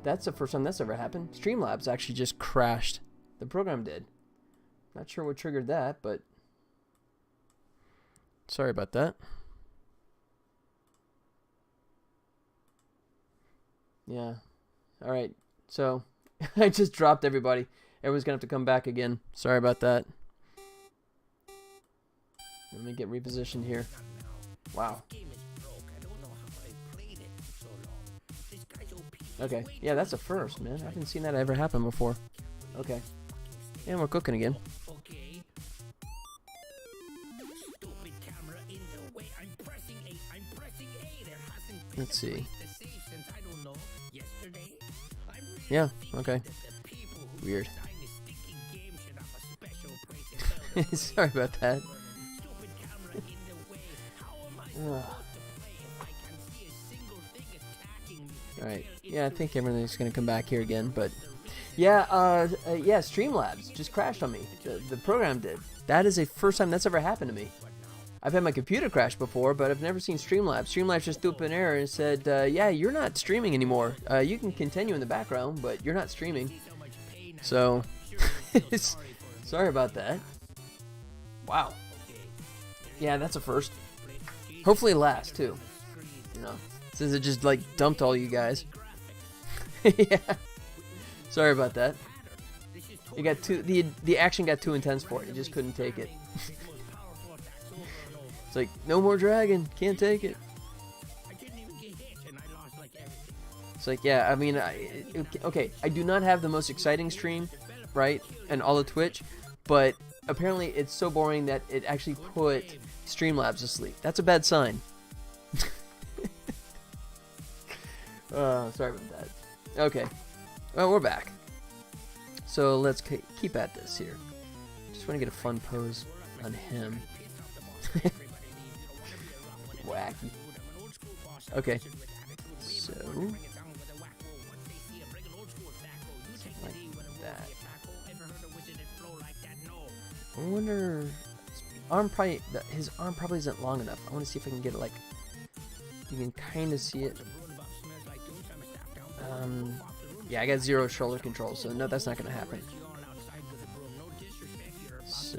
That's the first time that's ever happened. Streamlabs actually just crashed. The program did. Not sure what triggered that, but sorry about that. Yeah. All right. So I just dropped everybody. Everyone's going to have to come back again. Sorry about that. Let me get repositioned here. Wow. Okay. Yeah, that's a first, man. I haven't seen that ever happen before. Okay. And we're cooking again. Let's see. Yeah, okay. Weird. Sorry about that. Alright, yeah, I think everything's gonna come back here again, but yeah, yeah, Streamlabs just crashed on me. The program did. That is the first time that's ever happened to me. I've had my computer crash before, but I've never seen Streamlabs. Streamlabs just threw up an error and said, yeah, you're not streaming anymore. You can continue in the background, but you're not streaming. So, sorry about that. Wow. Yeah, that's a first. Hopefully last, too. You know, since it just, like, dumped all you guys. Yeah. Sorry about that. It got too, the action got too intense for it. You just couldn't take it. It's like, no more dragon. Can't take it. It's like, yeah, I mean, okay, I do not have the most exciting stream, right, and all of Twitch, but apparently it's so boring that it actually put Streamlabs to sleep. That's a bad sign. Sorry about that. Okay. Well, we're back. So let's keep at this here. Just want to get a fun pose on him. Wacky. Okay. So like that. I wonder. His arm probably isn't long enough. I want to see if I can get it like. You can kind of see it. Yeah, I got 0 shoulder control, so no, that's not gonna happen. So,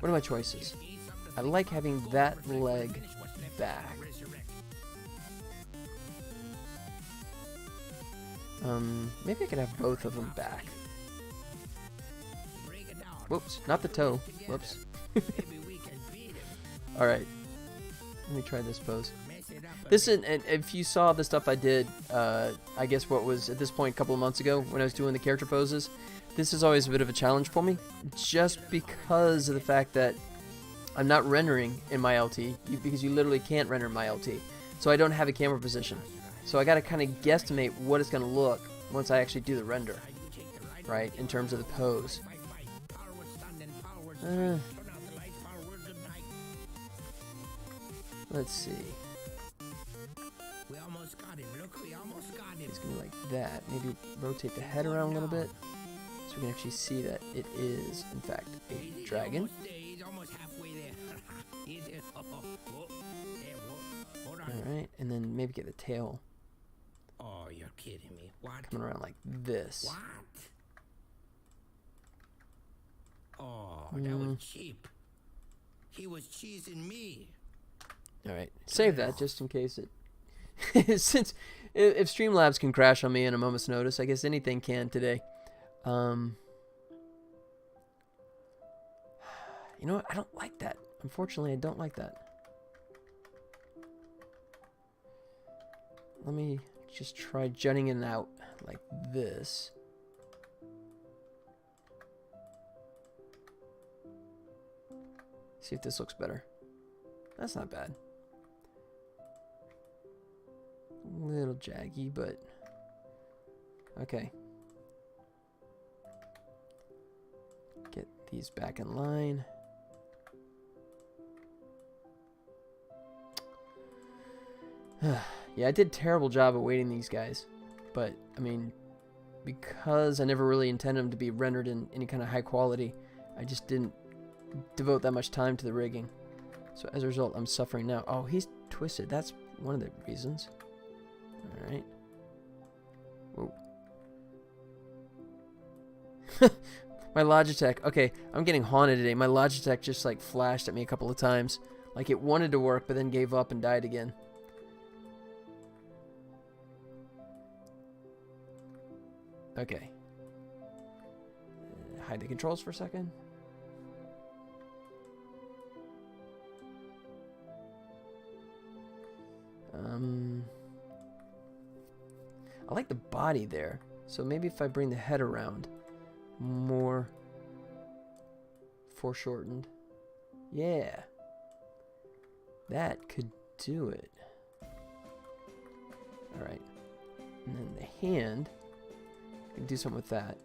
what are my choices? I like having that leg back. Maybe I could have both of them back. Whoops, not the toe. Whoops. Alright. Let me try this pose. This is, and if you saw the stuff I did, I guess what was at this point a couple of months ago when I was doing the character poses, this is always a bit of a challenge for me, just because of the fact that I'm not rendering in my LT, because you literally can't render in my LT, so I don't have a camera position. So I got to kind of guesstimate what it's going to look once I actually do the render, right, in terms of the pose. Let's see. It's going to be like that. Maybe rotate the head around a little bit so we can actually see that it is, in fact, a dragon. Alright, and then maybe get the tail. Oh, you're kidding me. What? Coming around like this. What? Oh, that was cheap. He was cheesing me. Alright, save that just in case it... Since if Streamlabs can crash on me in a moment's notice, I guess anything can today. You know what? I don't like that. Unfortunately, I don't like that. Let me just try jutting in and out like this. See if this looks better. That's not bad. A little jaggy, but okay. Get these back in line. Yeah, I did a terrible job of weighting these guys, but I mean, because I never really intended them to be rendered in any kind of high quality, I just didn't devote that much time to the rigging. So as a result, I'm suffering now. Oh, he's twisted. That's one of the reasons. Alright. My Logitech. Okay, I'm getting haunted today. My Logitech just like flashed at me a couple of times. Like it wanted to work, but then gave up and died again. Okay. Hide the controls for a second. I like the body there. So maybe if I bring the head around, more foreshortened. Yeah. That could do it. Alright. And then the hand, I can do something with that.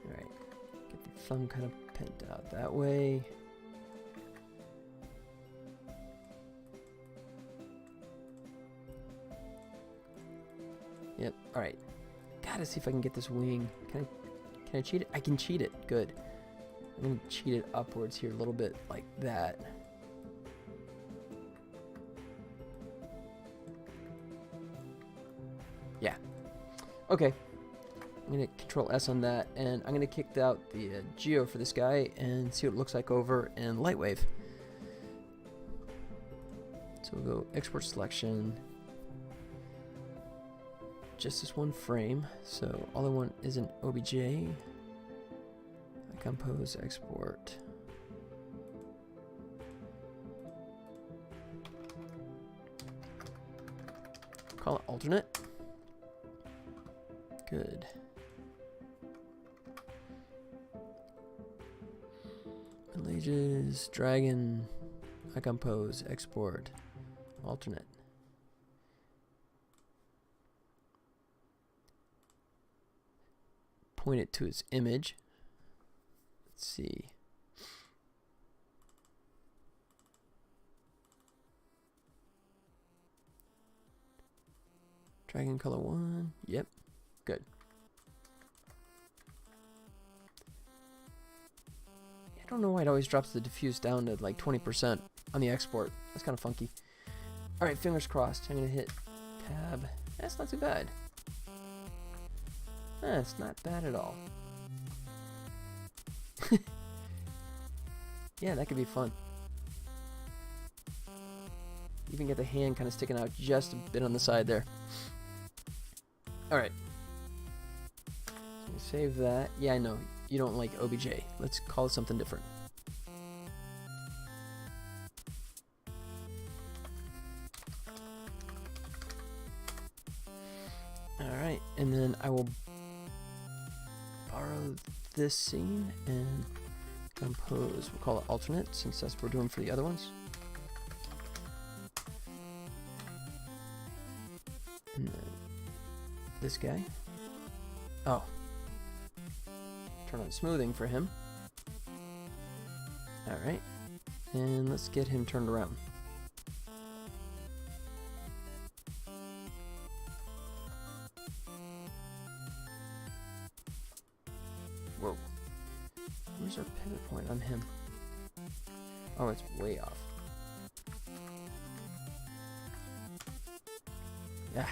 Alright. Get the thumb kind of pent out that way. Yep, alright. Gotta see if I can get this wing. Can I cheat it? I can cheat it. Good. I'm gonna cheat it upwards here a little bit like that. Yeah. Okay. I'm gonna Control S on that, and I'm gonna kick out the Geo for this guy and see what it looks like over in Lightwave. So we'll go Export Selection. Just this one frame, so all I want is an OBJ. I compose, export. Call it alternate. Good. Middle Dragon, I compose, export, alternate. Point it to its image. Let's see. Dragon color 1. Yep. Good. I don't know why it always drops the diffuse down to like 20% on the export. That's kind of funky. Alright, fingers crossed. I'm going to hit tab. That's not too bad. It's not bad at all. Yeah, that could be fun. Even get the hand kind of sticking out just a bit on the side there. Alright. So save that. Yeah, I know. You don't like OBJ. Let's call it something different. Alright, and then I will borrow this scene and compose. We'll call it alternate since that's what we're doing for the other ones. And then this guy. Oh. Turn on smoothing for him. Alright. And let's get him turned around. Whoa. Where's our pivot point on him? Oh, it's way off. Yeah.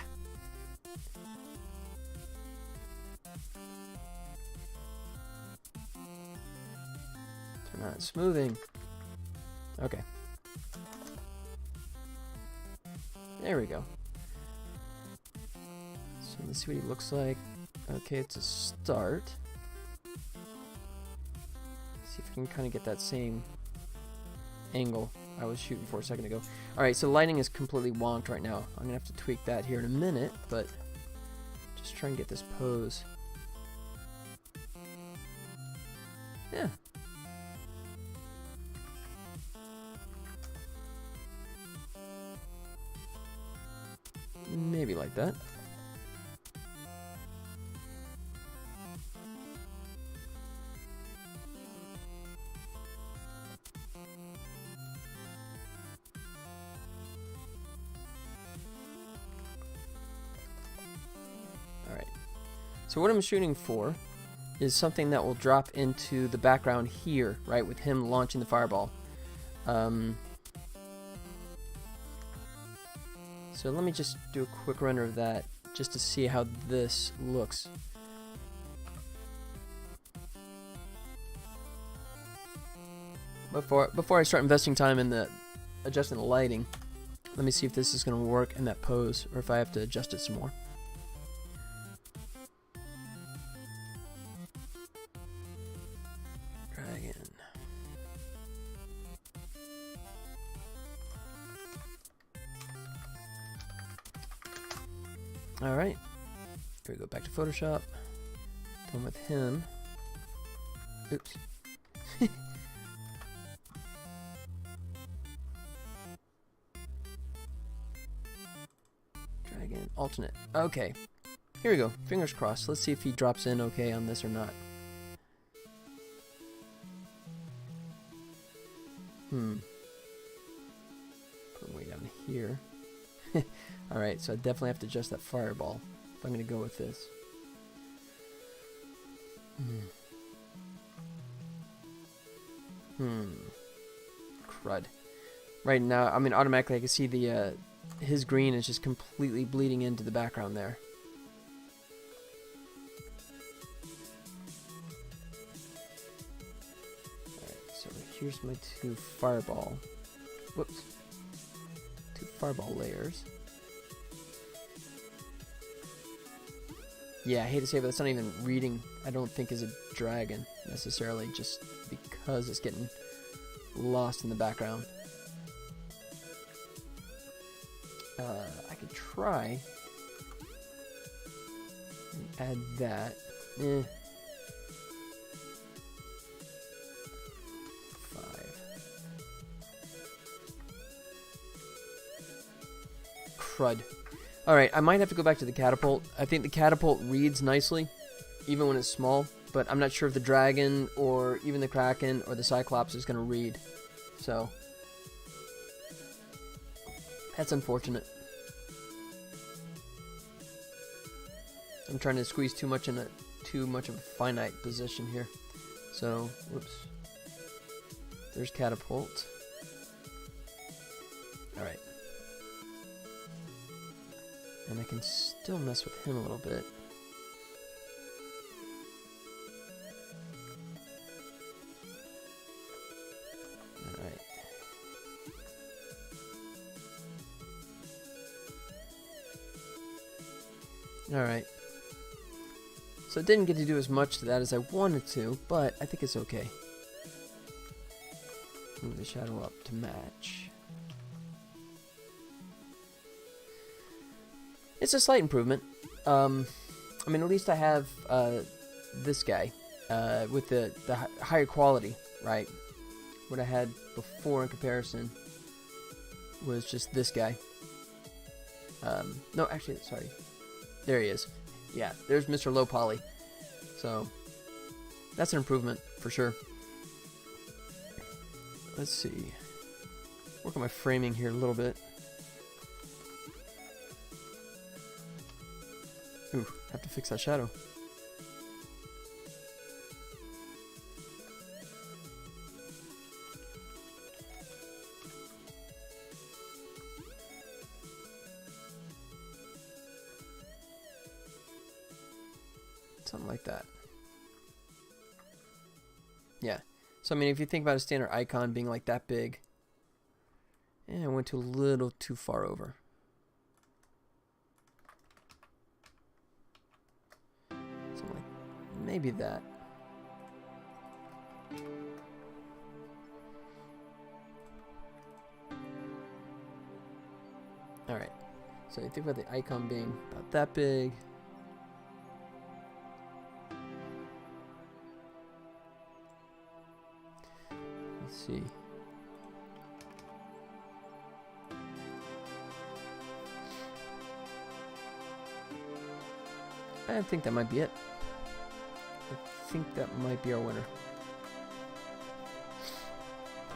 Turn on smoothing. Okay. There we go. So let's see what he looks like. Okay, it's a start. See if we can kind of get that same angle I was shooting for a second ago. Alright, so lighting is completely wonked right now. I'm going to have to tweak that here in a minute, but just try and get this pose. Yeah. Maybe like that. Alright. So what I'm shooting for is something that will drop into the background here, right, with him launching the fireball. So let me just do a quick render of that just to see how this looks. Before I start investing time in the adjusting the lighting, let me see if this is going to work in that pose or if I have to adjust it some more. Dragon. Alright. Here we go, back to Photoshop. Done with him. Oops. Dragon, alternate. Okay. Here we go. Fingers crossed. Let's see if he drops in okay on this or not. Put him way down here. Alright, so I definitely have to adjust that fireball if I'm going to go with this. Crud. Right now, I mean, automatically I can see the his green is just completely bleeding into the background there. Alright, so here's my two fireball. Whoops. Two fireball layers. Yeah, I hate to say it, but that's not even reading, I don't think, is a dragon, necessarily, just because it's getting lost in the background. I could try and add that. 5. Crud. Alright, I might have to go back to the catapult. I think the catapult reads nicely, even when it's small, but I'm not sure if the dragon or even the kraken or the cyclops is going to read. So, that's unfortunate. I'm trying to squeeze too much of a finite position here. So, whoops. There's catapult. Alright. And I can still mess with him a little bit. Alright. Alright. So I didn't get to do as much to that as I wanted to, but I think it's okay. Move the shadow up to match. It's a slight improvement. I mean, at least I have this guy with the higher quality, right? What I had before in comparison was just this guy. No, actually, sorry. There he is. Yeah, there's Mr. Low Poly. So, that's an improvement for sure. Let's see. Work on my framing here a little bit. Ooh, have to fix that shadow. Something like that. Yeah. So, I mean, if you think about a standard icon being like that big, I went to a little too far over. Something like maybe that. Alright. So, you think about the icon being about that big. Let's see. I think that might be it. I think that might be our winner.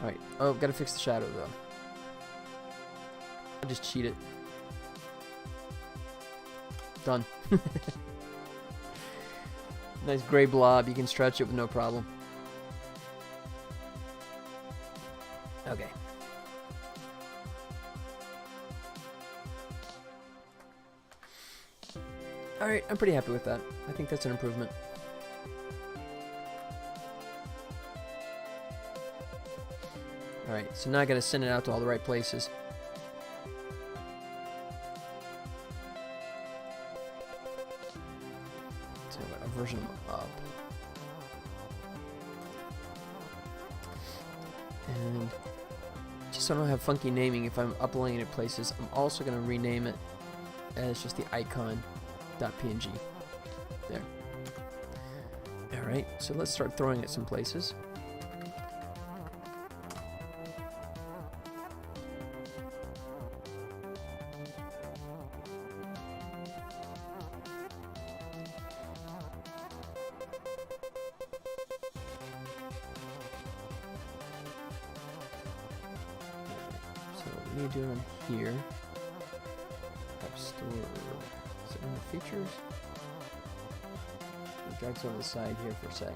Alright. Oh, gotta fix the shadow though. I'll just cheat it. Done. Nice gray blob. You can stretch it with no problem. Okay. Alright, I'm pretty happy with that. I think that's an improvement. Alright, so now I gotta send it out to all the right places. So a version up. And just so I don't have funky naming if I'm uploading it places, I'm also gonna rename it as just the icon.png. There. Alright, so let's start throwing it some places. So what we need to do on here. App Store. Is it in the features? I'll drag some on the side here for a sec.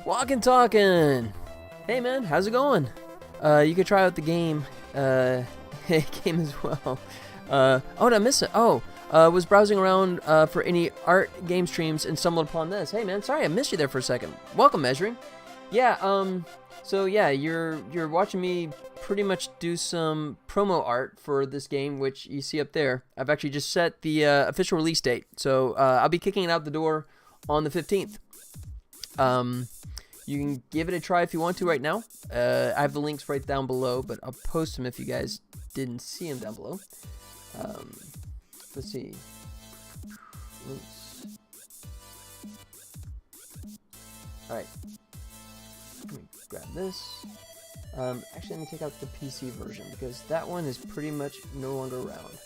Walking Talking! Hey man, how's it going? You could try out the game. Game as well. Oh, did I miss it? Oh, was browsing around for any art game streams and stumbled upon this. Hey man, sorry I missed you there for a second. Welcome, Measuring. Yeah, so yeah, you're watching me pretty much do some promo art for this game, which you see up there. I've actually just set the official release date, so I'll be kicking it out the door on the 15th. You can give it a try if you want to right now. I have the links right down below, but I'll post them if you guys didn't see them down below. Let's see. Links. Alright. Let me grab this. Actually, let me take out the PC version because that one is pretty much no longer around.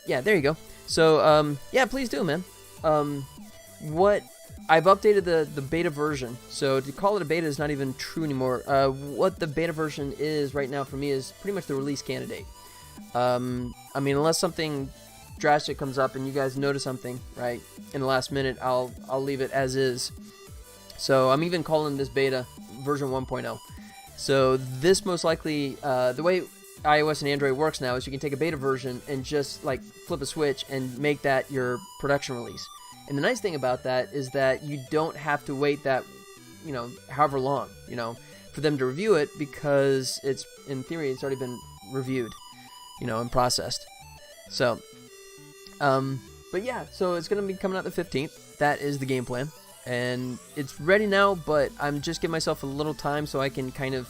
Yeah, there you go. So, yeah, please do, man. I've updated the beta version, so to call it a beta is not even true anymore. What the beta version is right now for me is pretty much the release candidate. I mean, unless something drastic comes up and you guys notice something, right, in the last minute, I'll leave it as is. So I'm even calling this beta version 1.0. So this most likely, the way iOS and Android works now is you can take a beta version and just like flip a switch and make that your production release. And the nice thing about that is that you don't have to wait that, you know, however long, you know, for them to review it because it's, in theory, it's already been reviewed, you know, and processed. So, but yeah, so it's going to be coming out the 15th. That is the game plan. And it's ready now, but I'm just giving myself a little time so I can kind of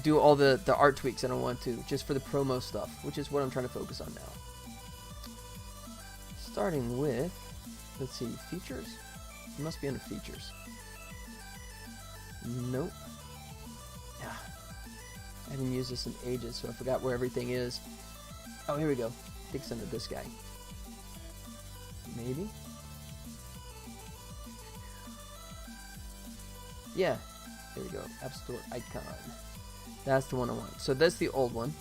do all the art tweaks that I want to, just for the promo stuff, which is what I'm trying to focus on now. Starting with... let's see, features? It must be under features. Nope. Yeah. I haven't used this in ages, so I forgot where everything is. Oh, here we go. I think it's under this guy. Maybe? Yeah. There we go. App Store icon. That's the one I want. So that's the old one.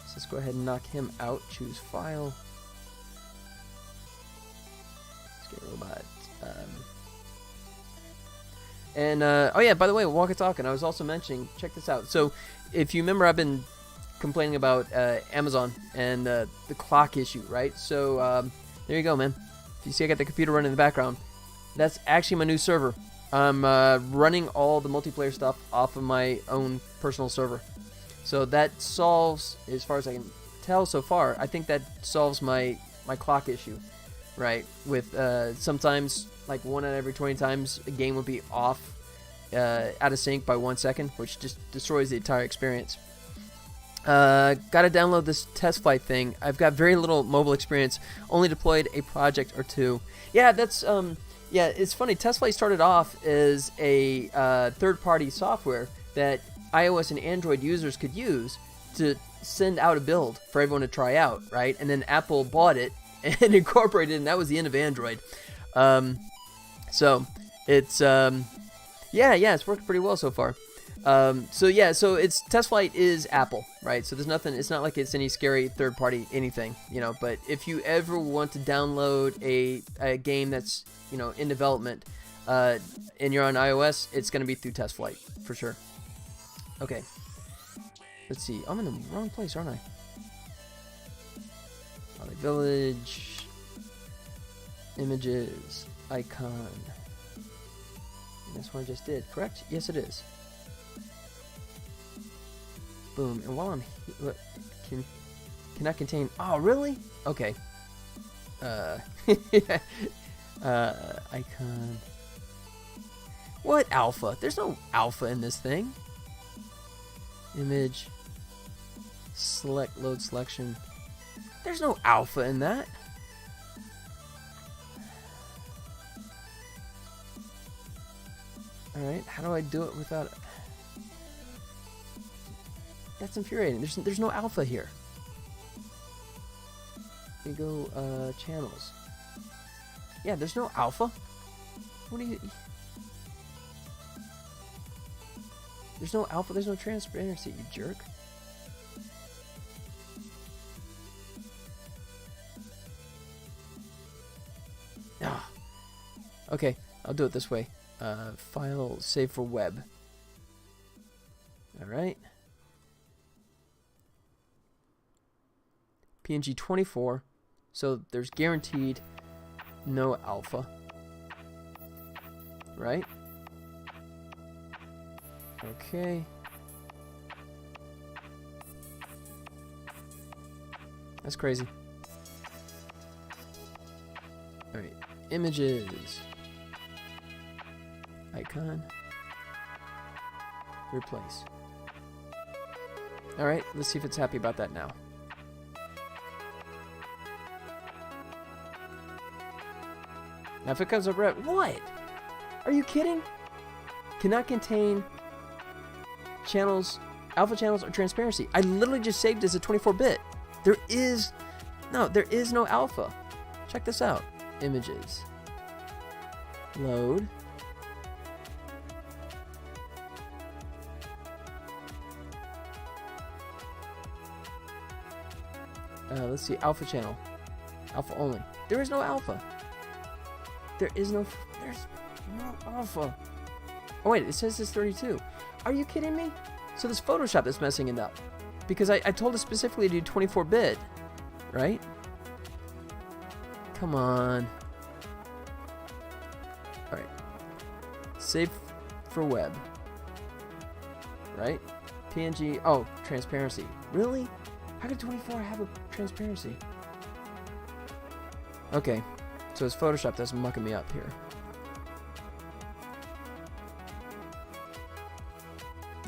So let's go ahead and knock him out. Choose file. Robot. Oh yeah, by the way, Walk and Talking, I was also mentioning, check this out. So if you remember, I've been complaining about Amazon and the clock issue, right? So there you go, man. If you see I got the computer running in the background, that's actually my new server. I'm running all the multiplayer stuff off of my own personal server. So that solves, as far as I can tell so far, I think that solves my clock issue. Right, with sometimes like 1 out of every 20 times a game will be off, out of sync by 1 second, which just destroys the entire experience. Gotta download this test flight thing. I've got very little mobile experience, only deployed a project or two. Yeah, that's yeah, it's funny. Test flight started off as a third-party software that iOS and Android users could use to send out a build for everyone to try out, right? And then Apple bought it and incorporated it, and that was the end of Android. So it's yeah, it's worked pretty well so far. So yeah, so it's test flight is Apple, right? So there's nothing. It's not like it's any scary third party anything, you know. But if you ever want to download a game that's in development, and you're on iOS, it's gonna be through test flight for sure. Okay. Let's see. I'm in the wrong place, aren't I? Valley Village. Images. Icon. That's what I just did, correct? Yes, it is. Boom. And while I'm here, cannot contain. Oh, really? Okay. Icon. What alpha? There's no alpha in this thing. Image. Select load selection. There's no alpha in that. Alright, how do I do it without it? That's infuriating. There's no alpha here. We go channels. Yeah, there's no alpha. What do you? There's no alpha. There's no transparency. You jerk. Ah. Okay, I'll do it this way. File save for web. All right. PNG 24. So there's guaranteed no alpha. Right? Okay. That's crazy. Alright. Images. Icon. Replace. Alright, let's see if it's happy about that now. Now if it comes up red, what? Are you kidding? Cannot contain channels, alpha channels, or transparency. I literally just saved as a 24-bit. There is no alpha. Check this out. Images. Load. Let's see, alpha channel. Alpha only. There is no alpha. There's no alpha. Oh wait, it says it's 32. Are you kidding me? So this Photoshop is messing it up. Because I told it specifically to do 24-bit. Right? Come on. Alright. Save for web. Right? PNG. Oh, transparency. Really? How could 24 have a transparency? Okay. So it's Photoshop that's mucking me up here.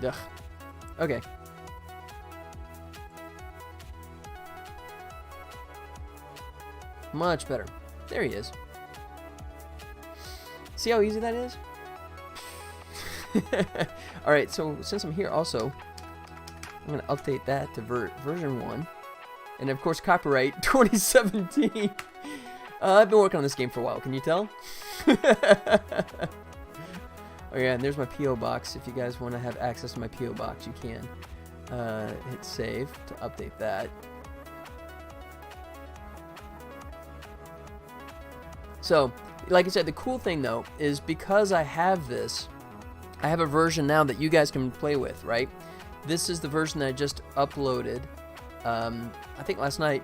Ugh. Okay. Much better. There he is. See how easy that is? Alright, so since I'm here also, I'm going to update that to version 1. And of course, copyright 2017. I've been working on this game for a while, can you tell? Oh yeah, and there's my P.O. box. If you guys want to have access to my P.O. box, you can. Hit save to update that. So, like I said, the cool thing though is because I have this, I have a version now that you guys can play with, right? This is the version that I just uploaded, I think last night,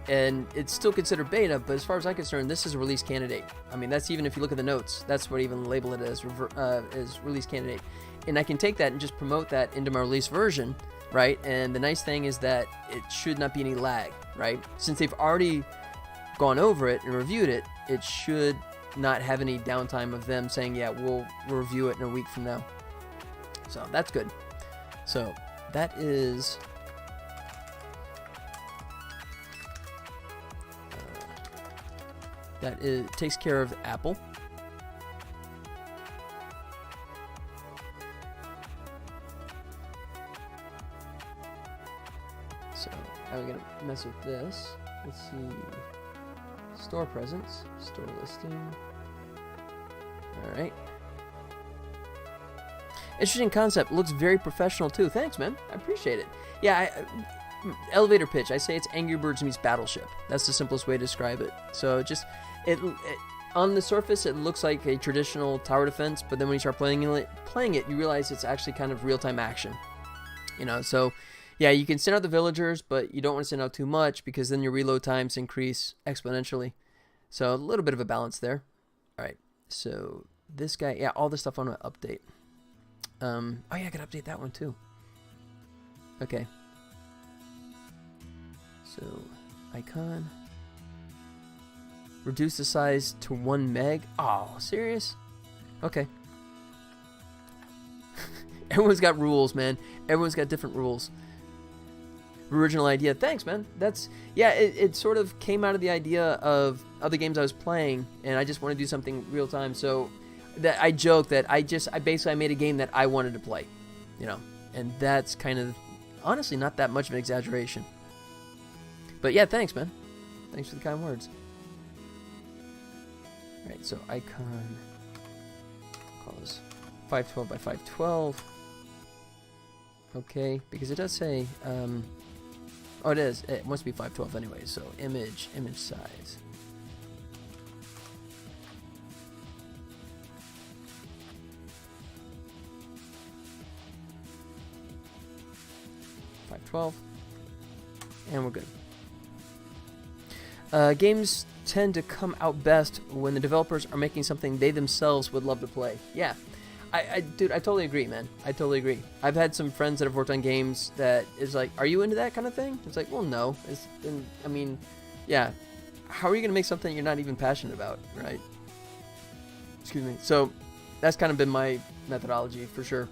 and it's still considered beta, but as far as I'm concerned, this is a release candidate. I mean, that's even if you look at the notes, that's what I even label it as release candidate. And I can take that and just promote that into my release version, right? And the nice thing is that it should not be any lag, right? Since they've already gone over it and reviewed it, it should not have any downtime of them saying, yeah, we'll review it in a week from now. So that's good. So that is takes care of Apple. So now we're gonna mess with this. Let's see. Store presence, store listing. All right. Interesting concept. Looks very professional too. Thanks, man. I appreciate it. Yeah, elevator pitch. I say it's Angry Birds meets Battleship. That's the simplest way to describe it. So just it on the surface, it looks like a traditional tower defense, but then when you start playing it, you realize it's actually kind of real-time action. You know, so yeah, you can send out the villagers, but you don't want to send out too much because then your reload times increase exponentially. So a little bit of a balance there. All right, so this guy, yeah, all this stuff I want to update. Oh yeah, I could update that one too. Okay. So, icon. Reduce the size to 1 meg. Oh, serious? Okay. Everyone's got rules, man. Everyone's got different rules. Original idea. Thanks, man. That's, yeah, it sort of came out of the idea of other games I was playing, and I just want to do something real time. So, that I joke that I basically made a game that I wanted to play, you know, and that's kind of, honestly, not that much of an exaggeration. But yeah, thanks, man. Thanks for the kind words. Alright, so icon, call this 512 by 512. Okay, because it does say, oh, it is. It must be 512 anyway, so image size. And we're good. Games tend to come out best when the developers are making something they themselves would love to play. Yeah, dude, I totally agree, man. I totally agree. I've had some friends that have worked on games that is like, are you into that kind of thing? It's like, well, no. I mean, yeah. How are you gonna make something you're not even passionate about, right? Excuse me. So that's kind of been my methodology for sure.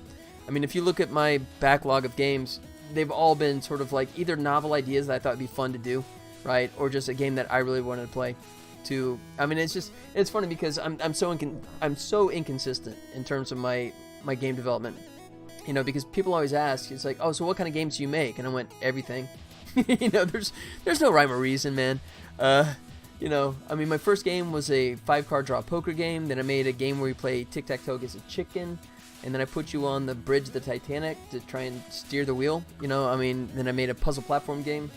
I mean, if you look at my backlog of games, they've all been sort of like either novel ideas that I thought would be fun to do, right, or just a game that I really wanted to play. I mean, it's funny because I'm so inconsistent in terms of my game development, you know, because people always ask, it's like, oh, so what kind of games do you make? And I went, everything. You know, there's no rhyme or reason, man. You know, I mean, my first game was a 5-card draw poker game. Then I made a game where you play tic-tac-toe against a chicken. And then I put you on the bridge of the Titanic to try and steer the wheel. You know, I mean, then I made a puzzle platform game.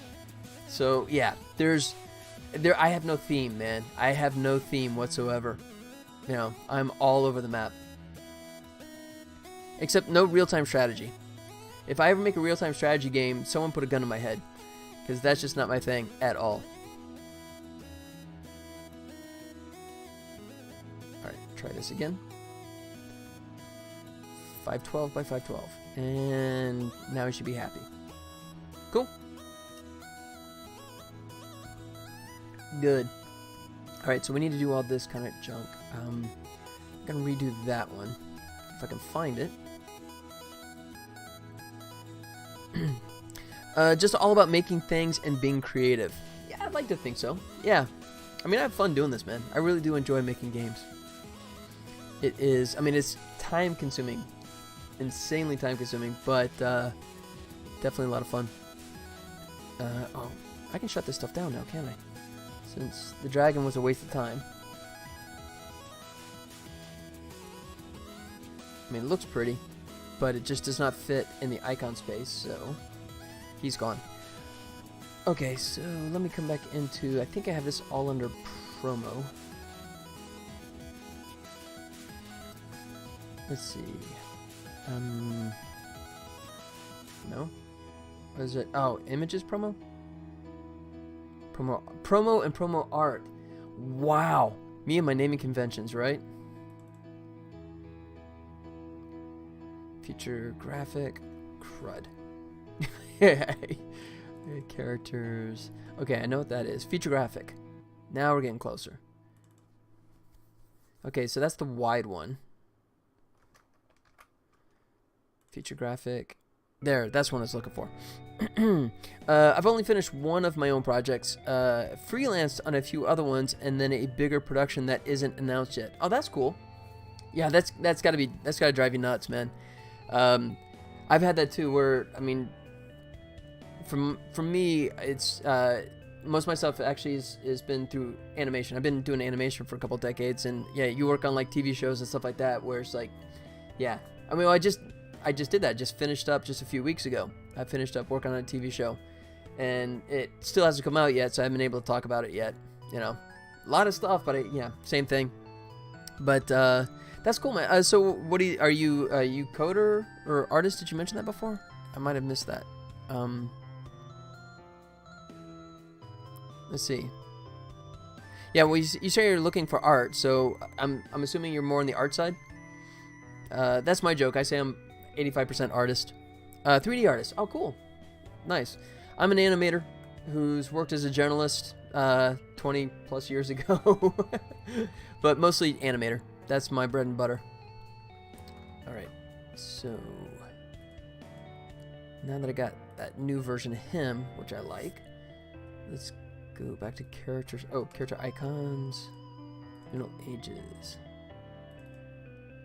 So, yeah, I have no theme, man. I have no theme whatsoever. You know, I'm all over the map. Except no real-time strategy. If I ever make a real-time strategy game, someone put a gun to my head. Because that's just not my thing at all. Alright, try this again. 512 by 512. And now we should be happy. Cool. Good. Alright, so we need to do all this kind of junk. I'm going to redo that one. If I can find it. Just all about making things and being creative. Yeah, I'd like to think so. Yeah. I mean, I have fun doing this, man. I really do enjoy making games. It is, I mean, it's time consuming. Insanely time consuming, but definitely a lot of fun. Oh, I can shut this stuff down now, can't I? Since the dragon was a waste of time. I mean, it looks pretty, but it just does not fit in the icon space, so he's gone. Okay, so let me come back into, I think I have this all under promo. Let's see. No? What is it? Oh, images promo? Promo and promo art. Wow. Me and my naming conventions, right? Feature graphic. Crud. Characters. Okay, I know what that is. Feature graphic. Now we're getting closer. Okay, so that's the wide one. Feature graphic. There, that's what I was looking for. I've only finished one of my own projects. Freelanced on a few other ones, and then a bigger production that isn't announced yet. Oh, that's cool. Yeah, that's gotta drive you nuts, man. I've had that too, where I mean, from me, it's most of my stuff actually has been through animation. I've been doing animation for a couple decades, and yeah, you work on like TV shows and stuff like that, where it's like, yeah. I mean, I just did that. Just finished up just a few weeks ago. I finished up working on a TV show, and it still hasn't come out yet, so I haven't been able to talk about it yet. You know, a lot of stuff, but yeah, same thing. But that's cool, man. So what are you coder or artist? Did you mention that before? I might have missed that. Let's see. Yeah, well, you say you're looking for art, so I'm assuming you're more on the art side. That's my joke. I say I'm 85% artist. 3D artist. Oh, cool. Nice. I'm an animator who's worked as a journalist 20 plus years ago, but mostly animator. That's my bread and butter. All right. So now that I got that new version of him, which I like, let's go back to characters. Oh, character icons. Middle ages.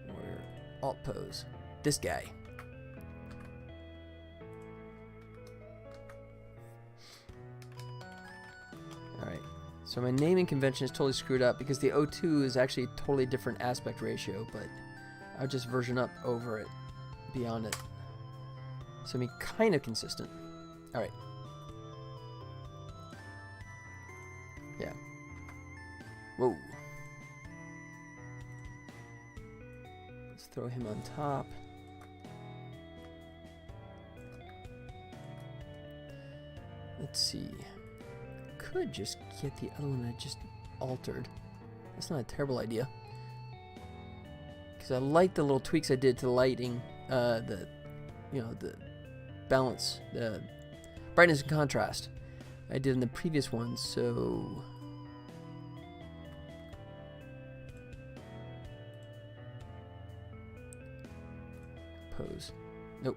Where alt pose. This guy. Alright. So my naming convention is totally screwed up because the O2 is actually a totally different aspect ratio, but I'll just version up over it, beyond it. So I mean, kind of consistent. Alright. Yeah. Whoa. Let's throw him on top. Let's see. Could just get the other one I just altered. That's not a terrible idea. Because I like the little tweaks I did to the lighting, the balance, the brightness and contrast I did in the previous one, so pose. Nope.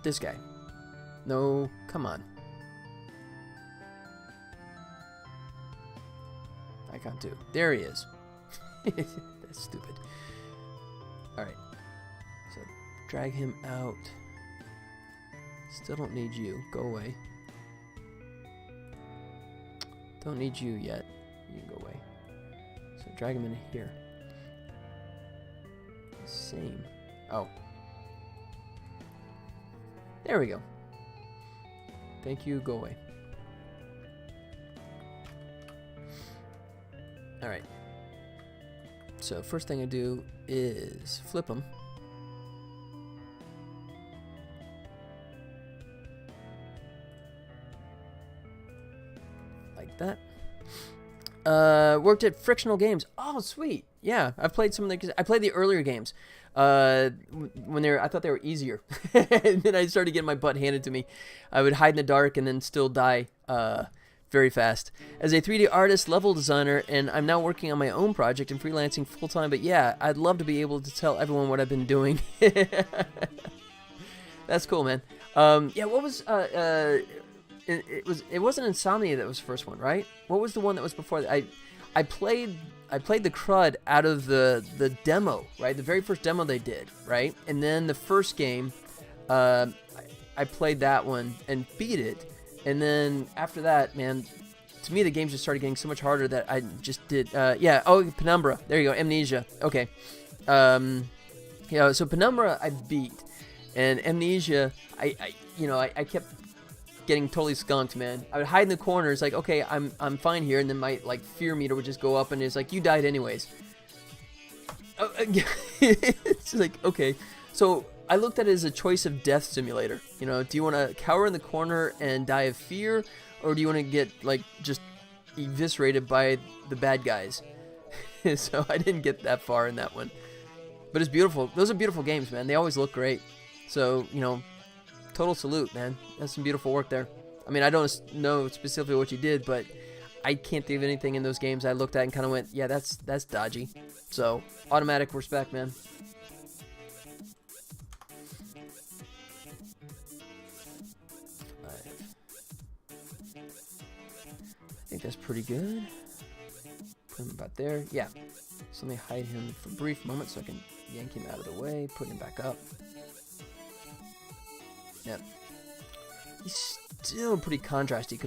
This guy. No, come on. Icon 2. There he is. That's stupid. Alright. So, drag him out. Still don't need you. Go away. Don't need you yet. You can go away. So, drag him in here. Same. Oh. There we go. Thank you, go away. Alright. So first thing I do is flip them. Like that. Worked at Frictional Games. Oh, sweet. Yeah, I've played some of the. I played the earlier games. When I thought they were easier, and then I started getting my butt handed to me. I would hide in the dark and then still die very fast. As a 3D artist, level designer, and I'm now working on my own project and freelancing full time. But yeah, I'd love to be able to tell everyone what I've been doing. That's cool, man. Yeah, what was it wasn't Insomnia that was the first one, right? What was the one that was before that? I played the crud out of the demo, right? The very first demo they did, right? And then the first game, I played that one and beat it. And then after that, man, to me the games just started getting so much harder that I just did. Penumbra. There you go, Amnesia. Okay. So Penumbra I beat, and Amnesia I kept getting totally skunked, man. I would hide in the corners, like, okay, I'm fine here, and then my fear meter would just go up, and it's like, you died anyways. It's like, okay, so I looked at it as a choice of death simulator. You know, do you want to cower in the corner and die of fear, or do you want to get just eviscerated by the bad guys? So I didn't get that far in that one, but it's beautiful. Those are beautiful games, man. They always look great. So total salute, man. That's some beautiful work there. I mean, I don't know specifically what you did, but I can't think of anything in those games I looked at and kind of went, yeah, that's dodgy. So, automatic respect, man. I think that's pretty good. Put him about there. Yeah. So let me hide him for a brief moment so I can yank him out of the way, put him back up. Yep. He's still pretty contrasty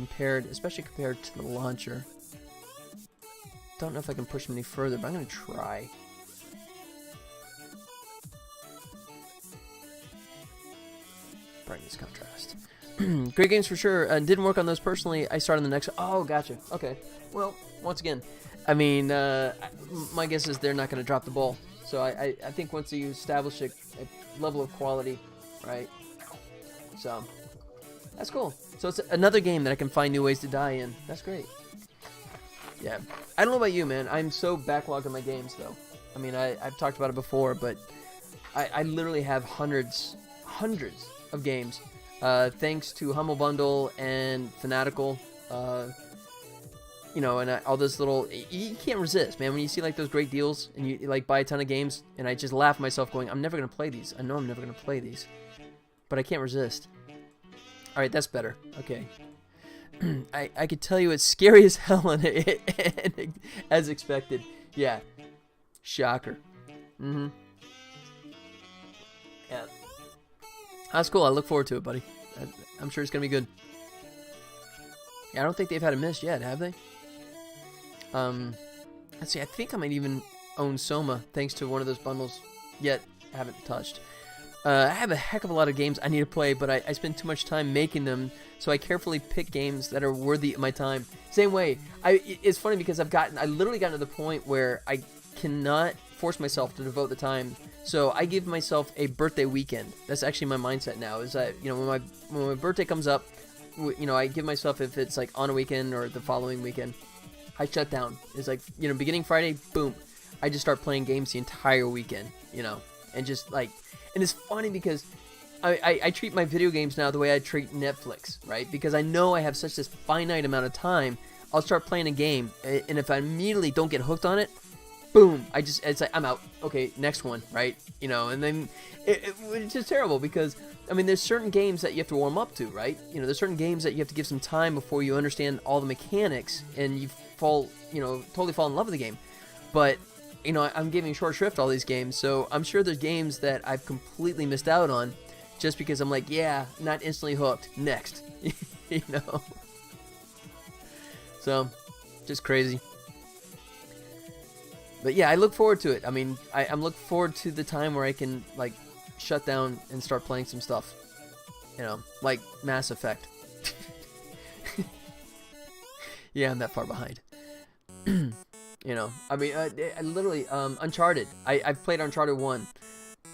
especially compared to the launcher. don't know if I can push them any further, but I'm going to try. Brightness, contrast. Great games for sure. Didn't work on those personally. I started on the next. Oh, gotcha. Okay. Well, once again, I mean, my guess is they're not going to drop the ball. So I think once you establish a level of quality, right? So that's cool. So it's another game that I can find new ways to die in. That's great. Yeah. I don't know about you, man. I'm so backlogged on my games, though. I mean, I've talked about it before, but I literally have hundreds of games. Thanks to Humble Bundle and Fanatical, you know, and all this little, you can't resist, man. When you see like those great deals and you like buy a ton of games, and I just laugh at myself going, I'm never gonna play these. I know I'm never gonna play these, but I can't resist. All right, that's better. Okay, I could tell you it's scary as hell, and as expected. Yeah, shocker. Yeah. That's cool. I look forward to it, buddy. I'm sure it's going to be good. Yeah, I don't think they've had a miss yet, have they? Let's see. I think I might even own Soma, thanks to one of those bundles, yet haven't touched. I have a heck of a lot of games I need to play, but I spend too much time making them, so I carefully pick games that are worthy of my time. Same way. It's funny because I literally gotten to the point where I cannot force myself to devote the time. So I give myself a birthday weekend. That's actually my mindset now. Is that, you know, when my birthday comes up, you know, I give myself, if it's like on a weekend or the following weekend, I shut down. It's like, you know, beginning Friday, boom, I just start playing games the entire weekend. You know, and just like, and it's funny because I treat my video games now the way I treat Netflix, right? Because I know I have such this finite amount of time. I'll start playing a game, and if I immediately don't get hooked on it, boom, it's like, I'm out. Okay, next one, right? You know, and then it's just terrible because, I mean, there's certain games that you have to warm up to, right? You know, there's certain games that you have to give some time before you understand all the mechanics and you totally fall in love with the game. But, you know, I'm giving short shrift to all these games, so I'm sure there's games that I've completely missed out on just because I'm like, yeah, not instantly hooked. Next. You know? So, just crazy. But yeah, I look forward to it. I mean, I'm looking forward to the time where I can, like, shut down and start playing some stuff. You know, like Mass Effect. Yeah, I'm that far behind. You know, I mean, I literally, Uncharted. I've played Uncharted 1.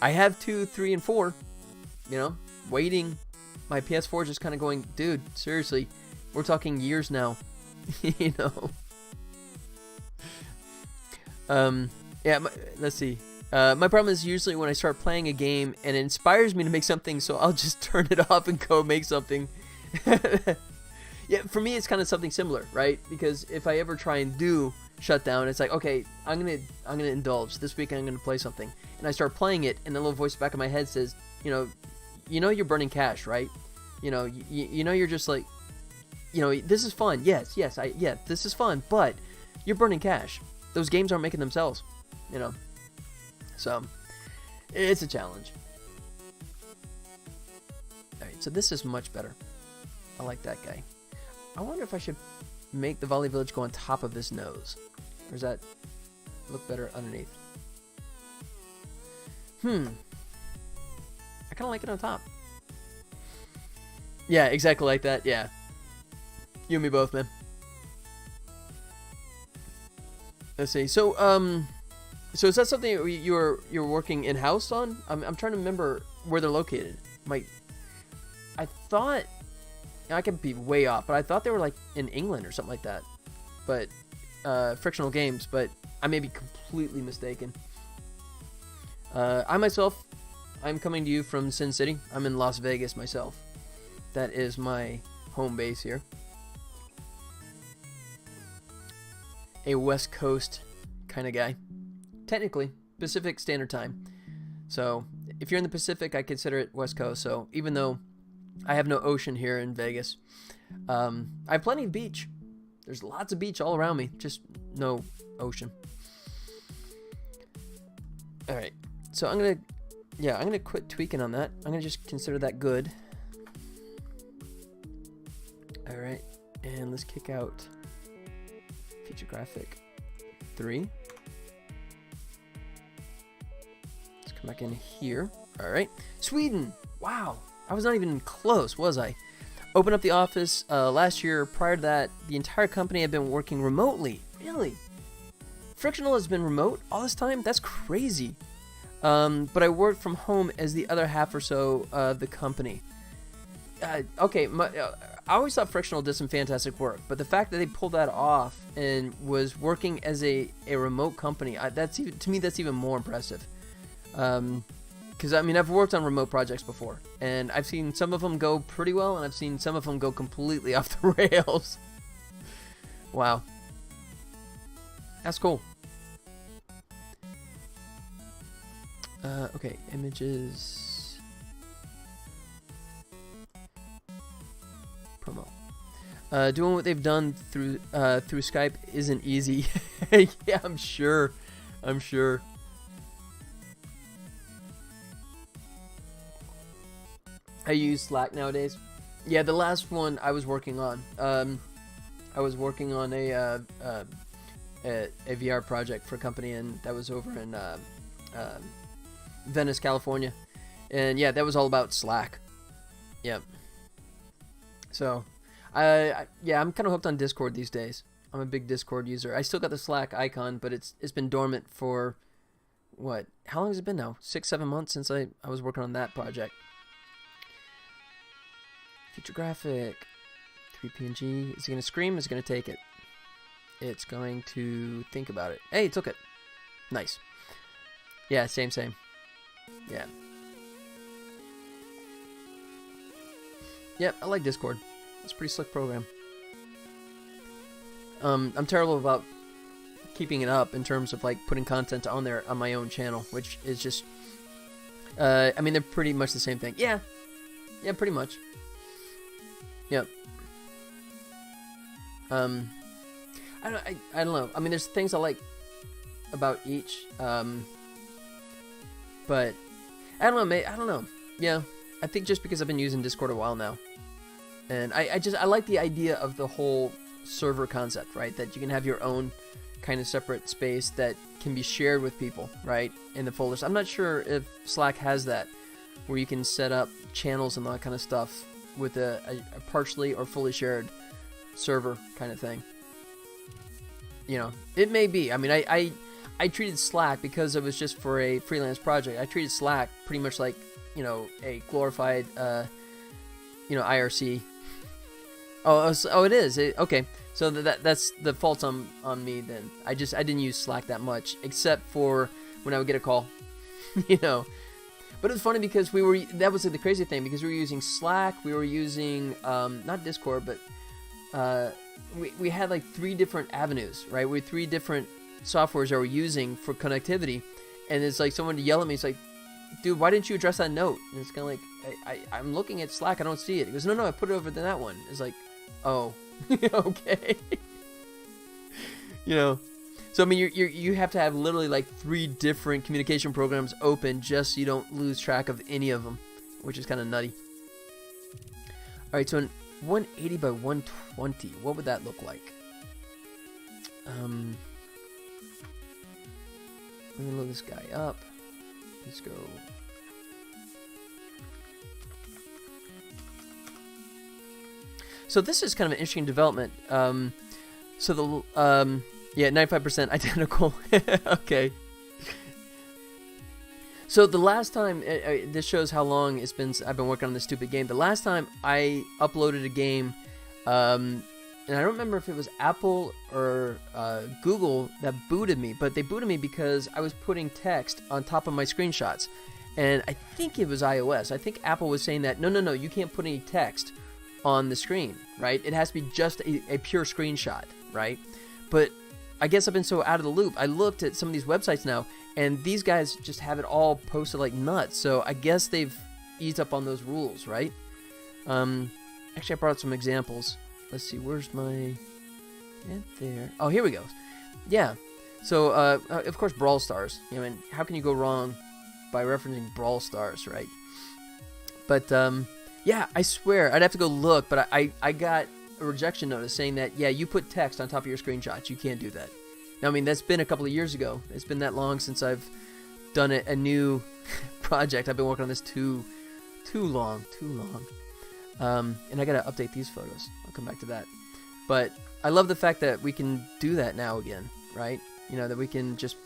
I have 2, 3, and 4. You know, waiting. My PS4 is just kind of going, dude, seriously, we're talking years now. You know. Yeah, let's see. My problem is usually when I start playing a game and it inspires me to make something, so I'll just turn it off and go make something. Yeah, for me it's kind of something similar, right? Because if I ever try and do shutdown, it's like, okay, I'm gonna indulge. This week I'm gonna play something, and I start playing it, and the little voice back in my head says, you know you're burning cash, right? You know, you know you're just like, you know, this is fun. Yes, this is fun, but you're burning cash. Those games aren't making themselves, you know. So, it's a challenge. Alright, so this is much better. I like that guy. I wonder if I should make the Volley Village go on top of his nose. Or does that look better underneath? I kind of like it on top. Yeah, exactly like that, yeah. You and me both, man. Let's see. So is that something you're working in house on? I'm trying to remember where they're located. I thought, I could be way off, but I thought they were like in England or something like that. But Frictional Games, but I may be completely mistaken. I'm coming to you from Sin City. I'm in Las Vegas myself. That is my home base here. A West Coast kind of guy. Technically, Pacific Standard Time. So, if you're in the Pacific, I consider it West Coast. So, even though I have no ocean here in Vegas, I have plenty of beach. There's lots of beach all around me, just no ocean. Alright, so I'm gonna quit tweaking on that. I'm gonna just consider that good. Alright, and let's kick out feature graphic. 3. Let's come back in here. All right. Sweden. Wow. I was not even close, was I? Opened up the office last year. Prior to that, the entire company had been working remotely. Really? Frictional has been remote all this time? That's crazy. But I worked from home as the other half or so of the company. Okay, I always thought Frictional did some fantastic work, but the fact that they pulled that off and was working as a remote company, to me that's even more impressive. Because I mean, I've worked on remote projects before, and I've seen some of them go pretty well, and I've seen some of them go completely off the rails. Wow, that's cool. Okay, images, promo. Doing what they've done through Skype isn't easy. Yeah, I'm sure. I use Slack nowadays. Yeah, the last one I was working on. I was working on a VR project for a company, and that was over in Venice, California. And yeah, that was all about Slack. Yep. So, I'm kind of hooked on Discord these days. I'm a big Discord user. I still got the Slack icon, but it's been dormant for what? How long has it been now? 6-7 months since I was working on that project. Future graphic, 3PNG. Is it gonna scream? Is it gonna take it? It's going to think about it. Hey, it took it. Nice. Yeah, same. Yeah. Yep, I like Discord. It's a pretty slick program. I'm terrible about keeping it up in terms of like putting content on there on my own channel, which is just I mean, they're pretty much the same thing. Yeah, pretty much. Yep. I don't know. I mean, there's things I like about each, but I don't know. Yeah, I think just because I've been using Discord a while now, and I like the idea of the whole server concept, right? That you can have your own kind of separate space that can be shared with people, right? In the folders. I'm not sure if Slack has that, where you can set up channels and all that kind of stuff with a partially or fully shared server kind of thing. You know, it may be. I mean, I treated Slack, because it was just for a freelance project, I treated Slack pretty much like, you know, a glorified, IRC. Oh, it is. Okay, so that's the fault on me then. I didn't use Slack that much, except for when I would get a call, you know. But it was funny because that was the crazy thing, because we were using Slack, we were using, not Discord, but we had like 3 different avenues, right? We had 3 different softwares that we're using for connectivity, and it's like someone to yell at me, it's like, dude, why didn't you address that note? And it's kind of like, I'm looking at Slack, I don't see it. He goes, no, I put it over to that one. It's like, oh, okay. You know, so I mean, you have to have literally like 3 different communication programs open just so you don't lose track of any of them, which is kind of nutty. All right, so in 180 by 120, what would that look like? Let me load this guy up. Let's go. So this is kind of an interesting development. So the 95% identical. Okay. So the last time, this shows how long it's been. I've been working on this stupid game. The last time I uploaded a game, and I don't remember if it was Apple or Google that booted me, but they booted me because I was putting text on top of my screenshots, and I think it was iOS. I think Apple was saying that no, you can't put any text on the screen, right? It has to be just a pure screenshot, right? But I guess I've been so out of the loop. I looked at some of these websites now, and these guys just have it all posted like nuts. So I guess they've eased up on those rules, right? Actually, I brought out some examples. Let's see, where's my... Right there. Oh, here we go. Yeah. So, of course, Brawl Stars. I mean, how can you go wrong by referencing Brawl Stars, right? But, yeah, I swear, I'd have to go look, but I got a rejection notice saying that, yeah, you put text on top of your screenshots. You can't do that. Now, I mean, that's been a couple of years ago. It's been that long since I've done a new project. I've been working on this too long. And I gotta update these photos. I'll come back to that. But I love the fact that we can do that now again, right? You know, that we can just...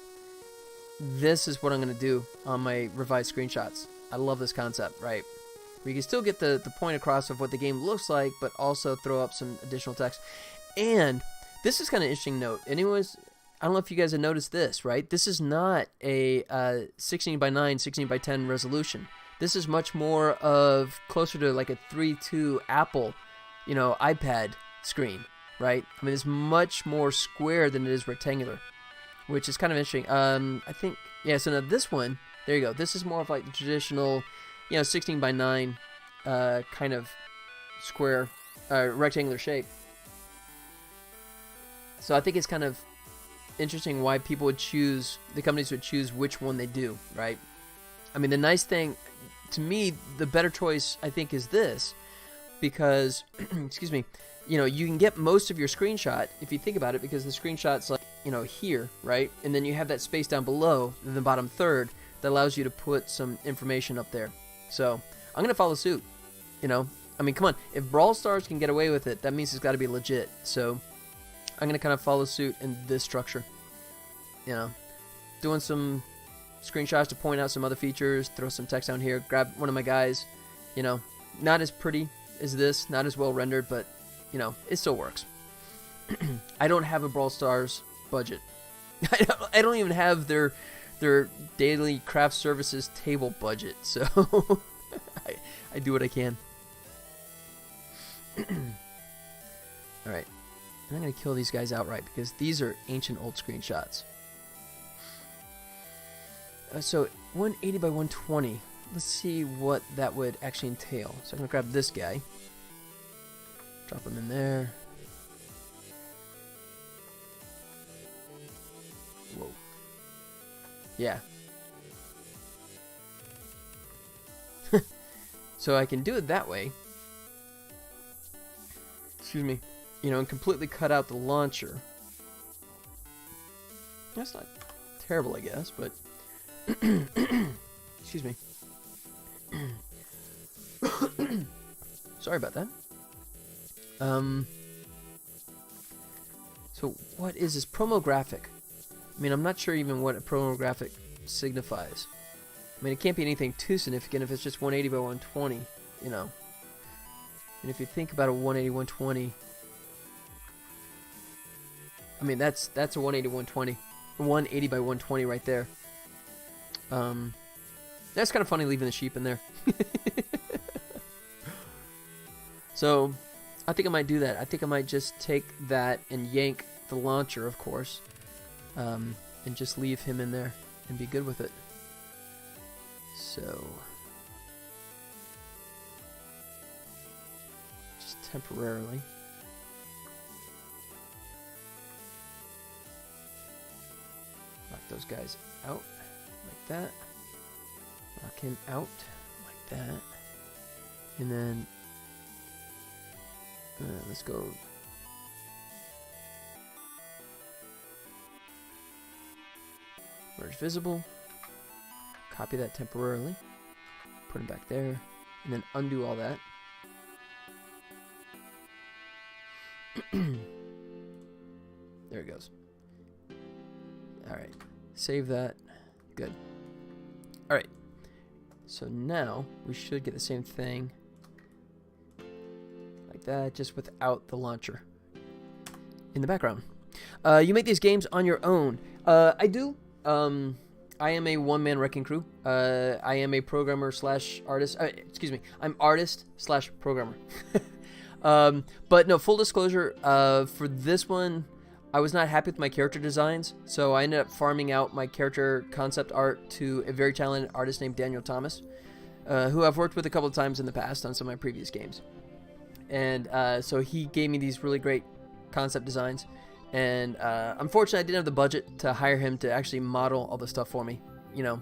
This is what I'm gonna do on my revised screenshots. I love this concept, right? We can still get the point across of what the game looks like, but also throw up some additional text. And this is kind of an interesting note. I don't know if you guys have noticed this, right? This is not a 16 by 9, 16 by 10 resolution. This is much more of closer to like a 3.2 Apple, you know, iPad screen, right? I mean, it's much more square than it is rectangular, which is kind of interesting. I think, yeah, so now this one, there you go. This is more of like the traditional, you know, 16 by 9 kind of square, rectangular shape. So I think it's kind of interesting why people would choose, the companies would choose which one they do, right? I mean, the nice thing, to me, the better choice, I think, is this, because, excuse me, you know, you can get most of your screenshot, if you think about it, because the screenshot's like, you know, here, right? And then you have that space down below, in the bottom third, that allows you to put some information up there. So, I'm going to follow suit, you know? I mean, come on, if Brawl Stars can get away with it, that means it's got to be legit, so... I'm going to kind of follow suit in this structure, you know, doing some screenshots to point out some other features, throw some text down here, grab one of my guys, you know, not as pretty as this, not as well rendered, but, you know, it still works. I don't have a Brawl Stars budget. I don't even have their daily craft services table budget, so I do what I can. Alright. I'm going to kill these guys outright because these are ancient old screenshots. So 180 by 120. Let's see what that would actually entail. So I'm going to grab this guy. Drop him in there. Whoa. Yeah. So I can do it that way. Excuse me. You know, and completely cut out the launcher. That's not terrible, I guess, but... Excuse me. Sorry about that. So, what is this? Promographic. I mean, I'm not sure even what a promographic signifies. I mean, it can't be anything too significant if it's just 180 by 120, you know. And if you think about a 180, 120... I mean, that's a 180 120, 180 by 120 right there. That's kind of funny leaving the sheep in there. So, I think I might do that. I think I might just take that and yank the launcher, of course, and just leave him in there and be good with it. So, just temporarily. Knock those guys out like that. Knock him out like that. And then let's go. Merge visible. Copy that temporarily. Put him back there. And then undo all that. There it goes. Alright, save that. Good. Alright, so now we should get the same thing like that, just without the launcher in the background. You make these games on your own. I do. I am a one-man wrecking crew. I am a programmer slash artist. Excuse me, I'm artist slash programmer. But no, full disclosure, for this one, I was not happy with my character designs, so I ended up farming out my character concept art to a very talented artist named Daniel Thomas, who I've worked with a couple of times in the past on some of my previous games. And so he gave me these really great concept designs, and unfortunately I didn't have the budget to hire him to actually model all the stuff for me. You know,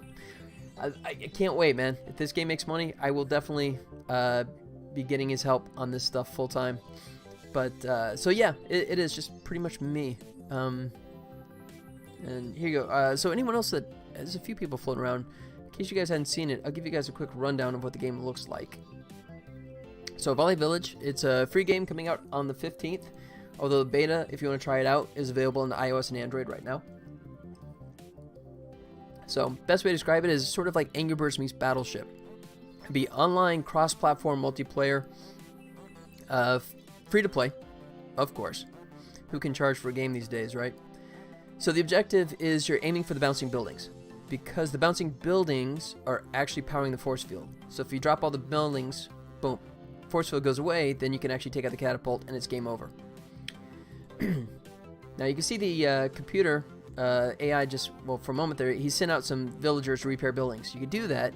I can't wait, man. If this game makes money, I will definitely be getting his help on this stuff full time. But, so yeah, it is just pretty much me. And here you go. So anyone else that... There's a few people floating around. In case you guys hadn't seen it, I'll give you guys a quick rundown of what the game looks like. So Volley Village, it's a free game coming out on the 15th. Although the beta, if you want to try it out, is available on the iOS and Android right now. So, best way to describe it is sort of like Angry Birds meets Battleship. It'd be online, cross-platform multiplayer, free to play, of course. Who can charge for a game these days, right? So the objective is you're aiming for the bouncing buildings, because the bouncing buildings are actually powering the force field. So if you drop all the buildings, boom, force field goes away, then you can actually take out the catapult and it's game over. Now you can see the computer AI just, well, for a moment there, he sent out some villagers to repair buildings. You could do that,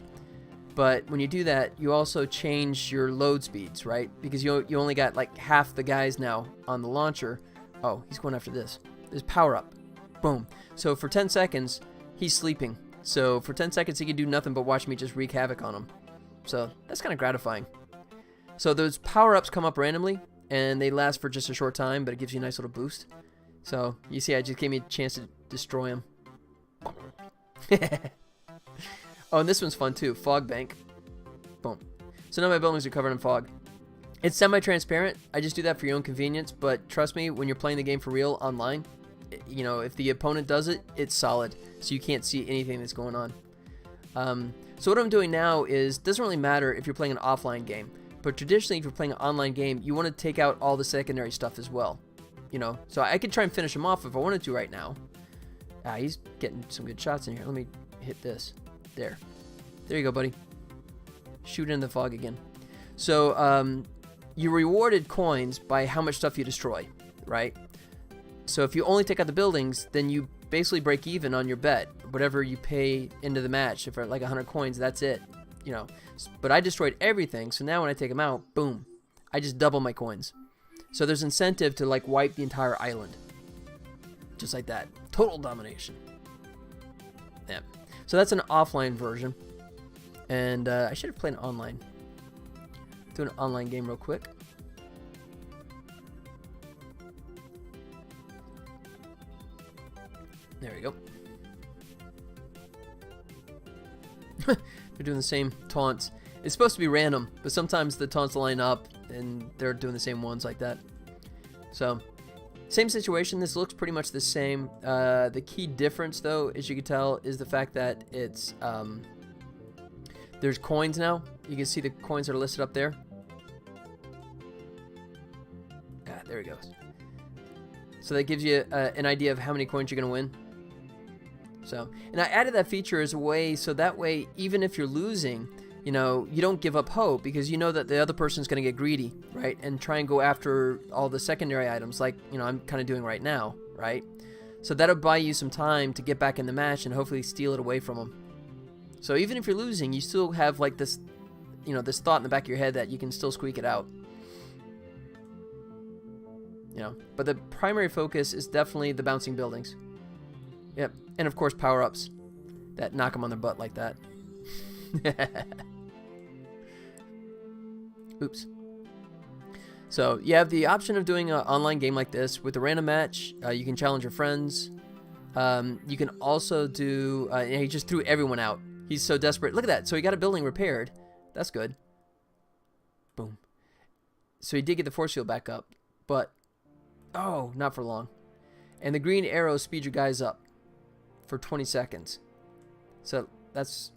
but when you do that, you also change your load speeds, right? Because you only got like half the guys now on the launcher. Oh, he's going after this. There's power up. Boom. So for 10 seconds, he's sleeping. So for 10 seconds, he can do nothing but watch me just wreak havoc on him. So that's kind of gratifying. So those power-ups come up randomly, and they last for just a short time, but it gives you a nice little boost. So you see, I just gave me a chance to destroy him. Oh, and this one's fun too. Fog Bank. Boom. So now my buildings are covered in fog. It's semi-transparent. I just do that for your own convenience, but trust me, when you're playing the game for real online, you know, if the opponent does it, it's solid, so you can't see anything that's going on. So what I'm doing now is, doesn't really matter if you're playing an offline game, but traditionally if you're playing an online game, you want to take out all the secondary stuff as well. You know, so I could try and finish him off if I wanted to right now. He's getting some good shots in here. Let me hit this. There you go, buddy. Shoot in the fog again. So you rewarded coins by how much stuff you destroy, right? So if you only take out the buildings, then you basically break even on your bet. Whatever you pay into the match, if like 100 coins, that's it. You know, but I destroyed everything, so now when I take them out, boom, I just double my coins. So there's incentive to like wipe the entire island. Just like that. Total domination. Yeah. So that's an offline version. And I should have played an online. Do an online game real quick. There we go. They're doing the same taunts. It's supposed to be random, but sometimes the taunts line up and they're doing the same ones like that. So, same situation. This looks pretty much the same. The key difference, though, as you can tell, is the fact that it's there's coins now. You can see the coins are listed up there. There he goes. So that gives you an idea of how many coins you're going to win. So, and I added that feature as a way, so that way, even if you're losing, you know, you don't give up hope, because you know that the other person's going to get greedy, right? And try and go after all the secondary items, like, you know, I'm kind of doing right now, right? So that'll buy you some time to get back in the match and hopefully steal it away from them. So even if you're losing, you still have like this, you know, this thought in the back of your head that you can still squeak it out. You know, but the primary focus is definitely the bouncing buildings. Yep, and of course power-ups that knock them on their butt like that. Oops. So you have the option of doing an online game like this with a random match. You can challenge your friends. You can also do. He just threw everyone out. He's so desperate. Look at that. So he got a building repaired. That's good. Boom. So he did get the force field back up, but oh, not for long. And the green arrow speeds your guys up for 20 seconds. So that's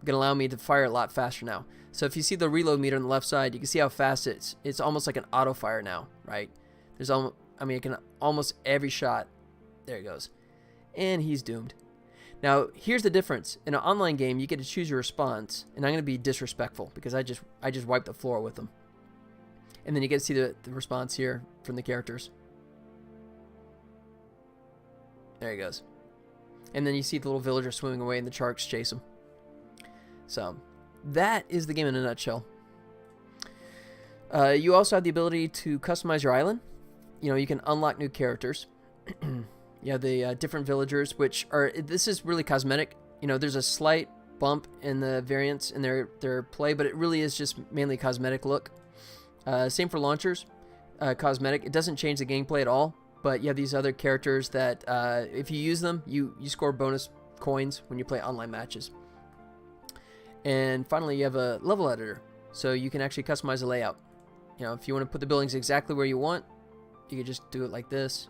going to allow me to fire a lot faster now. So if you see the reload meter on the left side, you can see how fast it's almost like an auto fire now, right? There's almost, I mean, it can almost every shot. There it goes. And he's doomed. Now, here's the difference. In an online game, you get to choose your response, and I'm going to be disrespectful because I just wiped the floor with them. And then you get to see the response here from the characters. There he goes. And then you see the little villager swimming away and the sharks chase him. So, that is the game in a nutshell. You also have the ability to customize your island. You know, you can unlock new characters. You have the different villagers, which are, this is really cosmetic. You know, there's a slight bump in the variants in their play, but it really is just mainly cosmetic look. Same for launchers. Cosmetic. It doesn't change the gameplay at all. But you have these other characters that if you use them, you score bonus coins when you play online matches. And finally, you have a level editor, so you can actually customize the layout. You know, if you want to put the buildings exactly where you want, you can just do it like this.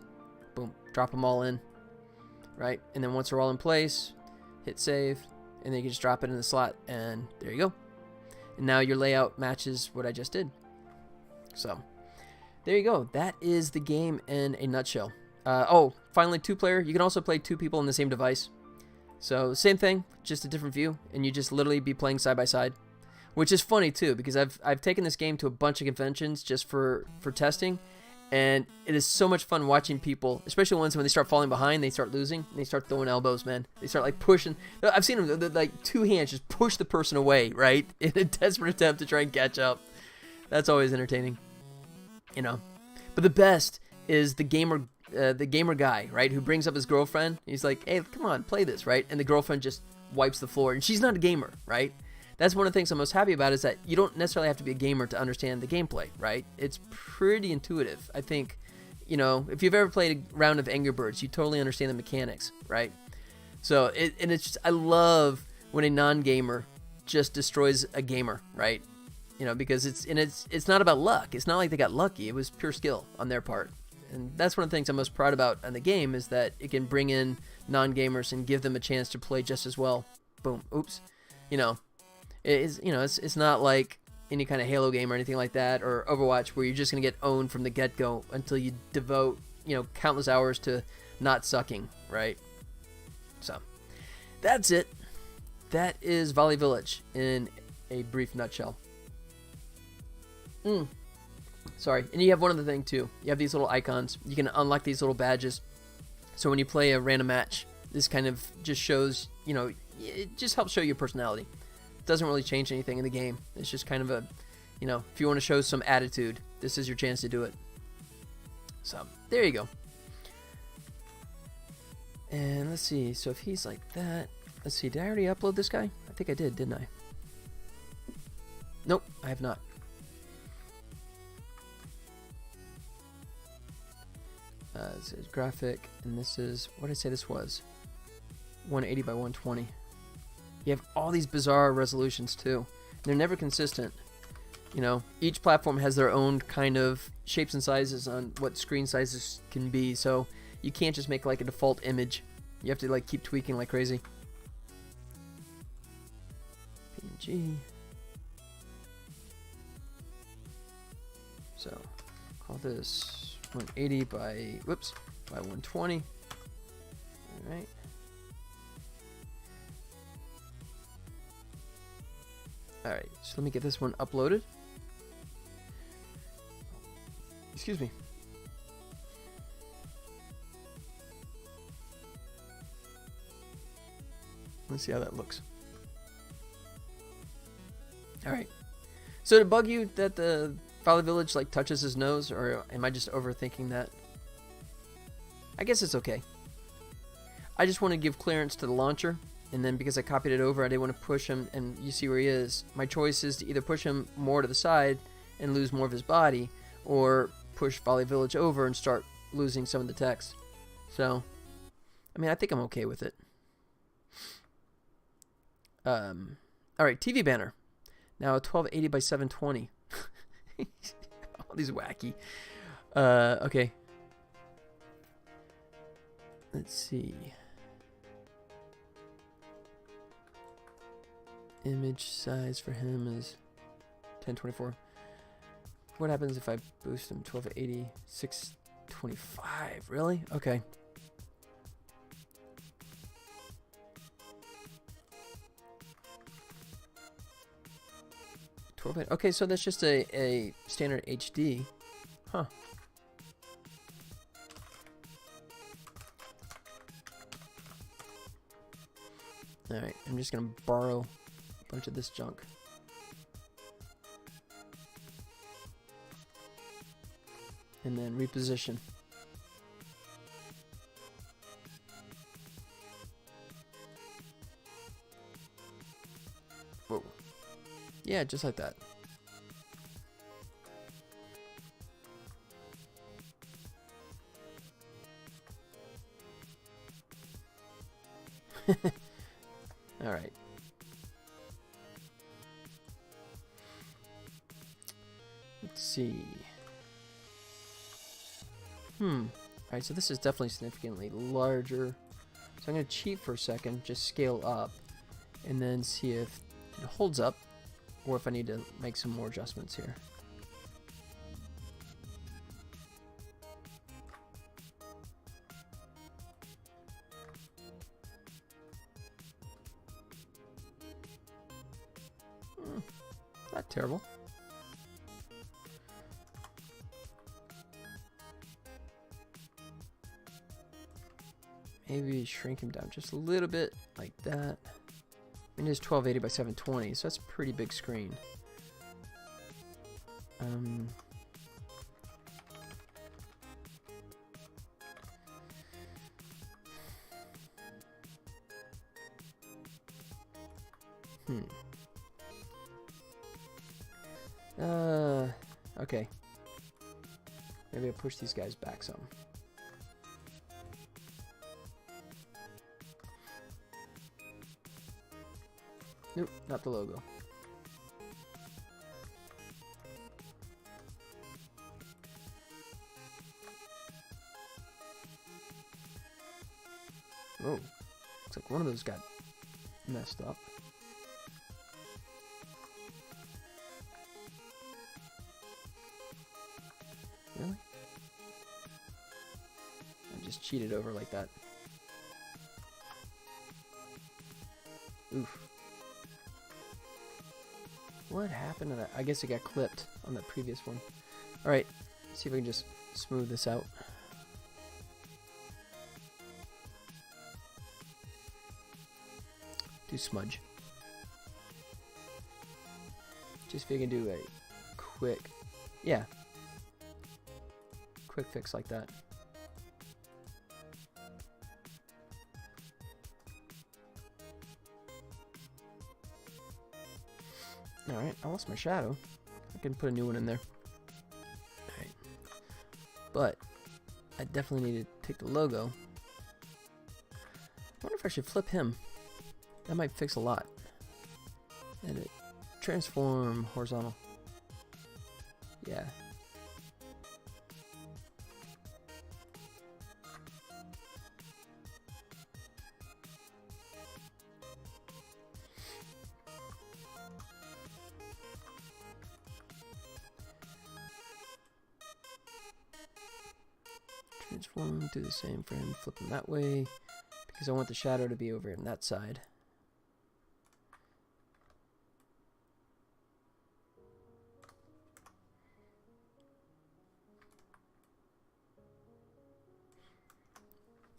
Boom, drop them all in, right? And then once they're all in place, hit save, and then you can just drop it in the slot, and there you go. And now your layout matches what I just did. So there you go. That is the game in a nutshell. Oh, finally, 2-player. You can also play 2 people on the same device. So same thing, just a different view, and you just literally be playing side by side, which is funny too, because I've taken this game to a bunch of conventions just for testing, and it is so much fun watching people, especially ones when they start falling behind, they start losing, and they start throwing elbows, man. They start like pushing. I've seen them like 2 hands just push the person away, right, in a desperate attempt to try and catch up. That's always entertaining, you know. But the best is the gamer guy, right, who brings up his girlfriend. He's like, hey, come on, play this, right? And the girlfriend just wipes the floor, and she's not a gamer, right? That's one of the things I'm most happy about, is that you don't necessarily have to be a gamer to understand the gameplay, right? It's pretty intuitive. I think, you know, if you've ever played a round of Angry Birds, you totally understand the mechanics, right? So, it's just, I love when a non-gamer just destroys a gamer, right? You know, because it's not about luck. It's not like they got lucky. It was pure skill on their part. And that's one of the things I'm most proud about in the game, is that it can bring in non-gamers and give them a chance to play just as well. Boom. Oops. You know, it's not like any kind of Halo game or anything like that, or Overwatch, where you're just going to get owned from the get-go until you devote, you know, countless hours to not sucking, right? So, that's it. That is Volley Village in a brief nutshell. Sorry, and you have one other thing too. You have these little icons. You can unlock these little badges. So when you play a random match, this kind of just shows, you know, it just helps show your personality. It doesn't really change anything in the game. It's just kind of a, you know, if you want to show some attitude, this is your chance to do it. So there you go. And let's see. So if he's like that, let's see. Did I already upload this guy? I think I did, didn't I? Nope, I have not. This is graphic, and this is, what did I say this was? 180 by 120. You have all these bizarre resolutions too. They're never consistent. You know, each platform has their own kind of shapes and sizes on what screen sizes can be, so you can't just make like a default image. You have to like keep tweaking like crazy. PNG. So, call this 180 by 120. All right. All right, so let me get this one uploaded. Excuse me. Let's see how that looks. All right. So did it bug you that the Volley Village like touches his nose, or am I just overthinking that? I guess it's okay. I just want to give clearance to the launcher, and then because I copied it over, I didn't want to push him, and you see where he is. My choice is to either push him more to the side and lose more of his body, or push Volley Village over and start losing some of the text. So, I mean, I think I'm okay with it. Alright, TV banner. Now 1280 by 720. All these wacky. Okay. Let's see. Image size for him is 1024. What happens if I boost him 1280, 625? Really? Okay. Okay, so that's just a standard HD. Huh. Alright, I'm just going to borrow a bunch of this junk. And then reposition. Whoa. Yeah, just like that. All right. Let's see. All right, so this is definitely significantly larger. So I'm going to cheat for a second, just scale up, and then see if it holds up, or if I need to make some more adjustments here. Not terrible. Maybe shrink him down just a little bit, like that. I mean, it's 1280 by 720, so that's a pretty big screen. Okay. Maybe I push these guys back some. Nope, not the logo. Oh, looks like one of those got messed up. Really? I just cheated over like that. Oof. What happened to that? I guess it got clipped on that previous one. Alright, see if I can just smooth this out. Do smudge. Just if you can do a quick, yeah, quick fix like that. Alright, I lost my shadow. I can put a new one in there. Alright. But I definitely need to take the logo. I wonder if I should flip him. That might fix a lot. Edit. Transform horizontal. Yeah. Transform, do the same for him, flip him that way, because I want the shadow to be over on that side.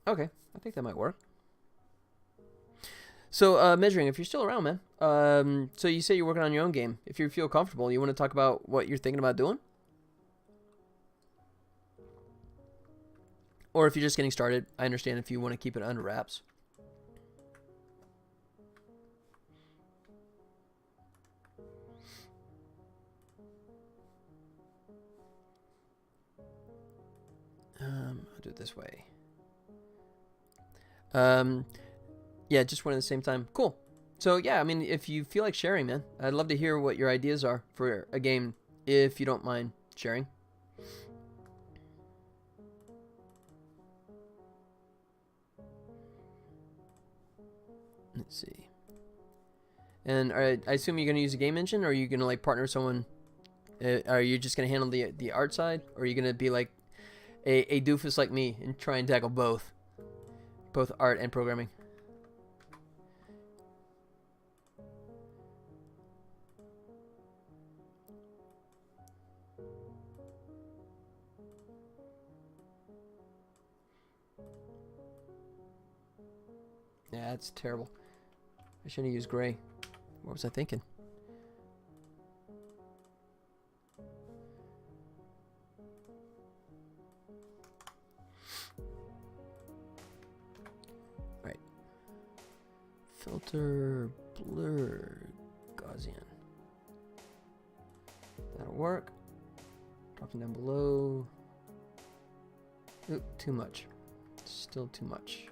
Okay, I think that might work. So, measuring, if you're still around, man. So you say you're working on your own game. If you feel comfortable, you want to talk about what you're thinking about doing? Or if you're just getting started, I understand if you want to keep it under wraps. I'll do it this way. Yeah, just one at the same time. Cool. So yeah, I mean, if you feel like sharing, man, I'd love to hear what your ideas are for a game, if you don't mind sharing. Let's see. And I assume you're gonna use a game engine, or are you gonna like partner with someone? Are you just gonna handle the art side, or are you gonna be like a doofus like me and try and tackle both art and programming? Yeah, that's terrible. I shouldn't have used gray. What was I thinking? Right. Filter, blur, Gaussian. That'll work. Dropping down below. Oop, too much. Still too much.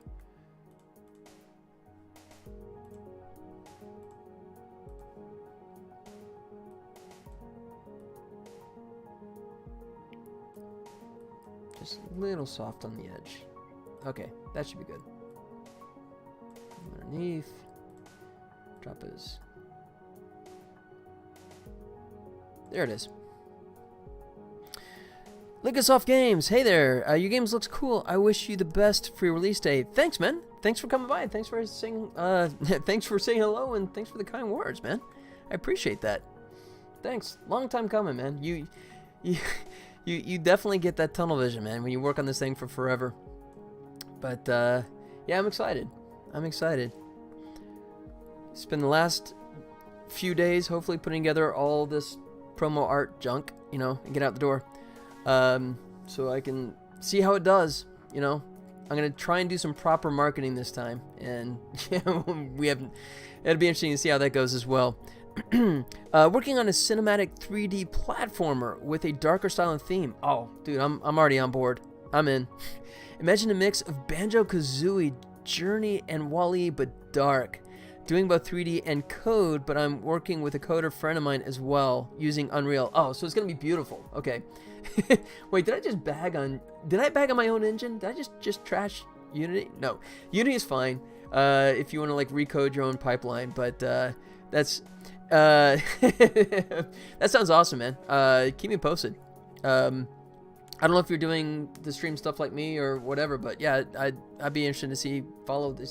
Just a little soft on the edge. Okay, that should be good. Underneath. Drop his. There it is. Ligasoft Games, hey there. Your games looks cool. I wish you the best for your release day. Thanks, man. Thanks for coming by. Thanks for saying, thanks for saying hello, and thanks for the kind words, man. I appreciate that. Thanks. Long time coming, man. You definitely get that tunnel vision, man, when you work on this thing for forever. But yeah, I'm excited. I'm excited. Spend the last few days, hopefully, putting together all this promo art junk, you know, and get out the door. So I can see how it does, you know. I'm going to try and do some proper marketing this time. And it'll be interesting to see how that goes as well. Working on a cinematic 3D platformer with a darker style and theme. Oh, dude, I'm already on board. I'm in. Imagine a mix of Banjo-Kazooie, Journey, and Wall-E, but dark. Doing both 3D and code, but I'm working with a coder friend of mine as well, using Unreal. Oh, so it's going to be beautiful. Okay. Wait, did I bag on my own engine? Did I just trash Unity? No. Unity is fine if you want to, like, recode your own pipeline, but that's... that sounds awesome, man. Keep me posted. I don't know if you're doing the stream stuff like me or whatever, but yeah, I'd be interested to see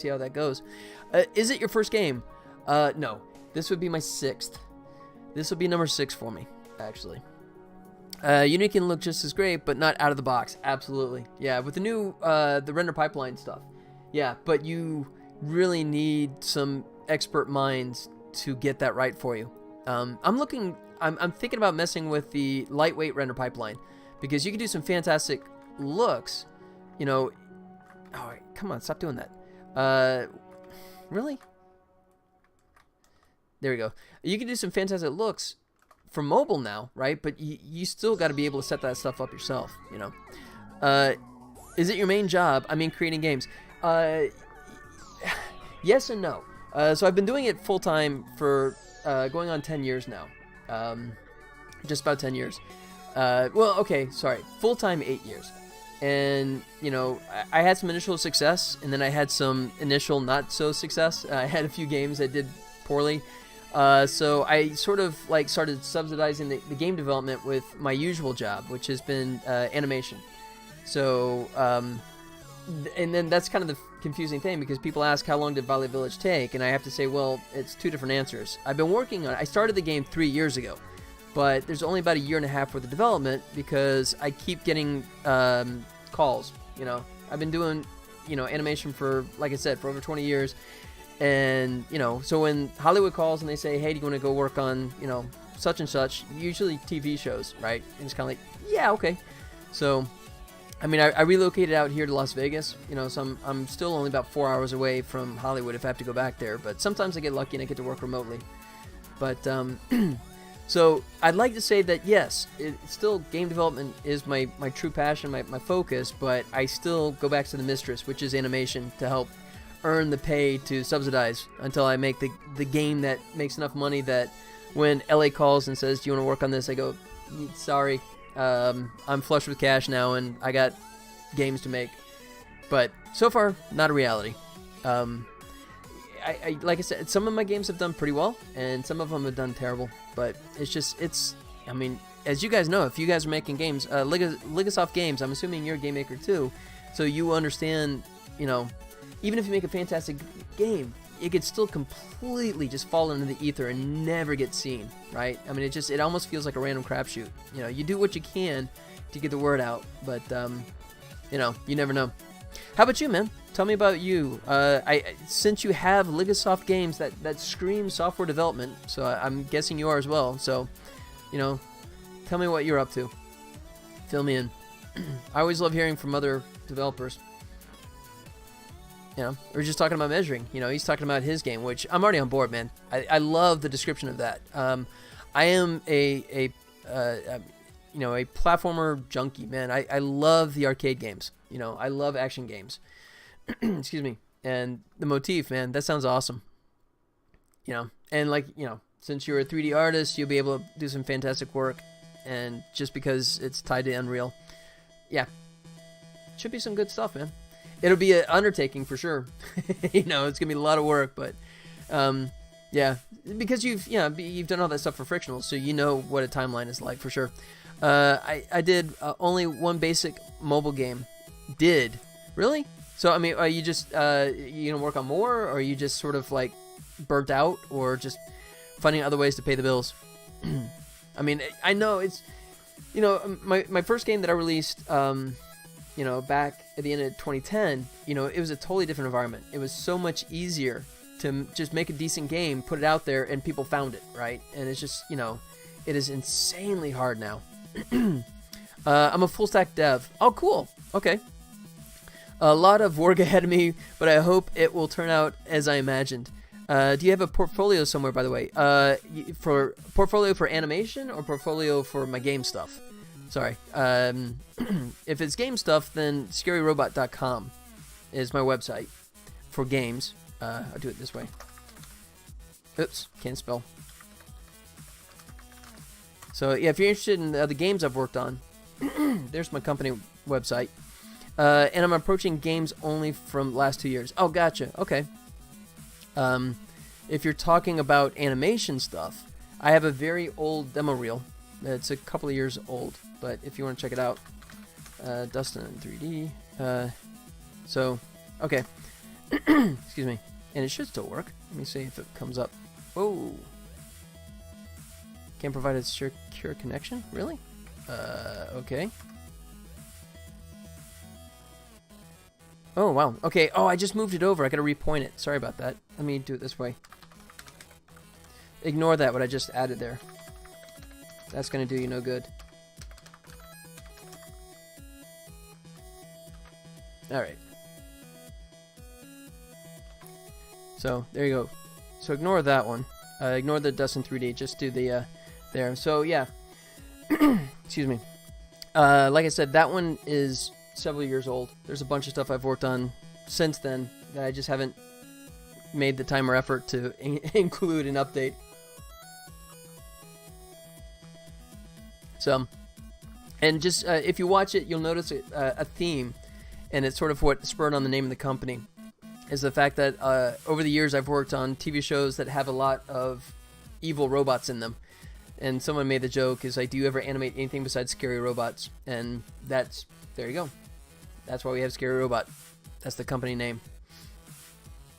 how that goes. Is it your first game? No. This would be my 6th. This would be number 6 for me, actually. Unity can look just as great, but not out of the box. Absolutely. Yeah, with the new the render pipeline stuff. Yeah, but you really need some expert minds to get that right for you. I'm thinking about messing with the lightweight render pipeline, because you can do some fantastic looks, you know. Oh, come on, stop doing that. Really? There we go. You can do some fantastic looks for mobile now, right? But you still got to be able to set that stuff up yourself, you know. Is it your main job? I mean, creating games. Yes and no. So I've been doing it full time for going on 10 years now. Just about 10 years. Well, okay, sorry. Full time 8 years. And, you know, I had some initial success, and then I had some initial not so success. I had a few games that did poorly. So I sort of like started subsidizing the game development with my usual job, which has been animation. So, and then that's kind of the confusing thing, because people ask how long did Valley Village take, and I have to say, well, it's 2 different answers. I've been working on it. I started the game 3 years ago, but there's only about a year and a half worth of development, because I keep getting calls. You know, I've been doing, you know, animation for, like I said, for over 20 years. And, you know, so when Hollywood calls and they say, hey, do you want to go work on, you know, such and such, usually TV shows, right? And it's kind of like, yeah, okay. So, I mean, I relocated out here to Las Vegas, you know, so I'm still only about 4 hours away from Hollywood if I have to go back there. But sometimes I get lucky and I get to work remotely. But, so I'd like to say that, yes, it's still game development is my true passion, my focus, but I still go back to the mistress, which is animation, to help earn the pay to subsidize until I make the game that makes enough money that when LA calls and says, do you want to work on this? I go, sorry, I'm flush with cash now and I got games to make. But so far, not a reality. I like I said, some of my games have done pretty well and some of them have done terrible. But I mean, as you guys know, if you guys are making games, Ligasoft Games, I'm assuming you're a game maker too, so you understand, you know, even if you make a fantastic game, it could still completely just fall into the ether and never get seen, right? I mean, it almost feels like a random crapshoot. You know, you do what you can to get the word out, but, you know, you never know. How about you, man? Tell me about you. Since you have Ligasoft Games that scream software development, so I'm guessing you are as well, so, you know, tell me what you're up to. Fill me in. I always love hearing from other developers. You know, we're just talking about measuring. You know, he's talking about his game, which I'm already on board, man. I love the description of that. I am a platformer junkie, man. I love the arcade games. You know, I love action games. Excuse me. And the motif, man, that sounds awesome. You know, and like, you know, since you're a 3D artist, you'll be able to do some fantastic work. And just because it's tied to Unreal. Yeah. should be some good stuff, man. It'll be an undertaking for sure. You know, it's gonna be a lot of work, but yeah, because you've done all that stuff for Frictional, so you know what a timeline is like for sure. I did only one basic mobile game. Did really? So I mean, are you just you gonna work on more, or are you just sort of like burnt out, or just finding other ways to pay the bills? I mean, I know it's, you know, my first game that I released, you know, back at the end of 2010, you know, it was a totally different environment. It was so much easier to just make a decent game, put it out there, and people found it, right? And it's just, you know, it is insanely hard now. I'm a full stack dev. Oh, cool. Okay. A lot of work ahead of me, but I hope it will turn out as I imagined. Do you have a portfolio somewhere, by the way? For portfolio for animation or portfolio for my game stuff? Sorry. If it's game stuff, then scaryrobot.com is my website for games. I'll do it this way. Oops, can't spell. So yeah, if you're interested in the games I've worked on, there's my company website. And I'm approaching games only from last 2 years. Oh, gotcha. Okay. If you're talking about animation stuff, I have a very old demo reel. It's a couple of years old, but if you want to check it out, Dustin 3D. So, okay. Excuse me. And it should still work. Let me see if it comes up. Whoa. Can't provide a secure connection? Really? Okay. Oh, wow. Okay. Oh, I just moved it over. I gotta repoint it. Sorry about that. Let me do it this way. Ignore that, what I just added there. That's gonna do you no good. Alright. So, there you go. So, ignore that one. Ignore the Dustin 3D. Just do the, there. So, yeah. Excuse me. Like I said, that one is several years old. There's a bunch of stuff I've worked on since then that I just haven't made the time or effort to include and update. So, and just if you watch it, you'll notice a theme, and it's sort of what spurred on the name of the company, is the fact that over the years I've worked on TV shows that have a lot of evil robots in them. And someone made the joke, is like, do you ever animate anything besides scary robots? And that's, there you go. That's why we have Scary Robot. That's the company name.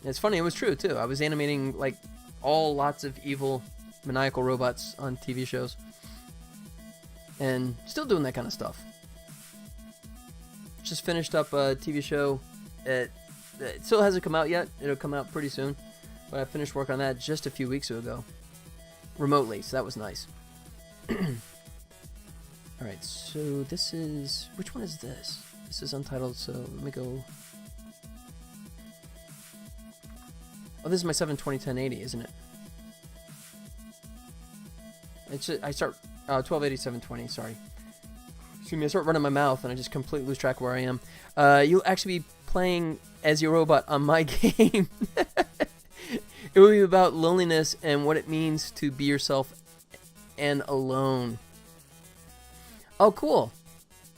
And it's funny, it was true too. I was animating like lots of evil, maniacal robots on TV shows. And still doing that kind of stuff. Just finished up a TV show. It still hasn't come out yet. It'll come out pretty soon. But I finished work on that just a few weeks ago. Remotely, so that was nice. Alright, so this is... Which one is this? This is Untitled, so let me go... Oh, this is my 720-1080, isn't it? It's I start... 1280-720, sorry. Excuse me, I start running my mouth and I just completely lose track of where I am. You'll actually be playing as your robot on my game. It will be about loneliness and what it means to be yourself and alone. Oh, cool.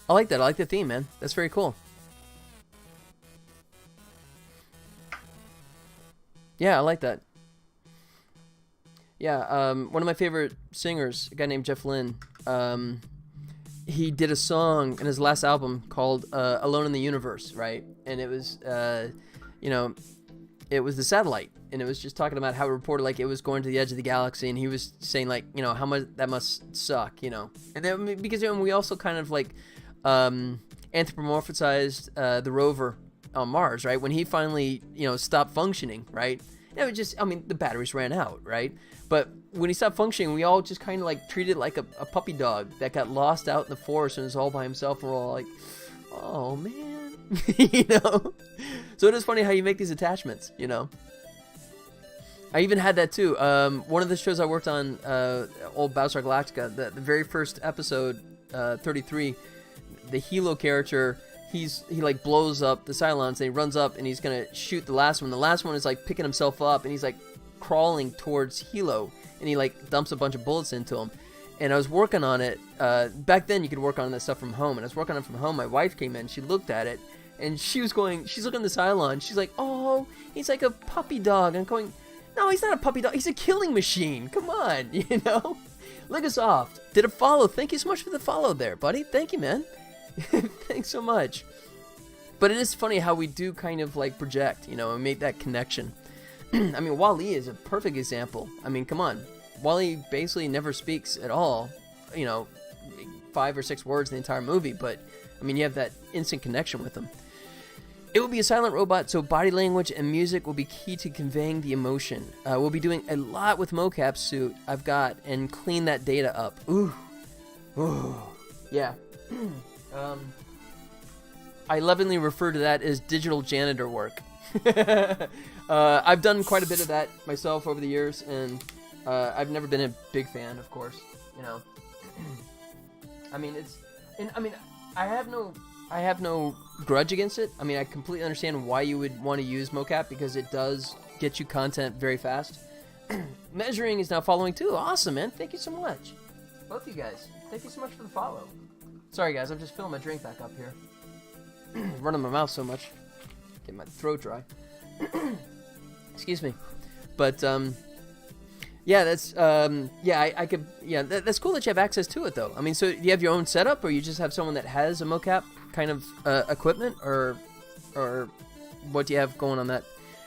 I like that. I like the theme, man. That's very cool. Yeah, I like that. Yeah, one of my favorite singers, a guy named Jeff Lynne, he did a song in his last album called Alone in the Universe, right? And it was, you know, it was the satellite. And it was just talking about how it reported like it was going to the edge of the galaxy, and he was saying like, you know, how much that must suck, you know. And then because we also kind of like anthropomorphized the rover on Mars, right? When he finally, you know, stopped functioning, right? It was just, I mean, the batteries ran out, right? But when he stopped functioning, we all just kind of like treated it like a puppy dog that got lost out in the forest and was all by himself, and we're all like, oh man, you know. So it is funny how you make these attachments, you know. I even had that too. One of the shows I worked on, old Battlestar Galactica, the very first episode, 33, the Hilo character, he like blows up the Cylons, and he runs up and he's gonna shoot the last one. The last one is like picking himself up and he's like crawling towards Hilo, and he like dumps a bunch of bullets into him. and I was working on it. Back then, you could work on this stuff from home, and I was working on it from home. My wife came in, she looked at it, and she's looking at the Cylon. She's like, "Oh, he's like a puppy dog." And I'm going, "No, he's not a puppy dog. He's a killing machine. Come on, you know." Ligasoft did a follow. Thank you so much for the follow there, buddy. Thank you, man. Thanks so much. But it is funny how we do kind of like project, you know, and make that connection. I mean, Wall-E is a perfect example. I mean, come on. Wall-E basically never speaks at all, you know, 5 or 6 words in the entire movie, but I mean, you have that instant connection with him. It will be a silent robot, so body language and music will be key to conveying the emotion. We'll be doing a lot with mocap suit I've got and clean that data up. Ooh. Yeah. I lovingly refer to that as digital janitor work. I've done quite a bit of that myself over the years, and I've never been a big fan, of course. You know, I mean, I have no grudge against it. I mean, I completely understand why you would want to use mocap because it does get you content very fast. Measuring is now following too. Awesome, man. Thank you so much. Both you guys. Thank you so much for the follow. Sorry, guys. I'm just filling my drink back up here. Running my mouth so much. Get my throat dry. Excuse me. But, yeah, that's, I could, yeah, that's cool that you have access to it, though. I mean, so do you have your own setup, or you just have someone that has a mocap kind of equipment, or what do you have going on that?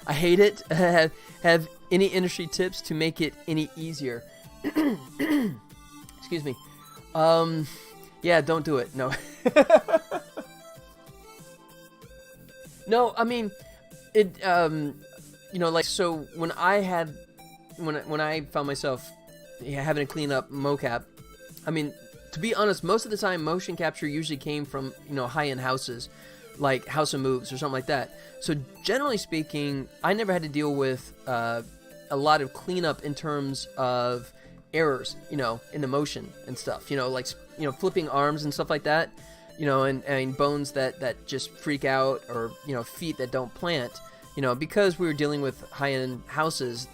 I hate it. Have any industry tips to make it any easier? Excuse me. Yeah, don't do it. No. No, I mean, it, you know, like, so when I found myself having to clean up mocap, I mean, to be honest, most of the time motion capture usually came from, you know, high-end houses like House of Moves or something like that. So generally speaking, I never had to deal with a lot of cleanup in terms of errors, you know, in the motion and stuff, you know, like, you know, flipping arms and stuff like that, you know, and bones that just freak out, or, you know, feet that don't plant, you know, because we were dealing with high-end houses,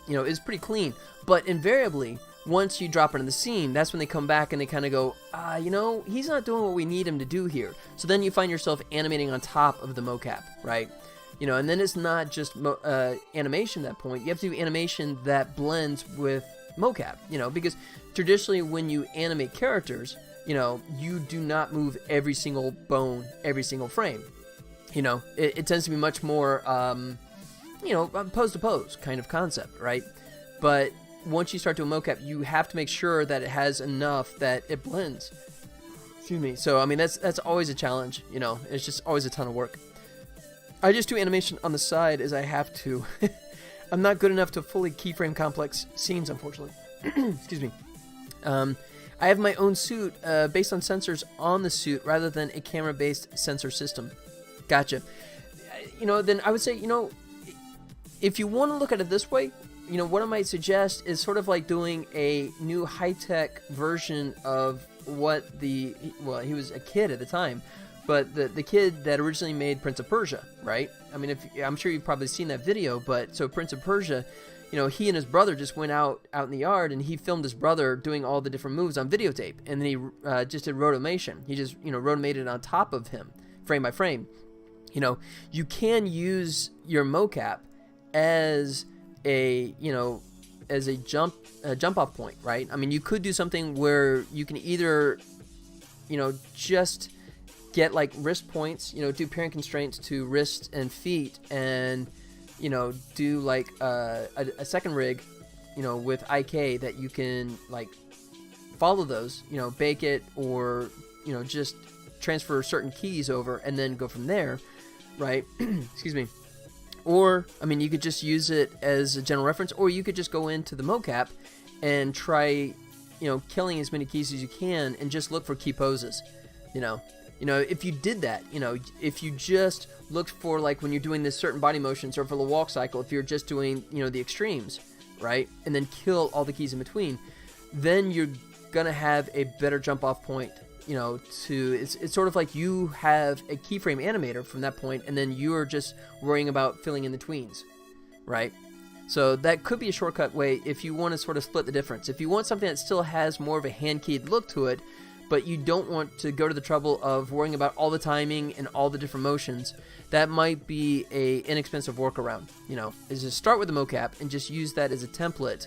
you know, it's pretty clean. But invariably, once you drop it in the scene, that's when they come back and they kind of go, you know, he's not doing what we need him to do here. So then you find yourself animating on top of the mocap, right? You know, and then it's not just animation at that point. You have to do animation that blends with mocap, you know, because traditionally when you animate characters, you know, you do not move every single bone, every single frame. You know, it tends to be much more, you know, pose to pose kind of concept, right? But once you start doing mocap, you have to make sure that it has enough that it blends. Excuse me. So, I mean, that's always a challenge, you know. It's just always a ton of work. I just do animation on the side as I have to. I'm not good enough to fully keyframe complex scenes, unfortunately. Excuse me. I have my own suit based on sensors on the suit rather than a camera-based sensor system. Gotcha. You know, then I would say, you know, if you want to look at it this way, you know, what I might suggest is sort of like doing a new high-tech version of what he was a kid at the time, but the kid that originally made Prince of Persia, right? I mean, I'm sure you've probably seen that video, but so Prince of Persia, you know, he and his brother just went out in the yard, and he filmed his brother doing all the different moves on videotape, and then he just did rotomation. He just, you know, rotomated on top of him, frame by frame. You know, you can use your mocap as a, you know, as a jump off point, right? I mean, you could do something where you can either, you know, just get like wrist points, you know, do parent constraints to wrist and feet, and, you know, do like a second rig, you know, with IK that you can like follow those, you know, bake it, or, you know, just transfer certain keys over and then go from there, right? Excuse me. Or, I mean, you could just use it as a general reference, or you could just go into the mocap and try, you know, killing as many keys as you can and just look for key poses, you know. You know, if you did that, you know, if you just looked for, like, when you're doing this certain body motions or for the walk cycle, if you're just doing, you know, the extremes, right, and then kill all the keys in between, then you're going to have a better jump-off point, you know, it's sort of like you have a keyframe animator from that point, and then you're just worrying about filling in the tweens, right? So that could be a shortcut way if you want to sort of split the difference. If you want something that still has more of a hand-keyed look to it, but you don't want to go to the trouble of worrying about all the timing and all the different motions, that might be a inexpensive workaround, is to start with the mocap and just use that as a template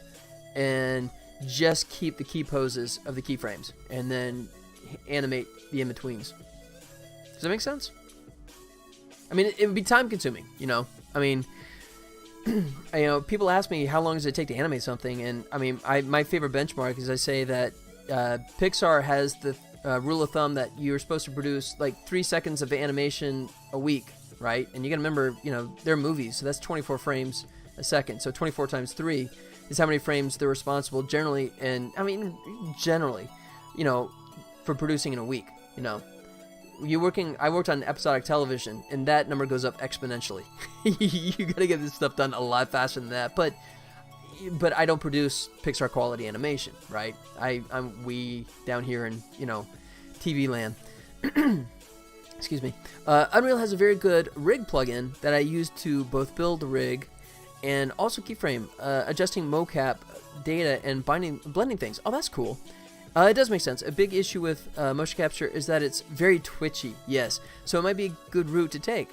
and just keep the key poses of the keyframes and then animate the in-betweens. Does that make sense? I mean, it would be time consuming, I mean, people ask me how long does it take to animate something, and I mean, my favorite benchmark is I say that Pixar has the rule of thumb that you're supposed to produce like 3 seconds of animation a week, right? And you gotta remember, they're movies, so that's 24 frames a second. So 24 times 3 is how many frames they're responsible generally, and I mean, generally, for producing in a week, I worked on episodic television, and that number goes up exponentially. You gotta get this stuff done a lot faster than that, but I don't produce Pixar quality animation, right? We down here in TV land. Excuse me. Unreal has a very good rig plugin that I use to both build the rig and also keyframe, adjusting mocap data and blending things. Oh, that's cool. It does make sense. A big issue with motion capture is that it's very twitchy. Yes, so it might be a good route to take.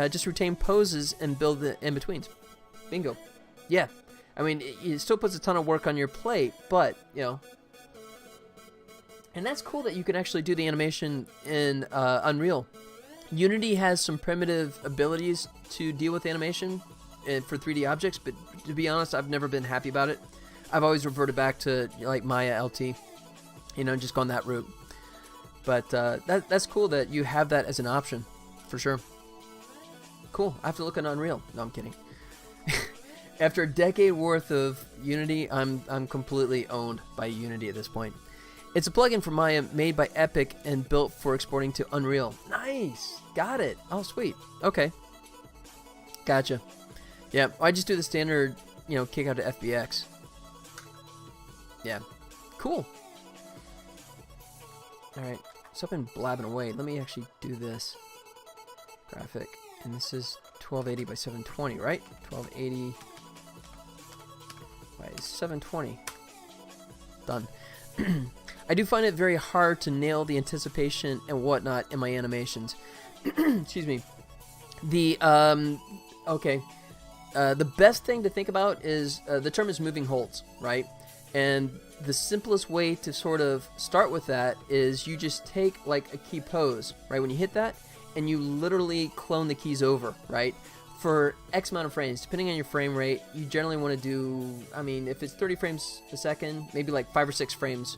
Just retain poses and build the in-betweens. Bingo. Yeah. I mean, it still puts a ton of work on your plate, but, and that's cool that you can actually do the animation in Unreal. Unity has some primitive abilities to deal with animation for 3D objects, but to be honest, I've never been happy about it. I've always reverted back to, like, Maya LT, just gone that route. But that's cool that you have that as an option, for sure. Cool. I have to look at Unreal. No, I'm kidding. After a decade worth of Unity, I'm completely owned by Unity at this point. It's a plugin for Maya made by Epic and built for exporting to Unreal. Nice! Got it! Oh, sweet. Okay. Gotcha. Yeah, I just do the standard, kick out to FBX. Yeah. Cool. Alright, so I've been blabbing away. Let me actually do this graphic. And this is 1280 by 720, right? 1280 by 720. Done. I do find it very hard to nail the anticipation and whatnot in my animations. Excuse me. The best thing to think about is, the term is moving holds, right? And the simplest way to sort of start with that is you just take like a key pose, right? When you hit that, and you literally clone the keys over, right? For X amount of frames, depending on your frame rate, you generally want to do, I mean, if it's 30 frames a second, maybe like 5 or 6 frames.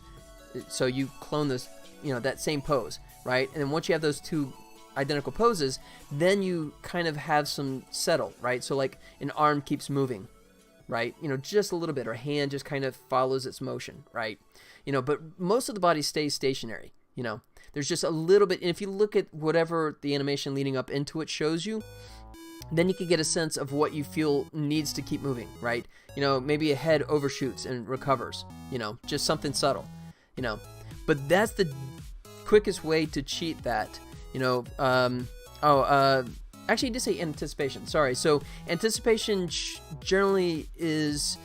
So you clone this, that same pose, right? And then once you have those two identical poses, then you kind of have some settle, right? So like an arm keeps moving, right? Just a little bit, or a hand just kind of follows its motion, right? But most of the body stays stationary, There's just a little bit, and if you look at whatever the animation leading up into it shows you, then you can get a sense of what you feel needs to keep moving, right? Maybe a head overshoots and recovers, just something subtle, But that's the quickest way to cheat that, actually, you did say anticipation, sorry. So anticipation generally is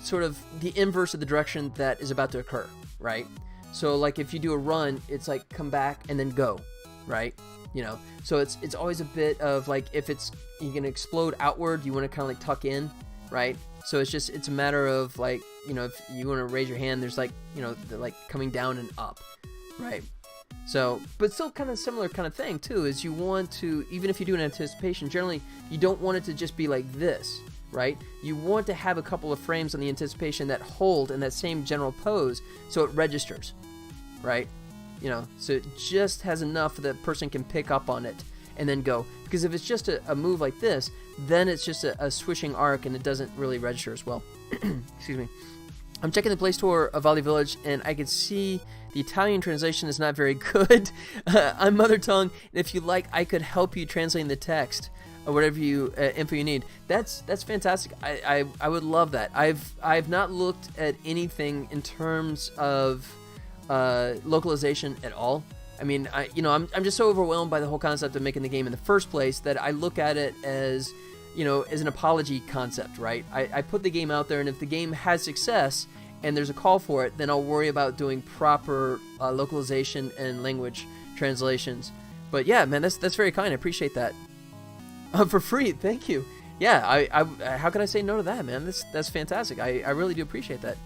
sort of the inverse of the direction that is about to occur, right? So like if you do a run, it's like come back and then go, right? So it's always a bit of like, if you're gonna explode outward, you want to kind of like tuck in, right? So it's a matter of like, if you want to raise your hand, there's like, like coming down and up, right? So, but still kind of similar kind of thing too, is you want to, even if you do an anticipation, generally you don't want it to just be like this, right? You want to have a couple of frames on the anticipation that hold in that same general pose so it registers, right? So it just has enough that the person can pick up on it and then go. Because if it's just a move like this, then it's just a swishing arc and it doesn't really register as well. Excuse me. I'm checking the Play Store of Valley Village, and I can see the Italian translation is not very good. I'm mother tongue, and if you like, I could help you translating the text or whatever info you need. That's fantastic. I would love that. I've not looked at anything in terms of localization at all. I mean, I'm just so overwhelmed by the whole concept of making the game in the first place that I look at it as as an apology concept, right? I put the game out there, and if the game has success and there's a call for it, then I'll worry about doing proper localization and language translations. But yeah, man, that's very kind. I appreciate that. For free, thank you. Yeah, I how can I say no to that, man? That's fantastic. I really do appreciate that.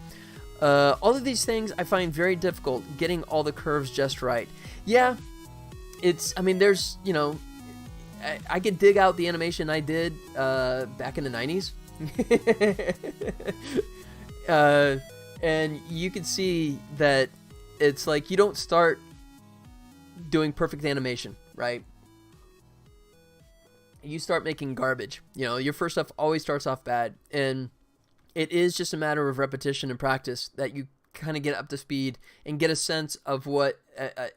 All of these things I find very difficult, getting all the curves just right. Yeah, there's, I could dig out the animation I did back in the 90s. And you can see that it's like you don't start doing perfect animation, right? You start making garbage. Your first stuff always starts off bad, and it is just a matter of repetition and practice that you kind of get up to speed and get a sense of what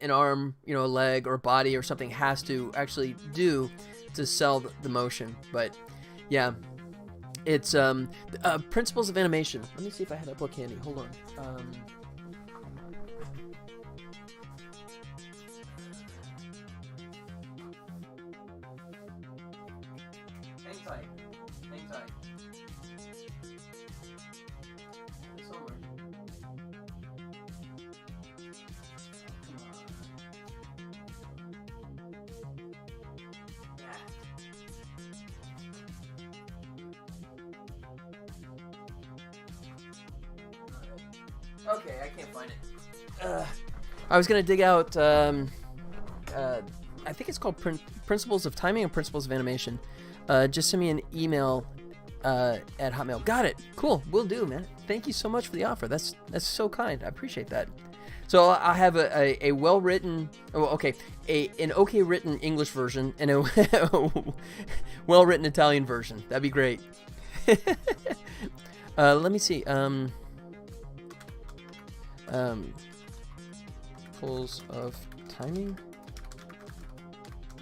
an arm, a leg or a body or something has to actually do to sell the motion. But yeah, it's principles of animation. Let me see if I have that book handy. Hold on. Hang tight. Okay, I can't find it. I was gonna dig out. I think it's called Principles of Timing and Principles of Animation. Just send me an email at Hotmail. Got it. Cool. Will do, man. Thank you so much for the offer. That's so kind. I appreciate that. So I have a well-written, an okay-written English version and a well-written Italian version. That'd be great. Let me see. Principles of Timing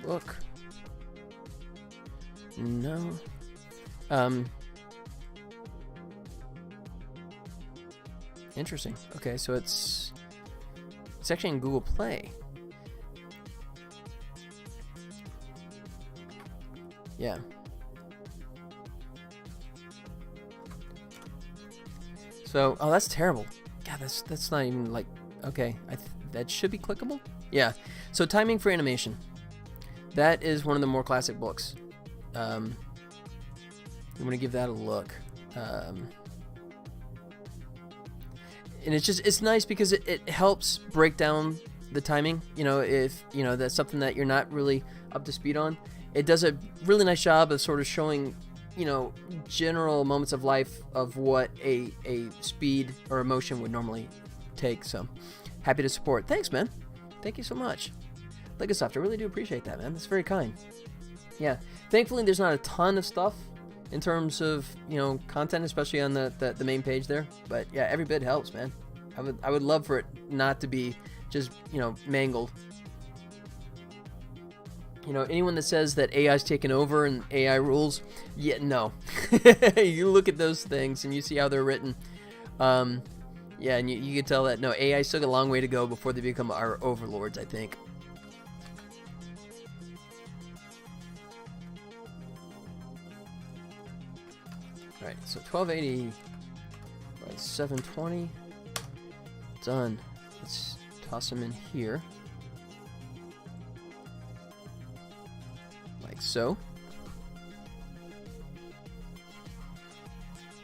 book. No. Interesting. Okay, so it's actually in Google Play. Yeah. So, that's terrible. God, that's not even like, okay, that should be clickable? Yeah. So Timing for Animation. That is one of the more classic books. I'm going to give that a look. And it's nice because it helps break down the timing. If, that's something that you're not really up to speed on. It does a really nice job of sort of showing, general moments of life of what a speed or emotion would normally take. So happy to support. Thanks, man. Thank you so much. Legosoft, I really do appreciate that, man. That's very kind. Yeah. Thankfully, there's not a ton of stuff in terms of, content, especially on the main page there. But yeah, every bit helps, man. I would love for it not to be just, mangled. Anyone that says that AI's taken over and AI rules, yeah, no. You look at those things and you see how they're written. Yeah, and you can tell that, no, AI still got a long way to go before they become our overlords, I think. Alright, so 1280 by 720. Done. Let's toss them in here. Like so.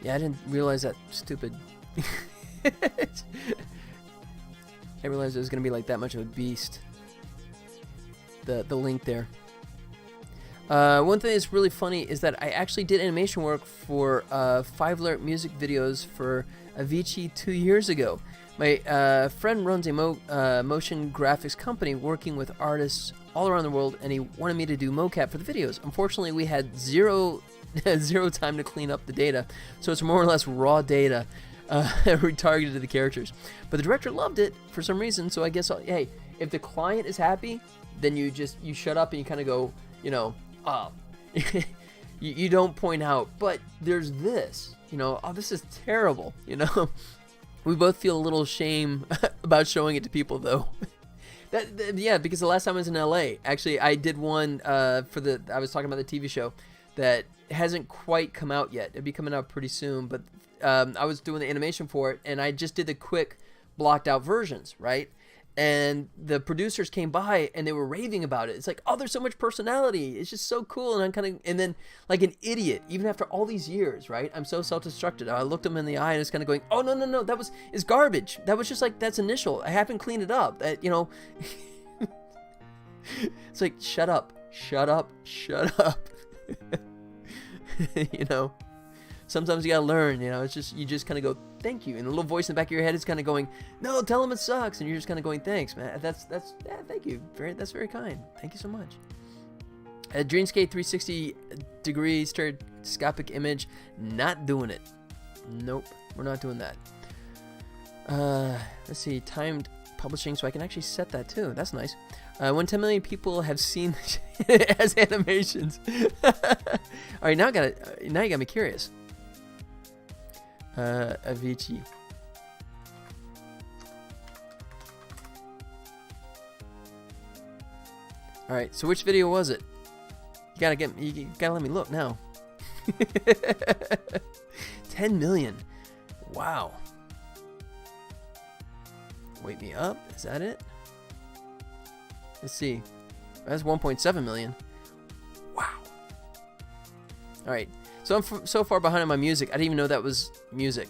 Yeah, I didn't realize that stupid... I realized it was going to be like that much of a beast. The link there. One thing that's really funny is that I actually did animation work for 5-lyric music videos for Avicii 2 years ago. My friend runs a motion graphics company working with artists all around the world, and he wanted me to do mocap for the videos. Unfortunately, we had zero time to clean up the data, so it's more or less raw data retargeted to the characters. But the director loved it for some reason, so I guess, hey, if the client is happy, then you shut up and you kind of go, you don't point out, but there's this, oh, this is terrible, We both feel a little shame about showing it to people, though. Yeah, because the last time I was in LA, actually, I did one I was talking about the TV show that hasn't quite come out yet. It'll be coming out pretty soon, but I was doing the animation for it, and I just did the quick blocked out versions, right? And the producers came by and they were raving about it. It's like, oh, there's so much personality. It's just so cool. And I'm kind of, and then like an idiot, even after all these years, right? I'm so self-destructed. I looked him in the eye and it's kind of going, oh, no, it's garbage. That was just like, that's initial. I haven't cleaned it up. That, you know, it's like, shut up. You know, sometimes you gotta learn, you know, it's just, you just kind of go, thank you. And the little voice in the back of your head is kind of going, no, tell him it sucks. And you're just kind of going, thanks, man. Yeah, thank you. That's very kind. Thank you so much. Dreamscape 360 degree stereoscopic image, not doing it. Nope, we're not doing that. Let's see, timed publishing, so I can actually set that too. That's nice. When 10 million people have seen as animations. All right, now you got me curious. Avicii. All right, so which video was it? You gotta let me look now. 10 million. Wow. Wake Me Up. Is that it? Let's see. That's 1.7 million. Wow. All right. So I'm so far behind on my music. I didn't even know that was music.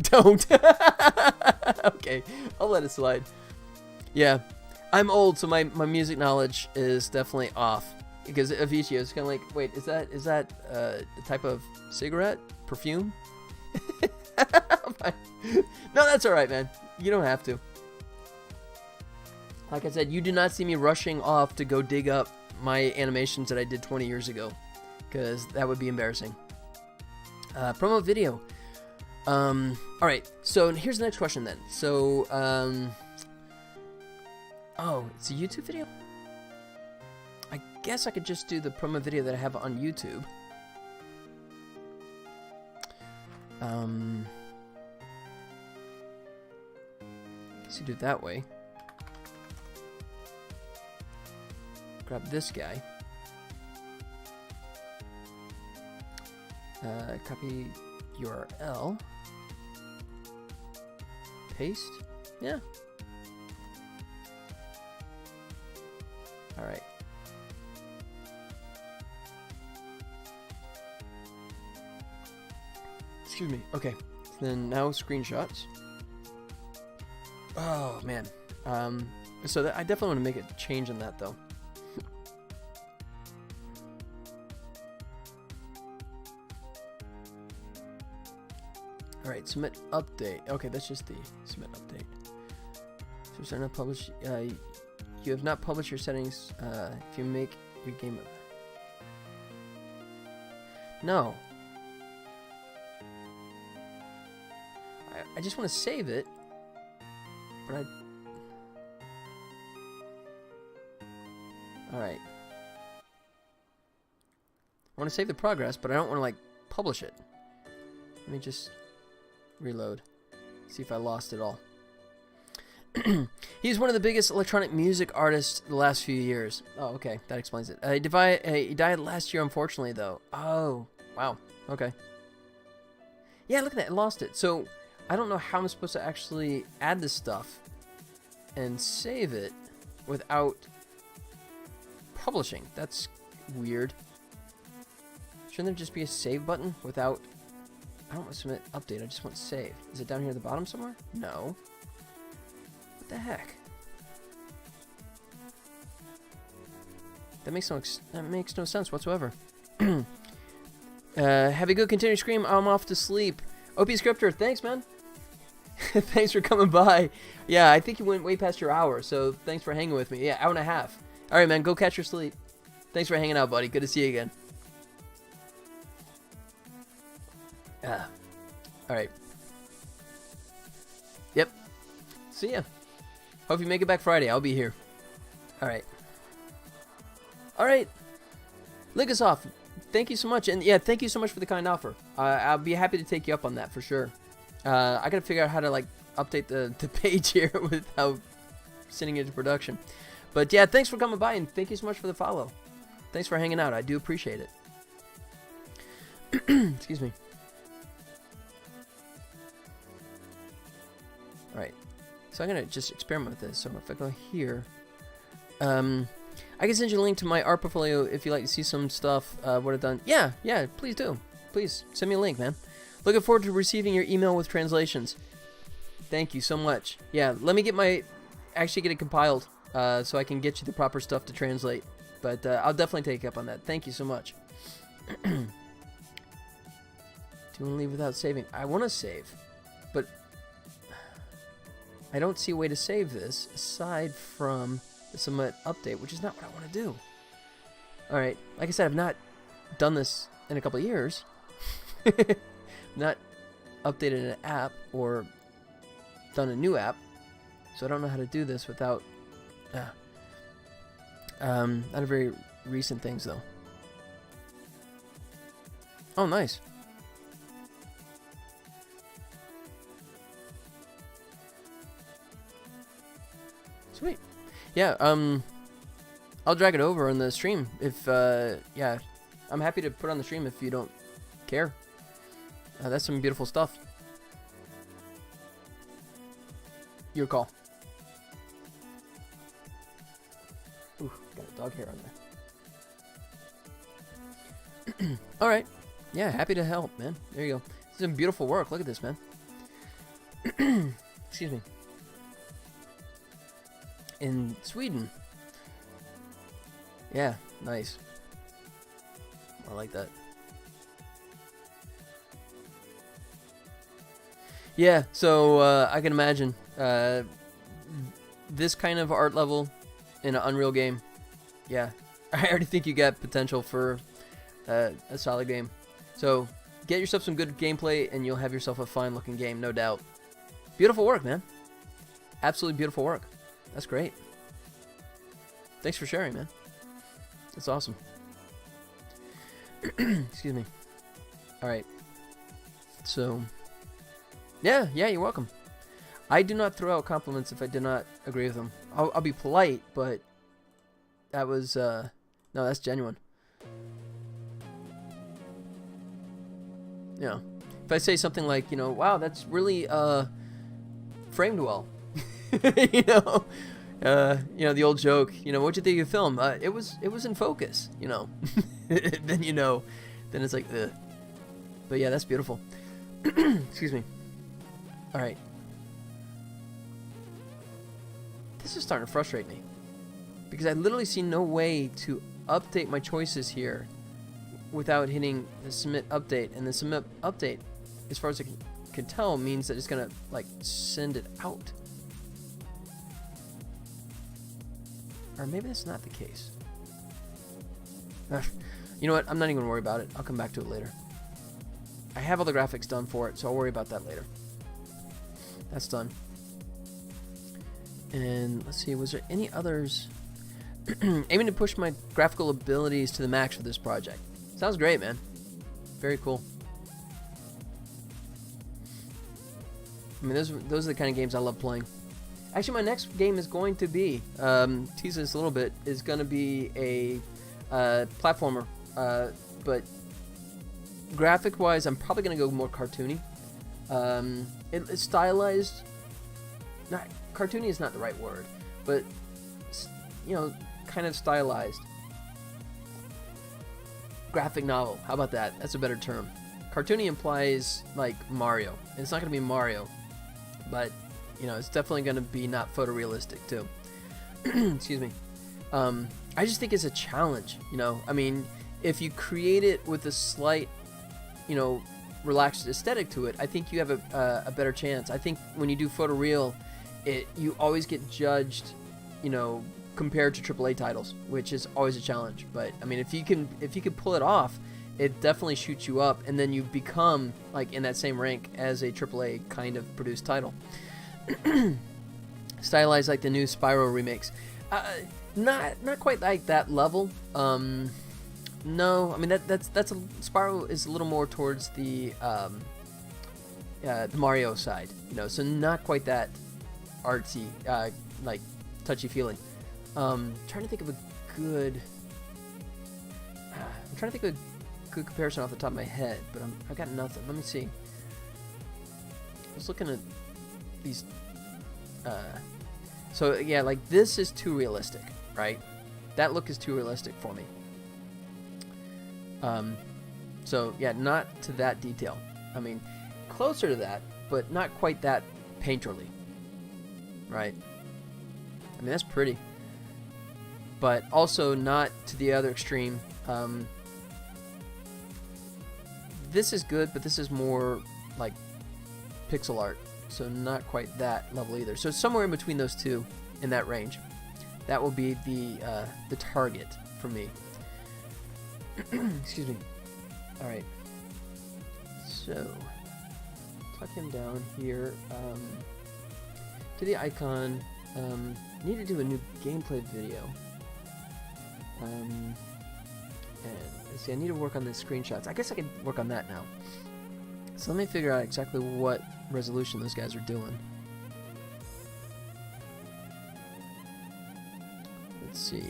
Don't. Okay. I'll let it slide. Yeah. I'm old, so my music knowledge is definitely off. Because Avicii is kind of like, wait, is that a type of cigarette? Perfume? No, that's all right, man. You don't have to. Like I said, you do not see me rushing off to go dig up my animations that I did 20 years ago, because that would be embarrassing. Promo video. All right, so here's the next question then. So, oh, it's a YouTube video? I guess I could just do the promo video that I have on YouTube. Let's do it that way. Grab this guy. Copy URL. Paste. Yeah. All right. Excuse me. Okay. Then now screenshots. Oh man. So I definitely want to make a change in that though. All right, submit update. Okay, that's just the submit update. So we're starting to publish. You have not published your settings. If you make your game. No. I just want to save it, but all right. I want to save the progress, but I don't want to like publish it. Let me just reload. See if I lost it all. He's one of the biggest electronic music artists the last few years. Oh, okay. That explains it. He died last year, unfortunately, though. Oh, wow. Okay. Yeah, look at that. I lost it. So, I don't know how I'm supposed to actually add this stuff and save it without publishing. That's weird. Shouldn't there just be a save button without... I don't want to submit update, I just want save. Is it down here at the bottom somewhere? No. What the heck? That makes no sense whatsoever. Have a good continued stream. I'm off to sleep. OP Scriptor, thanks, man. Thanks for coming by. Yeah, I think you went way past your hour, so thanks for hanging with me. Yeah, hour and a half. All right, man, go catch your sleep. Thanks for hanging out, buddy. Good to see you again. All right. Yep. See ya. Hope you make it back Friday. I'll be here. All right. All right. Ligasoff, thank you so much. And yeah, thank you so much for the kind offer. I'll be happy to take you up on that for sure. I got to figure out how to like update the page here without sending it into production. But yeah, thanks for coming by and thank you so much for the follow. Thanks for hanging out. I do appreciate it. Excuse me. Alright. So I'm going to just experiment with this. So if I go here, I can send you a link to my art portfolio if you'd like to see some stuff, what I've done. Yeah, please do. Please, send me a link, man. Looking forward to receiving your email with translations. Thank you so much. Yeah, let me get actually get it compiled, so I can get you the proper stuff to translate. But I'll definitely take you up on that. Thank you so much. Do you want to leave without saving? I want to save, but I don't see a way to save this aside from the submit update, which is not what I want to do. Alright, like I said, I've not done this in a couple of years. Not updated an app or done a new app, so I don't know how to do this without not a very recent things though. Oh, nice. Sweet. Yeah, I'll drag it over on the stream if, yeah, I'm happy to put it on the stream if you don't care. That's some beautiful stuff. Your call. Ooh, got a dog hair on there. Alright. Yeah, happy to help, man. There you go. This is some beautiful work. Look at this, man. Excuse me. In Sweden. Yeah, nice. I like that. Yeah, so I can imagine this kind of art level in an Unreal game. Yeah, I already think you got potential for a solid game. So get yourself some good gameplay and you'll have yourself a fine looking game, no doubt. Beautiful work, man. Absolutely beautiful work. That's great. Thanks for sharing, man. That's awesome. Excuse me. Alright. So, yeah, you're welcome. I do not throw out compliments if I do not agree with them. I'll be polite, but that was, no, that's genuine. You know, if I say something like, you know, wow, that's really, framed well. You know, the old joke, you know, what'd you think of the film? It was in focus, you know. Then you know, then it's like, ugh. But yeah, that's beautiful. Excuse me. All right. This is starting to frustrate me because I literally see no way to update my choices here without hitting the submit update, and the submit update, as far as I can tell, means that it's gonna like send it out. Or maybe that's not the case. You know what? I'm not even gonna worry about it. I'll come back to it later. I have all the graphics done for it, so I'll worry about that later. That's done. And let's see, was there any others? Aiming to push my graphical abilities to the max for this project. Sounds great, man. Very cool. I mean, those are the kind of games I love playing. Actually, my next game is going to be, tease this a little bit, is going to be a platformer. But graphic-wise, I'm probably going to go more cartoony. It's stylized. Not cartoony is not the right word, but you know, kind of stylized. Graphic novel. How about that? That's a better term. Cartoony implies like Mario. And it's not going to be Mario, but you know, it's definitely going to be not photorealistic too. Excuse me. I just think it's a challenge. You know, I mean, if you create it with a slight, you know, relaxed aesthetic to it, I think you have a better chance. I think when you do photoreal, you always get judged, you know, compared to AAA titles, which is always a challenge. But I mean, if you can pull it off, it definitely shoots you up, and then you become like in that same rank as a AAA kind of produced title. Stylized like the new Spyro remakes, not quite like that level. No, I mean that's Spyro is a little more towards the Mario side, you know, so not quite that artsy, like touchy feeling. Trying to think of a good good comparison off the top of my head, but I got nothing. Let me see. I was looking at these. So yeah, like this is too realistic, right? That look is too realistic for me. So yeah, not to that detail. I mean, closer to that, but not quite that painterly, right? I mean, that's pretty, but also not to the other extreme. This is good, but this is more like pixel art, so not quite that level either. So somewhere in between those two, in that range, that will be the target for me. Excuse me. All right. So tuck him down here to the icon. Need to do a new gameplay video. And let's see, I need to work on the screenshots. I guess I can work on that now. So let me figure out exactly what resolution those guys are doing. Let's see.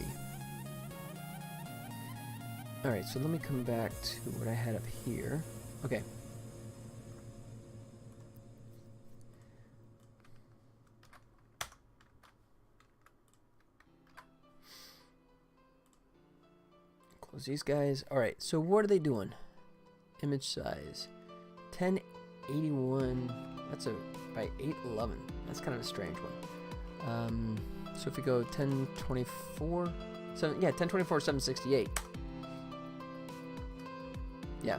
Alright, so let me come back to what I had up here. Okay. Close these guys. Alright, so what are they doing? Image size 1081. That's by 811. That's kind of a strange one. So if we go 1024, 1024 768. Yeah.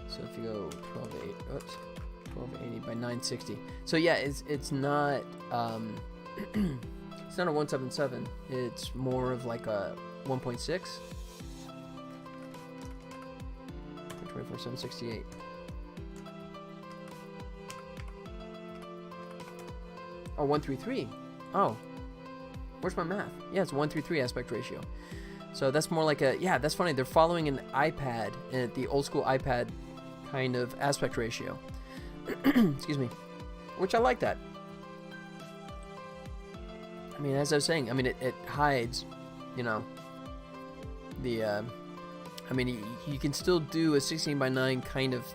So if you go 1280 by 960. So yeah, it's not it's not a 177. It's more of like a 1.6. 24 768. Oh, 133. Oh, where's my math? Yeah, it's 133 aspect ratio. So that's more like a, yeah, that's funny. They're following an iPad, the old school iPad kind of aspect ratio. Excuse me. Which I like that. I mean, as I was saying, I mean, it hides, you know, the, I mean, you can still do a 16 by 9 kind of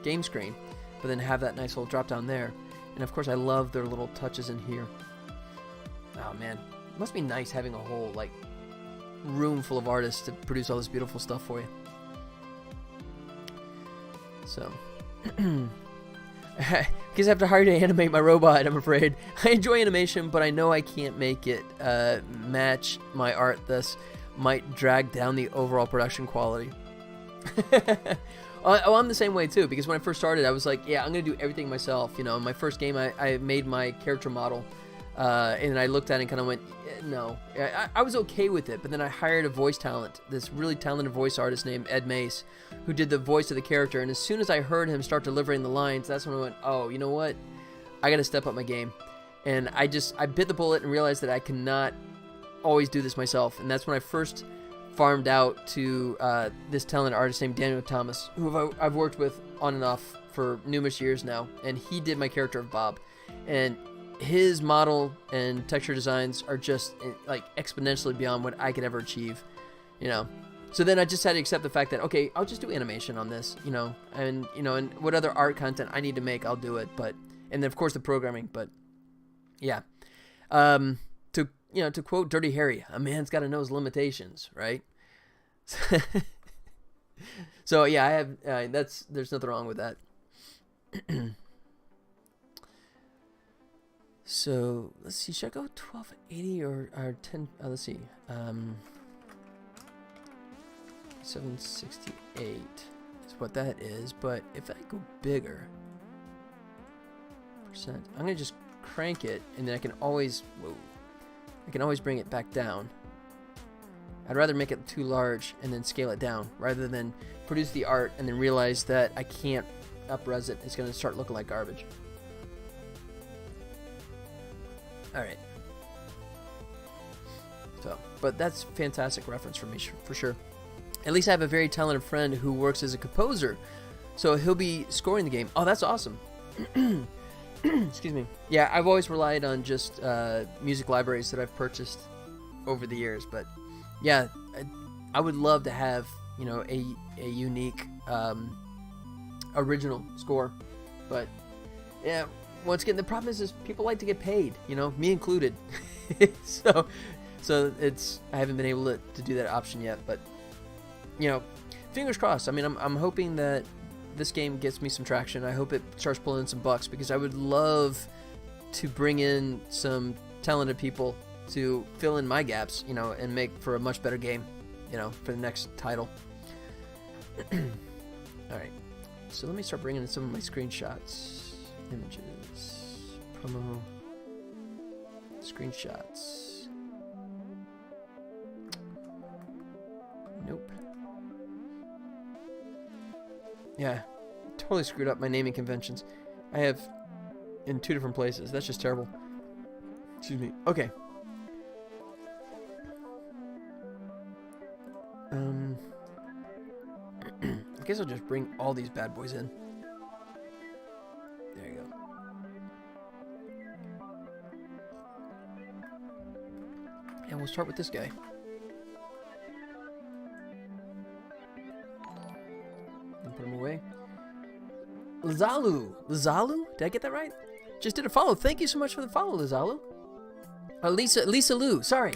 game screen, but then have that nice little drop down there. And of course, I love their little touches in here. Oh man, it must be nice having a whole like room full of artists to produce all this beautiful stuff for you. So, because I have to hire to animate my robot, I'm afraid. I enjoy animation, but I know I can't make it match my art, thus might drag down the overall production quality. Oh, I'm the same way too, because when I first started, I was like, yeah, I'm going to do everything myself. You know, in my first game, I made my character model, and I looked at it and kind of went, no. I was okay with it, but then I hired a voice talent, this really talented voice artist named Ed Mace, who did the voice of the character, and as soon as I heard him start delivering the lines, that's when I went, oh, you know what? I got to step up my game. And I bit the bullet and realized that I cannot always do this myself, and that's when I first farmed out to this talented artist named Daniel Thomas, who I've worked with on and off for numerous years now, and he did my character of Bob, and his model and texture designs are just like exponentially beyond what I could ever achieve, you know. So then I just had to accept the fact that, okay, I'll just do animation on this, you know, and what other art content I need to make, I'll do it, but, and then of course the programming, but yeah. To quote Dirty Harry, a man's got to know his limitations, right? So yeah, I have. There's nothing wrong with that. So let's see. Should I go 1280 or 10? Let's see. 768 is what that is. But if I go bigger, percent, I'm gonna just crank it, and then I can always. Whoa. I can always bring it back down. I'd rather make it too large and then scale it down rather than produce the art and then realize that I can't up-res it. It's going to start looking like garbage. Alright. So, but that's fantastic reference for me, for sure. At least I have a very talented friend who works as a composer, so he'll be scoring the game. Oh, that's awesome. Excuse me. Yeah, I've always relied on just music libraries that I've purchased over the years, but yeah, I would love to have, you know, a unique original score, but yeah, once again, the problem is people like to get paid, you know, me included. so it's, I haven't been able to do that option yet, but you know, fingers crossed. I mean, I'm hoping that this game gets me some traction. I hope it starts pulling in some bucks, because I would love to bring in some talented people to fill in my gaps, you know, and make for a much better game, you know, for the next title. Alright, so let me start bringing in some of my screenshots. Images, promo, screenshots. Nope. Yeah, totally screwed up my naming conventions. I have in 2 different places. That's just terrible. Excuse me. Okay. I guess I'll just bring all these bad boys in. There you go. And we'll start with this guy. And put him away. Lazalu. Lazalu? Did I get that right? Just did a follow. Thank you so much for the follow, Lazalu. Lisa Lou. Sorry.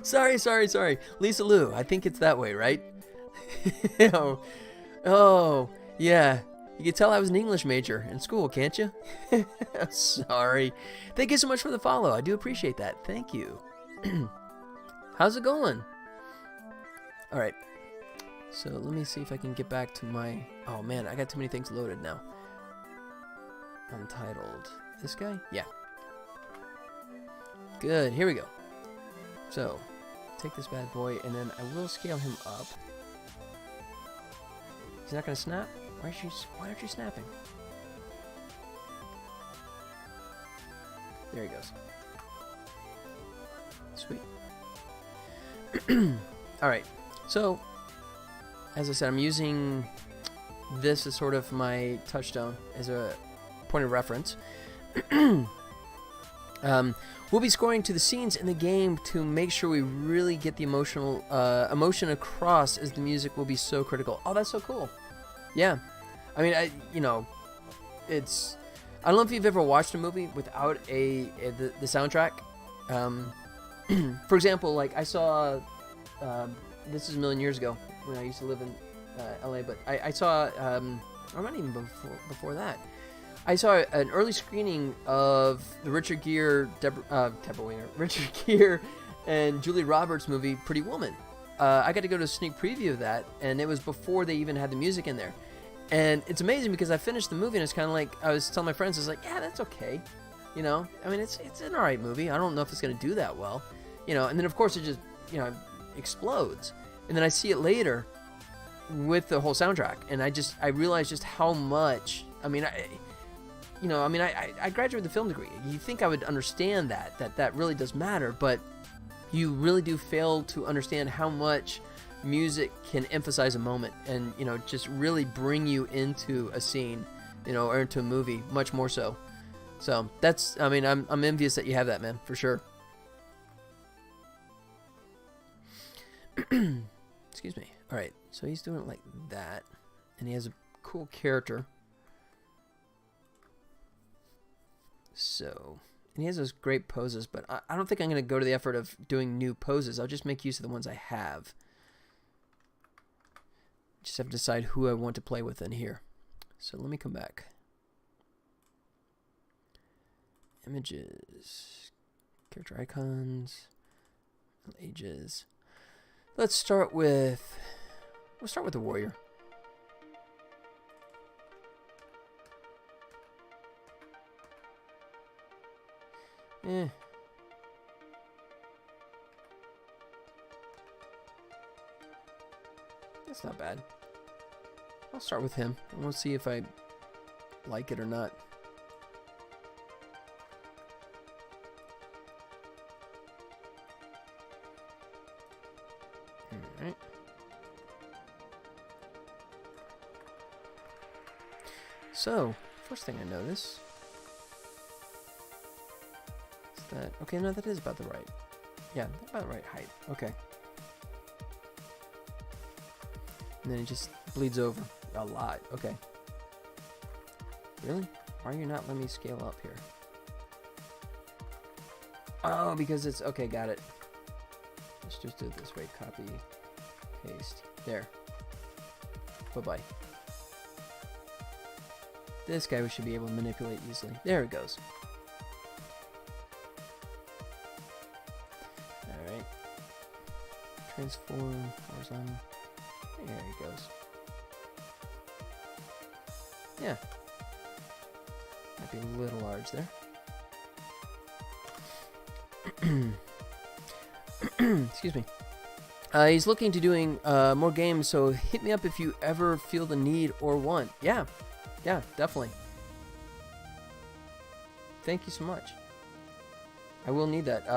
Sorry. Lisa Lou. I think it's that way, right? Oh, yeah. You can tell I was an English major in school, can't you? Sorry. Thank you so much for the follow. I do appreciate that. Thank you. How's it going? All right. So let me see if I can get back to my... Oh, man, I got too many things loaded now. Untitled. This guy? Yeah. Good. Here we go. So, take this bad boy, and then I will scale him up. He's not going to snap? Why aren't you snapping? There he goes. Sweet. Alright, so, as I said, I'm using this as sort of my touchstone, as a point of reference. We'll be scoring to the scenes in the game to make sure we really get the emotion across, as the music will be so critical. Oh, that's so cool. Yeah. I mean, it's... I don't know if you've ever watched a movie without the soundtrack. For example, like I saw... this is a million years ago when I used to live in LA, but I saw... or not even before that. I saw an early screening of the Richard Gere, Richard Gere and Julia Roberts movie Pretty Woman. I got to go to a sneak preview of that, and it was before they even had the music in there. And it's amazing because I finished the movie, and it's kind of like, I was telling my friends, I was like, yeah, that's okay. You know, I mean, it's an alright movie. I don't know if it's going to do that well. You know, and then of course it just, you know, explodes. And then I see it later with the whole soundtrack, and I realized just how much, I graduated with a film degree. You think I would understand that really does matter, but you really do fail to understand how much music can emphasize a moment and, you know, just really bring you into a scene, you know, or into a movie much more so. So that's, I mean, I'm envious that you have that, man, for sure. Excuse me. All right, so he's doing it like that, and he has a cool character. So, and he has those great poses, but I don't think I'm going to go to the effort of doing new poses. I'll just make use of the ones I have. Just have to decide who I want to play with in here. So let me come back. Images, character icons, ages. We'll start with the warrior. That's not bad. I'll start with him, and we'll see if I like it or not. Alright. So, first thing I notice is that... Okay, no, that is about the right. Yeah, about the right height. Okay. And then it just bleeds over a lot. Okay. Really? Why are you not letting me scale up here? Oh, because it's... Okay, got it. Let's just do it this way. Copy, paste. There. Bye-bye. This guy we should be able to manipulate easily. There it goes. Alright. Transform, horizontal. There he goes. Yeah. Might be a little large there. Excuse me. He's looking to doing more games, so hit me up if you ever feel the need or want. Yeah, definitely. Thank you so much. I will need that.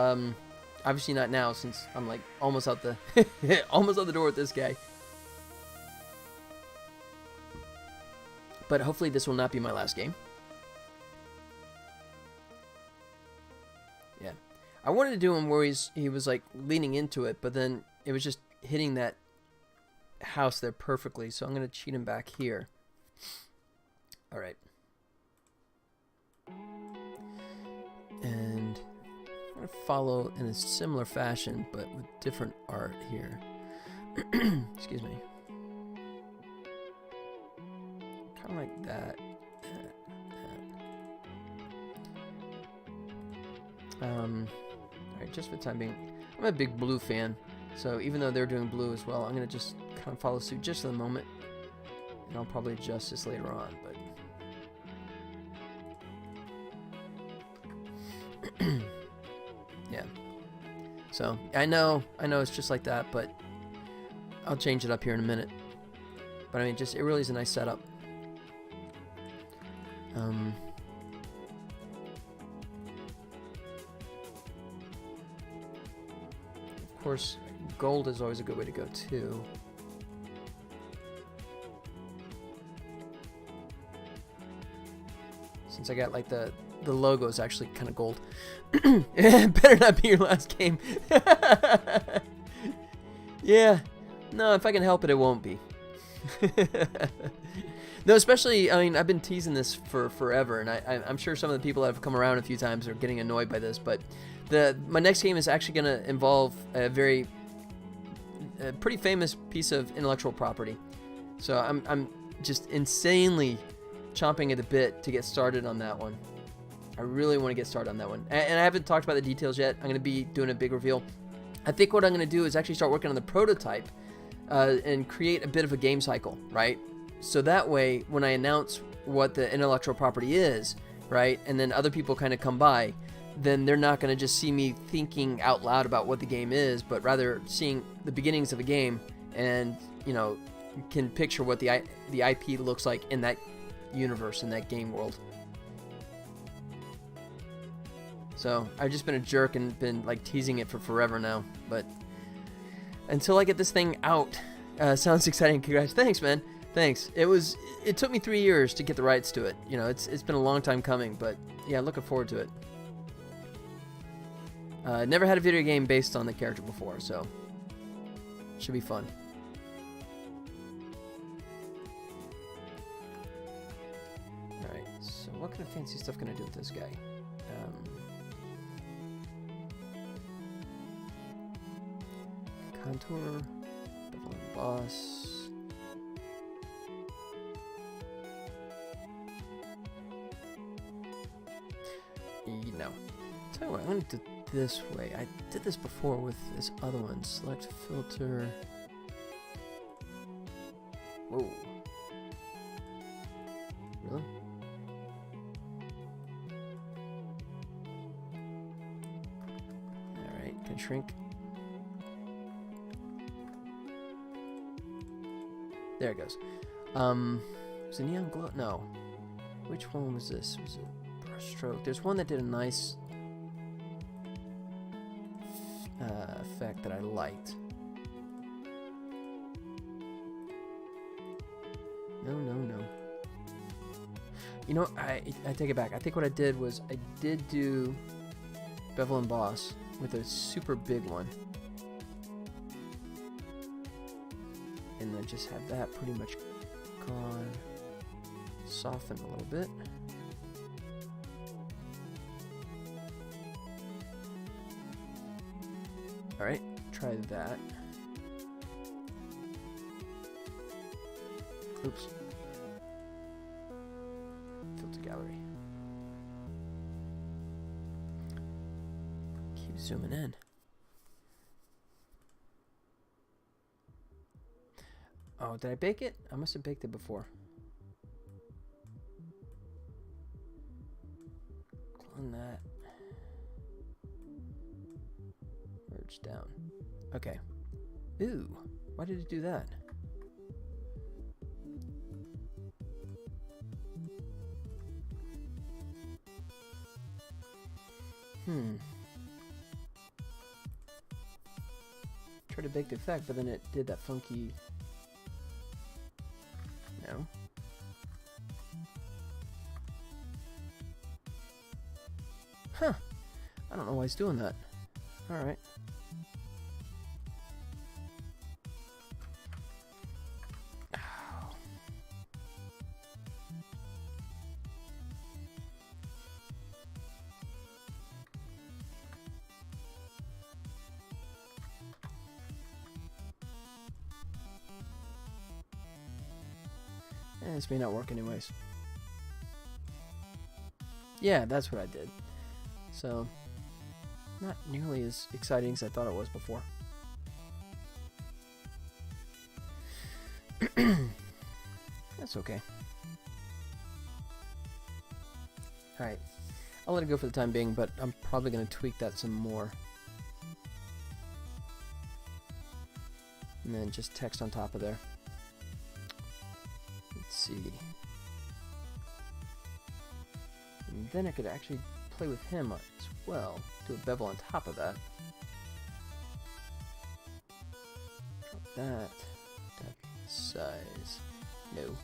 Obviously not now, since I'm like almost out the almost out the door with this guy. But hopefully this will not be my last game. Yeah. I wanted to do him where he was like leaning into it, but then it was just hitting that house there perfectly. So I'm going to cheat him back here. All right. And I'm going to follow in a similar fashion, but with different art here. Excuse me. Kind of like that. Alright, just for the time being, I'm a big blue fan, so even though they're doing blue as well, I'm going to just kind of follow suit just for the moment, and I'll probably adjust this later on, but yeah. So, I know it's just like that, but I'll change it up here in a minute. But I mean, just, it really is a nice setup. Of course, gold is always a good way to go too. Since I got like the logo is actually kind of gold. It better not be your last game. Yeah. No, if I can help it, it won't be. No, especially, I mean, I've been teasing this for forever, and I'm sure some of the people that have come around a few times are getting annoyed by this, but my next game is actually going to involve a pretty famous piece of intellectual property. So I'm just insanely chomping at the bit to get started on that one. I really want to get started on that one. And I haven't talked about the details yet. I'm going to be doing a big reveal. I think what I'm going to do is actually start working on the prototype and create a bit of a game cycle, right? So that way, when I announce what the intellectual property is, right, and then other people kind of come by, then they're not going to just see me thinking out loud about what the game is, but rather seeing the beginnings of a game and, you know, can picture what the IP looks like in that universe, in that game world. So I've just been a jerk and been like teasing it for forever now, but until I get this thing out, sounds exciting. Congrats. Thanks, man. Thanks. It took me 3 years to get the rights to it. You know, it's been a long time coming, but yeah, looking forward to it. Never had a video game based on the character before, so should be fun. Alright, so what kind of fancy stuff can I do with this guy? Contour, bevel and boss. No. Tell you what, I'm going to do it this way. I did this before with this other one. Select filter. Whoa. Really? Alright, can shrink. There it goes. Was it neon glow? No. Which one was this? Was it brushstroke? There's one that did a nice effect that I liked. No. You know, I take it back. I think what I did was I did do bevel and boss. with a super big one. And then just have that pretty much gone. Soften a little bit. Alright, try that. Oops. Filter gallery. Keep zooming in. Oh, did I bake it? I must have baked it before. Clone that. Merge down. Okay. Ooh, why did it do that? Tried to bake the effect, but then it did that funky... No. Huh. I don't know why it's doing that. Alright. This may not work anyways. Yeah, that's what I did. So, not nearly as exciting as I thought it was before. That's okay. Alright. I'll let it go for the time being, but I'm probably going to tweak that some more. And then just text on top of there. See. And then I could actually play with him as well. Do a bevel on top of that. Drop that. That size. No.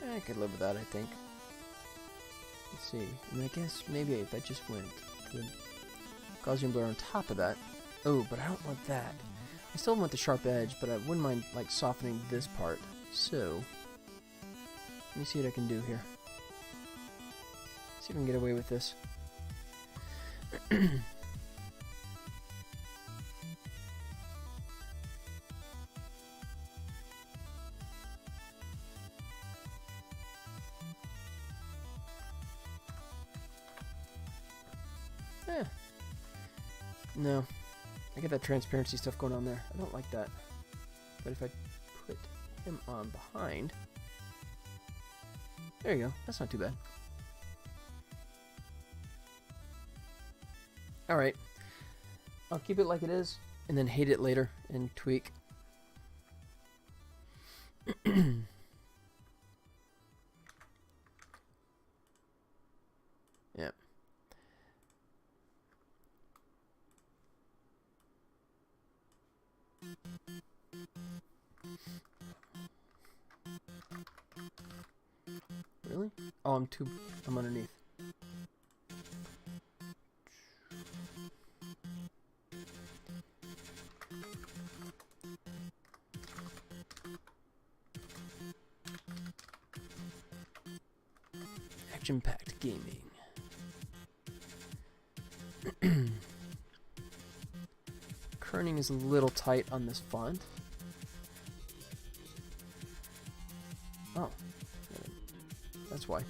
I could live with that, I think. Let's see. And I guess maybe if I just went to the Gaussian blur on top of that. Oh, but I don't want that. I still want the sharp edge, but I wouldn't mind like softening this part. So, let me see what I can do here. See if I can get away with this. No, I get that transparency stuff going on there. I don't like that. But if I put him on behind, there you go. That's not too bad. All right, I'll keep it like it is, and then hate it later and tweak. Yeah. Really? Oh, I'm underneath. Action-packed gaming. Kerning is a little tight on this font. Oh, that's why.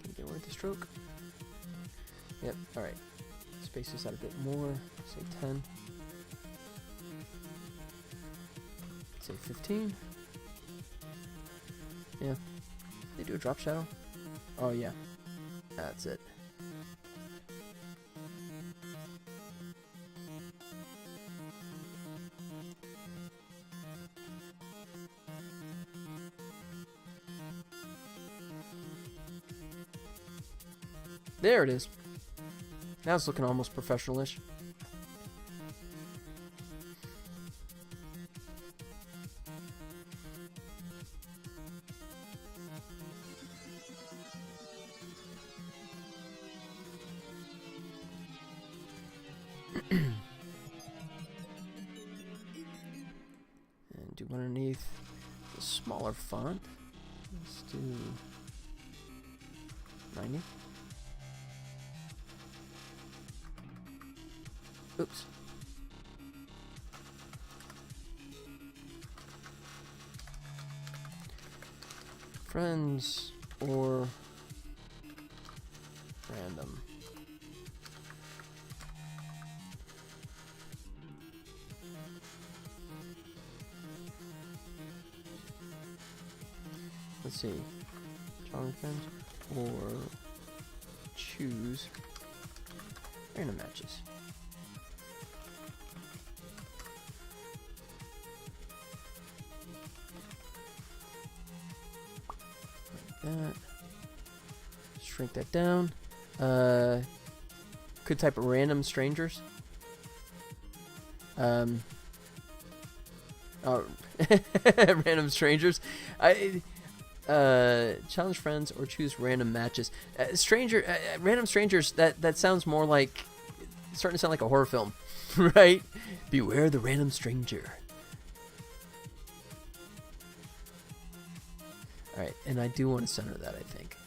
Can you get away with the stroke? Yep, alright. Space this out a bit more. Say 10. Say 15. Yeah. They do a drop shadow? Oh, yeah. That's it. There it is. Now it's looking almost professional-ish. And do underneath the smaller font. Let's do 90. Oops. Friends or random. Let's see. Challenge friends or choose random matches. That. Shrink that down. Could type random strangers. Oh, random strangers. Challenge friends or choose random matches. Random strangers. That sounds more like it's starting to sound like a horror film, right? Beware the random stranger. Alright, and I do want to center that, I think.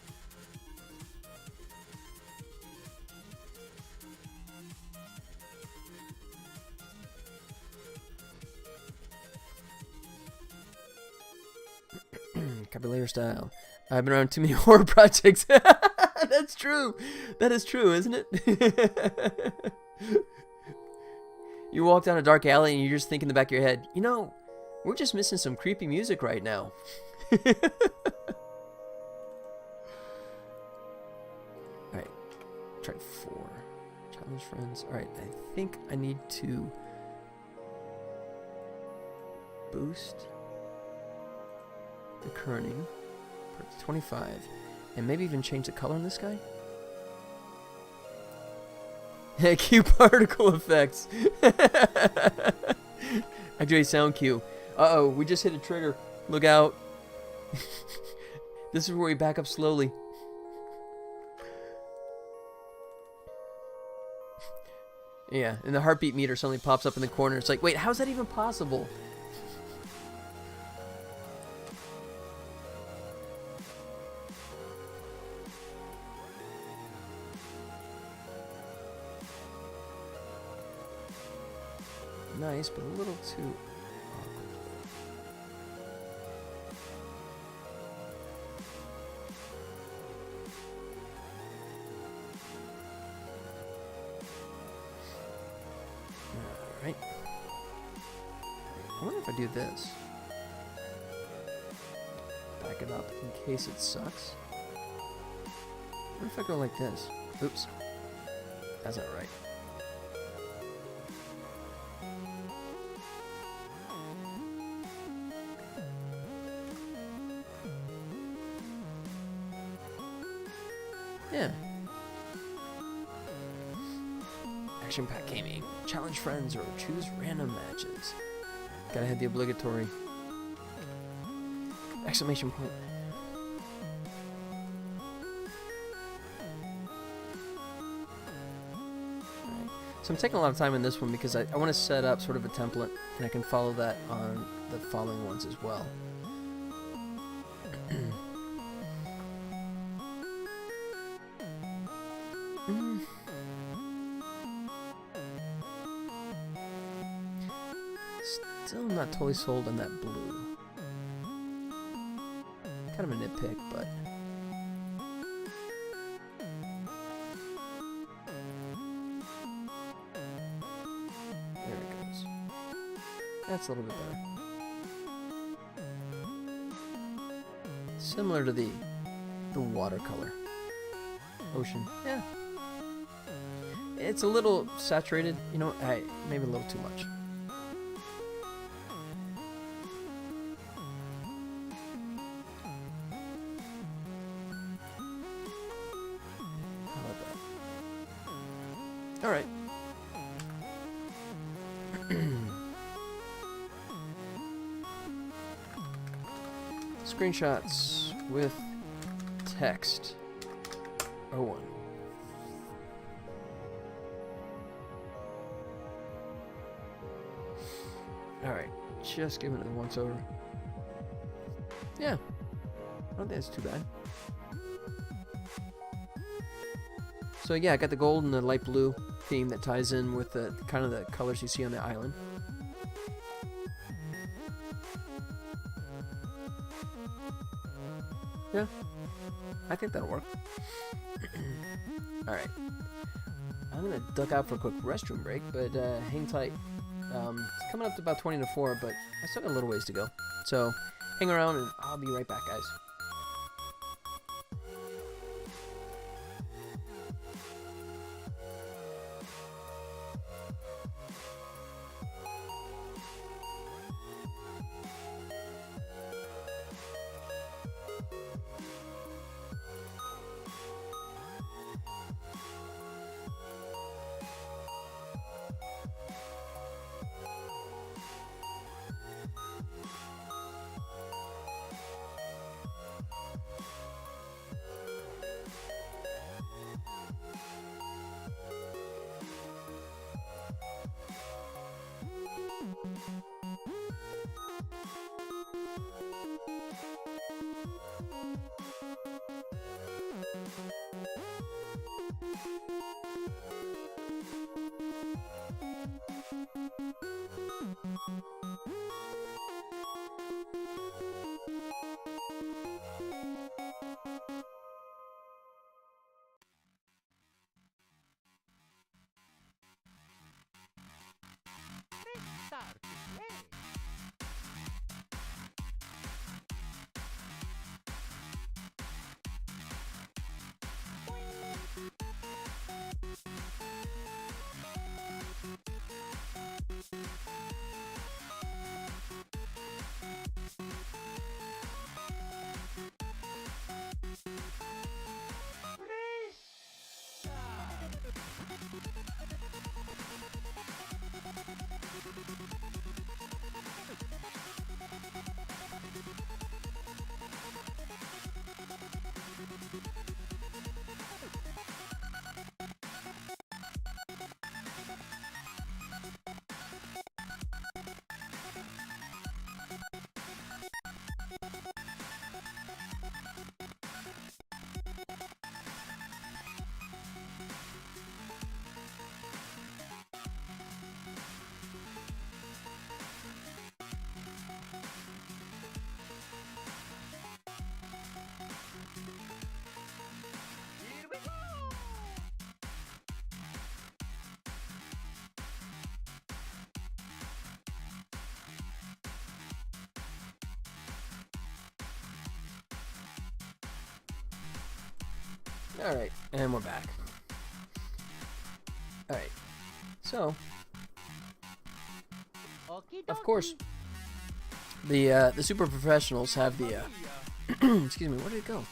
Caballero style. I've been around too many horror projects. That's true. That is true, isn't it? You walk down a dark alley and you just think in the back of your head, you know, we're just missing some creepy music right now. Alright, try 4. Challenge friends. Alright, I think I need to boost the kerning to 25 and maybe even change the color on this guy. Cue particle effects. Activate sound cue. Uh-oh, we just hit a trigger. Look out. This is where we back up slowly. Yeah, and the heartbeat meter suddenly pops up in the corner. It's like, wait, how's that even possible? Nice, but a little too awkward. Alright. I wonder if I do this. Back it up in case it sucks. What if I go like this? Oops. That's not right. Yeah. Action pack gaming. Challenge friends or choose random matches. Gotta have the obligatory exclamation point. Right. So I'm taking a lot of time in this one because I want to set up sort of a template and I can follow that on the following ones as well. Still not totally sold on that blue. Kind of a nitpick, but there it goes. That's a little bit better. Similar to the watercolor. Ocean. Yeah. It's a little saturated, you know, maybe a little too much. How about that? Alright. Screenshots with text. 01. Alright, just giving it a once over. Yeah, I don't think that's too bad. So yeah, I got the gold and the light blue theme that ties in with the kind of the colors you see on the island. Yeah, I think that'll work. Alright. I'm gonna duck out for a quick restroom break, but hang tight. It's coming up to about 20 to 4, but I still got a little ways to go. So hang around and I'll be right back, guys. Alright, and we're back. Alright, so, of course, the super professionals have the, excuse me, where did it go?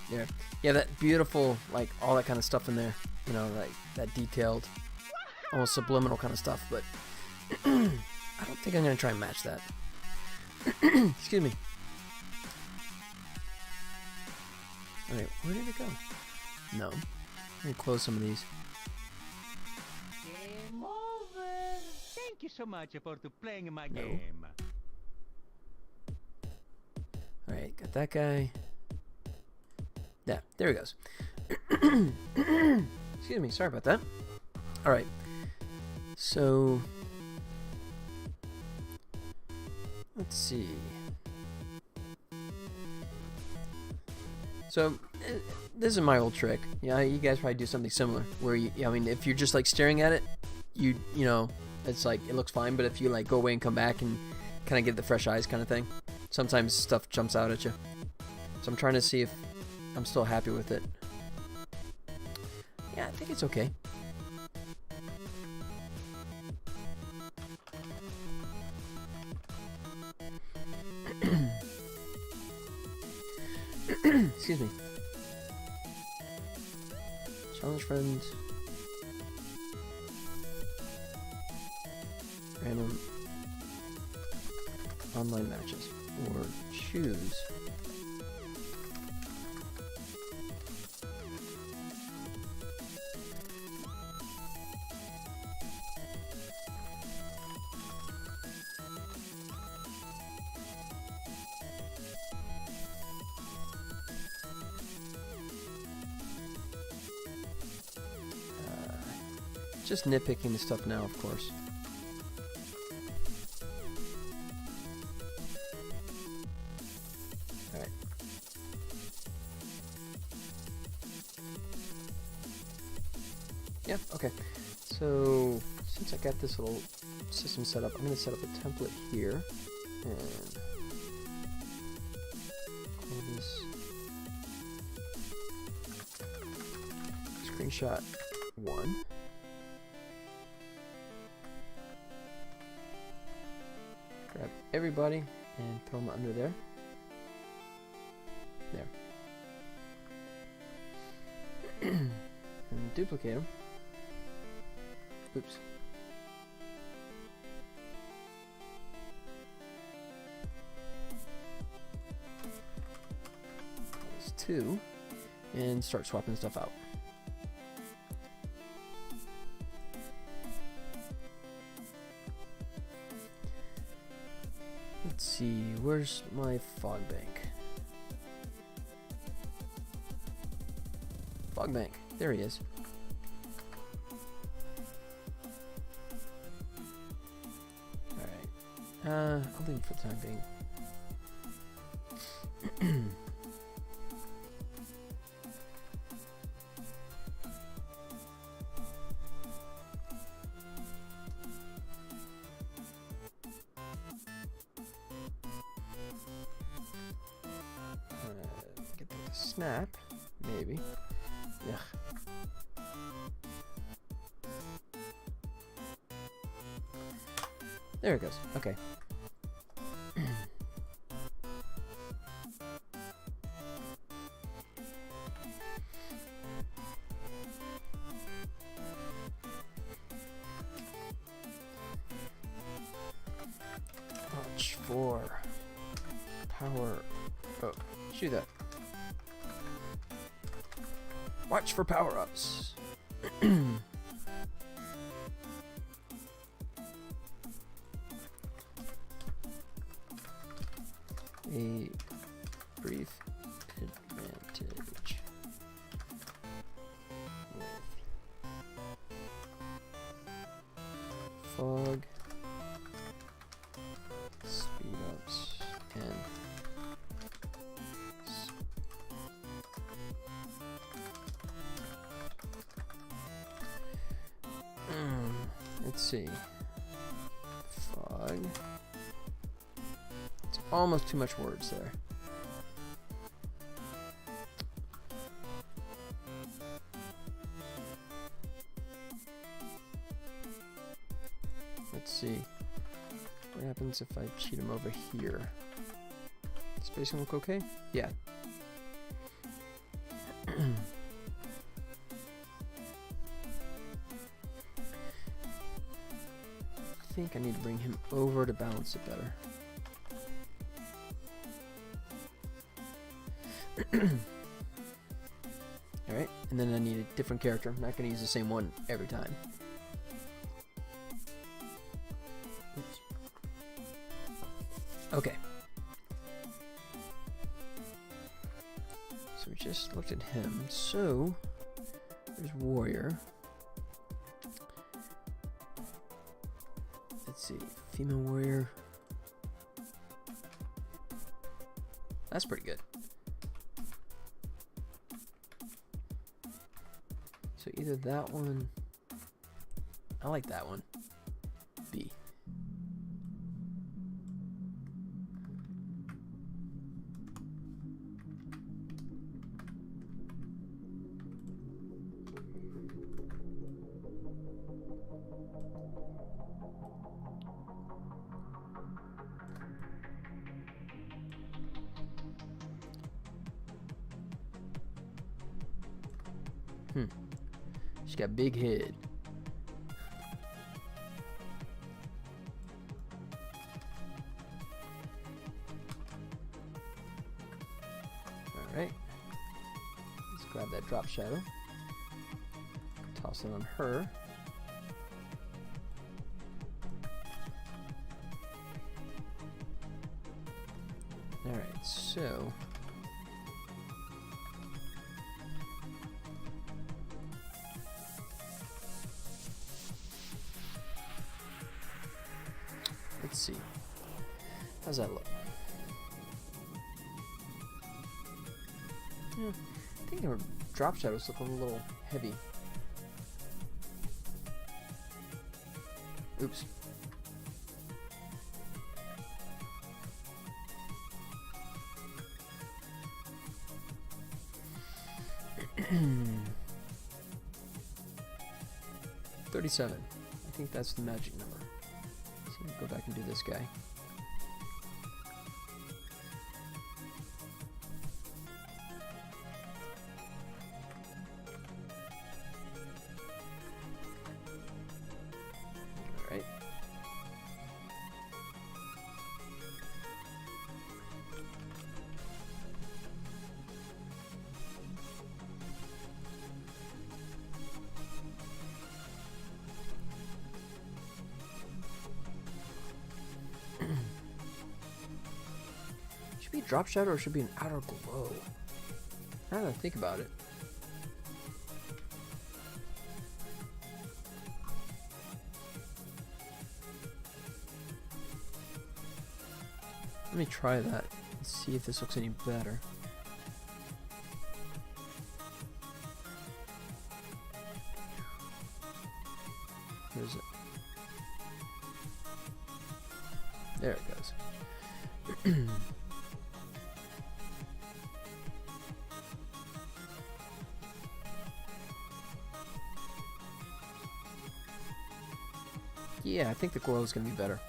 Yeah, yeah, that beautiful, like, all that kind of stuff in there, you know, like, that detailed, almost subliminal kind of stuff, but I don't think I'm going to try and match that. Excuse me. Alright, where did it go? No. Let me close some of these. Game over. Thank you so much for playing my game. Alright, got that guy. Yeah, there he goes. Excuse me, sorry about that. Alright. So, let's see. So, this is my old trick. Yeah, you guys probably do something similar. Where you, I mean, if you're just like staring at it, you know, it's like it looks fine. But if you like go away and come back and kind of get the fresh eyes kind of thing, sometimes stuff jumps out at you. So I'm trying to see if I'm still happy with it. Yeah, I think it's okay. Excuse me. Challenge friends. Random online matches. Or choose. Just nitpicking the stuff now, of course. Alright. Yeah, okay. So, since I got this little system set up, I'm going to set up a template here. And call this screenshot 1. Grab everybody and throw them under there. There. And duplicate them. Oops. That's 2. And start swapping stuff out. Let's see, where's my fog bank? Fog bank, there he is. Alright, I'll leave him for the time being. Get that to snap, maybe. Yeah. There it goes. Okay. Watch for power. Oh, shoot that. Watch for power-ups. A brief advantage with fog, speed ups, and let's see. Fog. It's almost too much words there. Let's see. What happens if I cheat him over here? Spacing look okay? Yeah. I think I need to bring him over to balance it better. Alright, and then I need a different character. I'm not going to use the same one every time. Oops. Okay. So we just looked at him. So, there's Warrior. Let's see, female warrior. That's pretty good. So either that one. I like that one. B. She's got big head. Alright. Let's grab that drop shadow. Toss it on her. Alright, so let's see. How's that look? Yeah, I think our drop shadows look a little heavy. Oops. $37. I think that's the magic number. So let me go back and do this guy. Alright. Should be a drop shadow or should be an outer glow? Now that I think about it. Let me try that and see if this looks any better. Where is it? There it goes. Yeah, I think the glow is going to be better.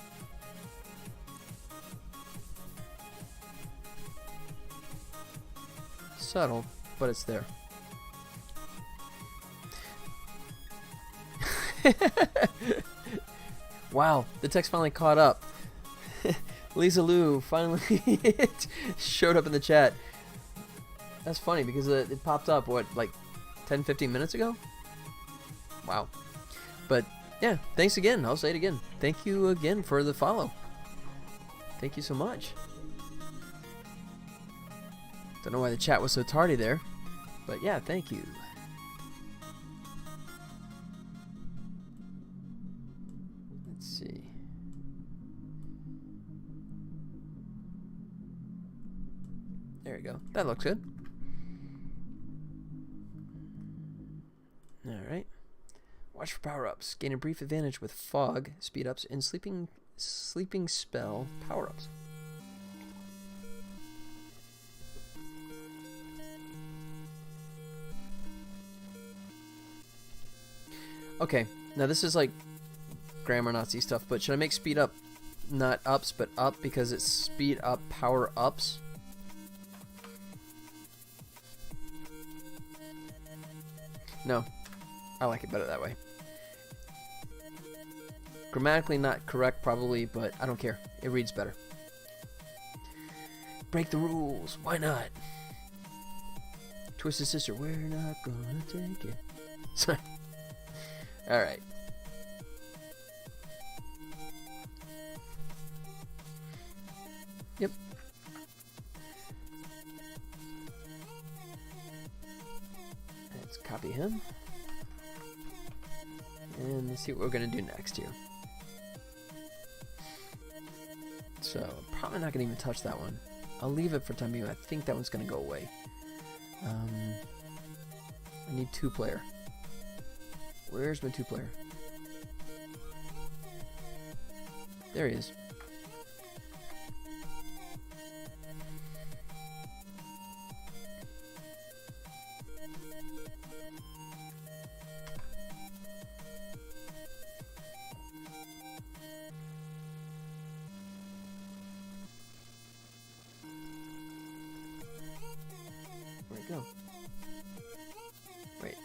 Subtle, but it's there. Wow, the text finally caught up. Lisa Lou finally showed up in the chat. That's funny because it popped up, what, like 10-15 minutes ago? Wow. But yeah, thanks again. I'll say it again. Thank you again for the follow. Thank you so much. Don't know why the chat was so tardy there, but yeah, thank you. Let's see. There we go. That looks good. All right. Watch for power-ups. Gain a brief advantage with fog, speed-ups, and sleeping spell power-ups. Okay, now this is like grammar Nazi stuff, but should I make speed up not ups but up because it's speed up power ups? No, I like it better that way. Grammatically not correct probably, but I don't care. It reads better. Break the rules. Why not? Twisted Sister, we're not gonna take it. Sorry. Alright. Yep. Let's copy him. And let's see what we're going to do next here. So, probably not going to even touch that one. I'll leave it for time being. I think that one's going to go away. I need 2-player. Where's my 2-player? There he is. Where'd it go? Wait.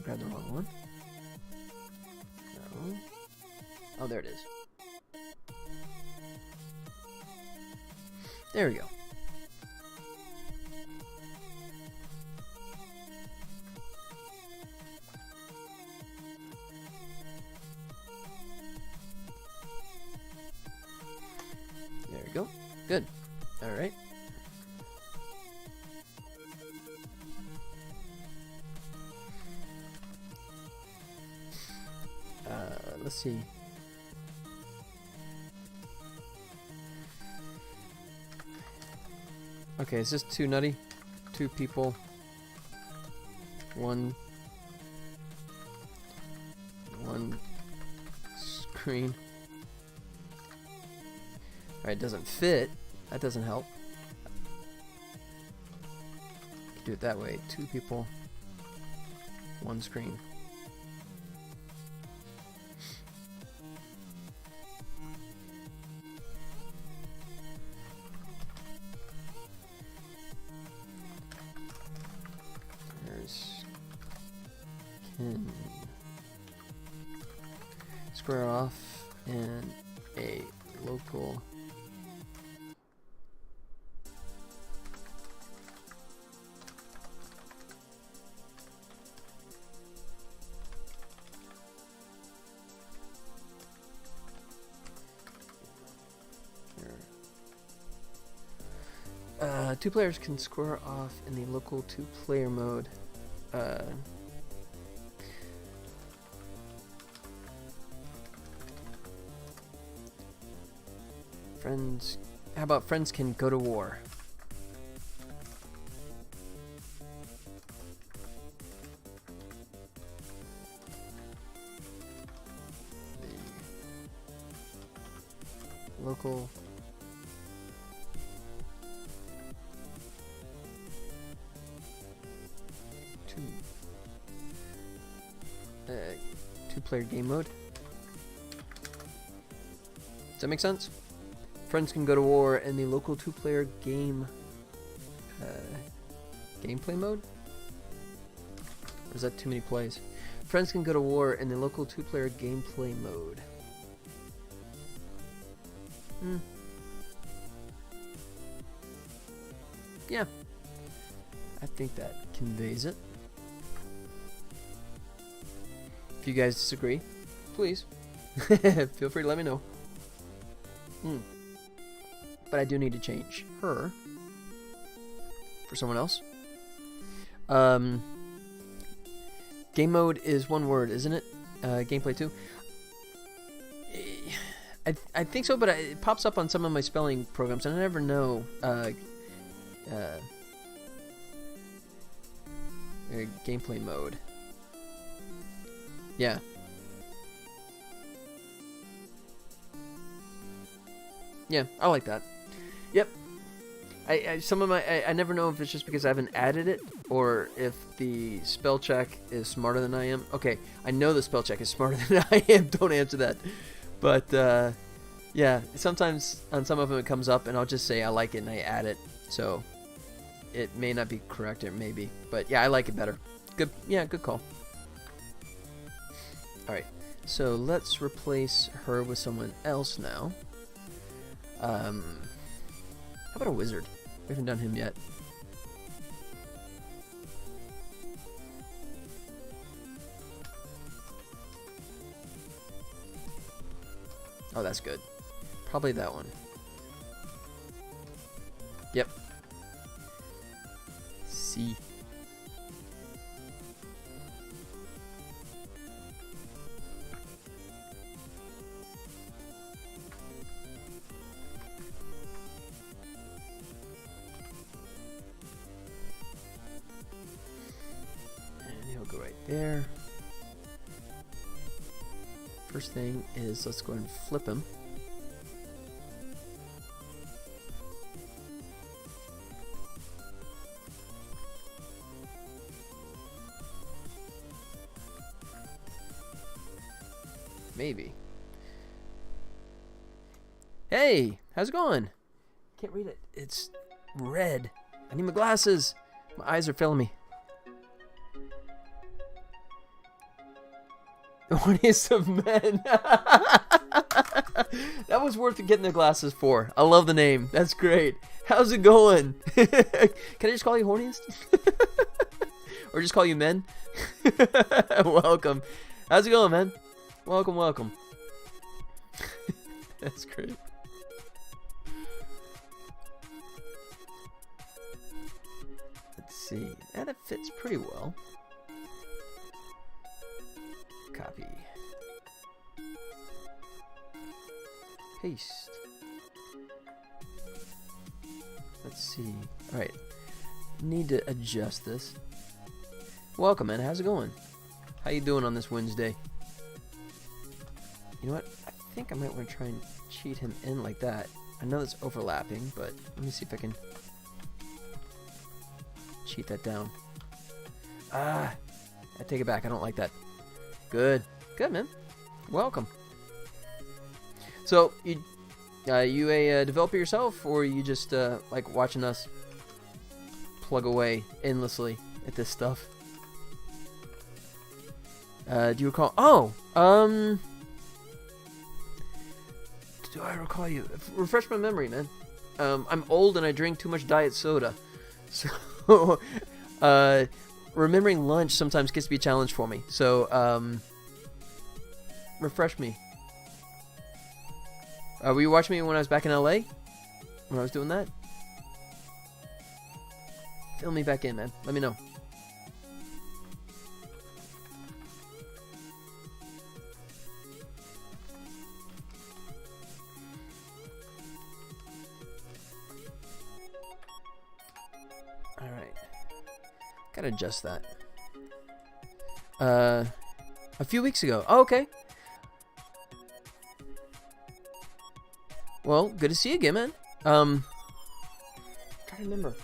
grab the wrong one. No. Oh, there it is. There we go. There we go. Good. All right. Let's see. Okay, is this too nutty? 2 people. 1 screen. Alright, it doesn't fit. That doesn't help. Do it that way. 2 people. 1 screen. Can square off in a local here. 2 players can square off in the local 2-player mode. Friends, how about friends can go to war? The local two-player game mode. Does that make sense? Friends can go to war in the local 2-player game gameplay mode? Or is that too many plays? Friends can go to war in the local 2-player gameplay mode. Yeah. I think that conveys it. If you guys disagree, please feel free to let me know. But I do need to change her for someone else. Game mode is 1 word, isn't it? Gameplay 2. I think so, but it pops up on some of my spelling programs, and I never know. Gameplay mode. Yeah. Yeah, I like that. Yep. I never know if it's just because I haven't added it or if the spell check is smarter than I am. Okay, I know the spell check is smarter than I am. Don't answer that. But yeah, sometimes on some of them it comes up and I'll just say I like it and I add it. So it may not be correct, or maybe, but yeah, I like it better. Good. Yeah, good call. All right. So let's replace her with someone else now. How about a wizard? We haven't done him yet. Oh, that's good. Probably that one. Yep. C. Go right there. First thing is, let's go ahead and flip him. Maybe. Hey, how's it going? Can't read it. It's red. I need my glasses. My eyes are failing me. Horniest of men. That was worth getting the glasses for. I love the name. That's great. How's it going? Can I just call you horniest? Or just call you men? Welcome. How's it going, man? Welcome, welcome. That's great. Let's see. That fits pretty well. Copy. Paste. Let's see. Alright. Need to adjust this. Welcome, man. How's it going? How you doing on this Wednesday? You know what? I think I might want to try and cheat him in like that. I know that's overlapping, but let me see if I can cheat that down. I take it back. I don't like that. Good. Good, man. Welcome. So, you a developer yourself, or you just like watching us plug away endlessly at this stuff? Do you recall? Oh, do I recall you? Refresh my memory, man. I'm old and I drink too much diet soda, so remembering lunch sometimes gets to be a challenge for me. So, refresh me. Were you watching me when I was back in LA? When I was doing that? Fill me back in, man. Let me know. Alright. Gotta adjust that. A few weeks ago. Oh, okay. Well, good to see you again, man. Trying to remember.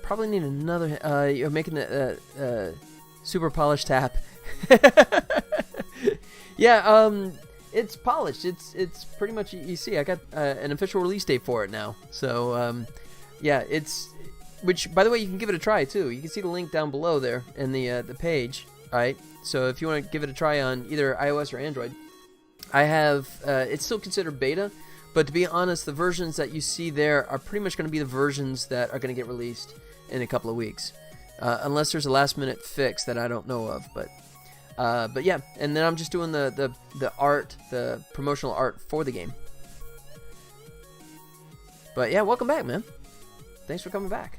Probably need another. You're making the super polished tap. Yeah. It's polished. It's pretty much. You see, I got an official release date for it now. So, yeah, it's. Which, by the way, you can give it a try too. You can see the link down below there in the page. All right. So if you want to give it a try on either iOS or Android, I have. It's still considered beta, but to be honest, the versions that you see there are pretty much going to be the versions that are going to get released in a couple of weeks, unless there's a last-minute fix that I don't know of. But yeah, and then I'm just doing the art, the promotional art for the game. But yeah, welcome back, man. Thanks for coming back.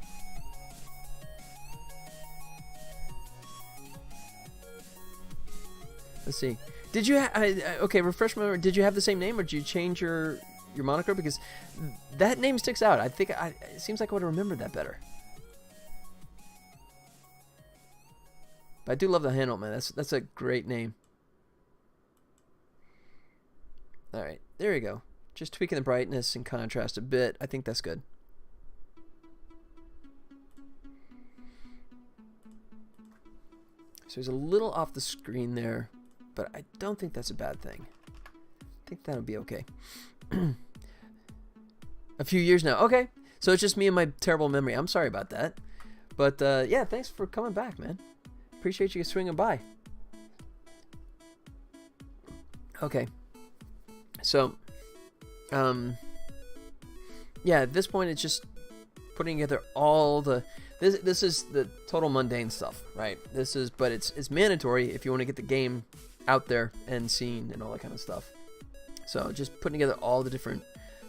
Let's see. Did you okay, refresh my memory. Did you have the same name, or did you change your moniker? Because that name sticks out. I think it seems like I would have remembered that better. But I do love the handle, man. That's a great name. All right, there you go. Just tweaking the brightness and contrast a bit. I think that's good. So he's a little off the screen there, but I don't think that's a bad thing. I think that'll be okay. A few years now. Okay, so it's just me and my terrible memory. I'm sorry about that. But yeah, thanks for coming back, man. Appreciate you swinging by. Okay. So, yeah, at this point, it's just putting together all the... This is the total mundane stuff, right? But it's mandatory if you want to get the game out there and seen and all that kind of stuff. So just putting together all the different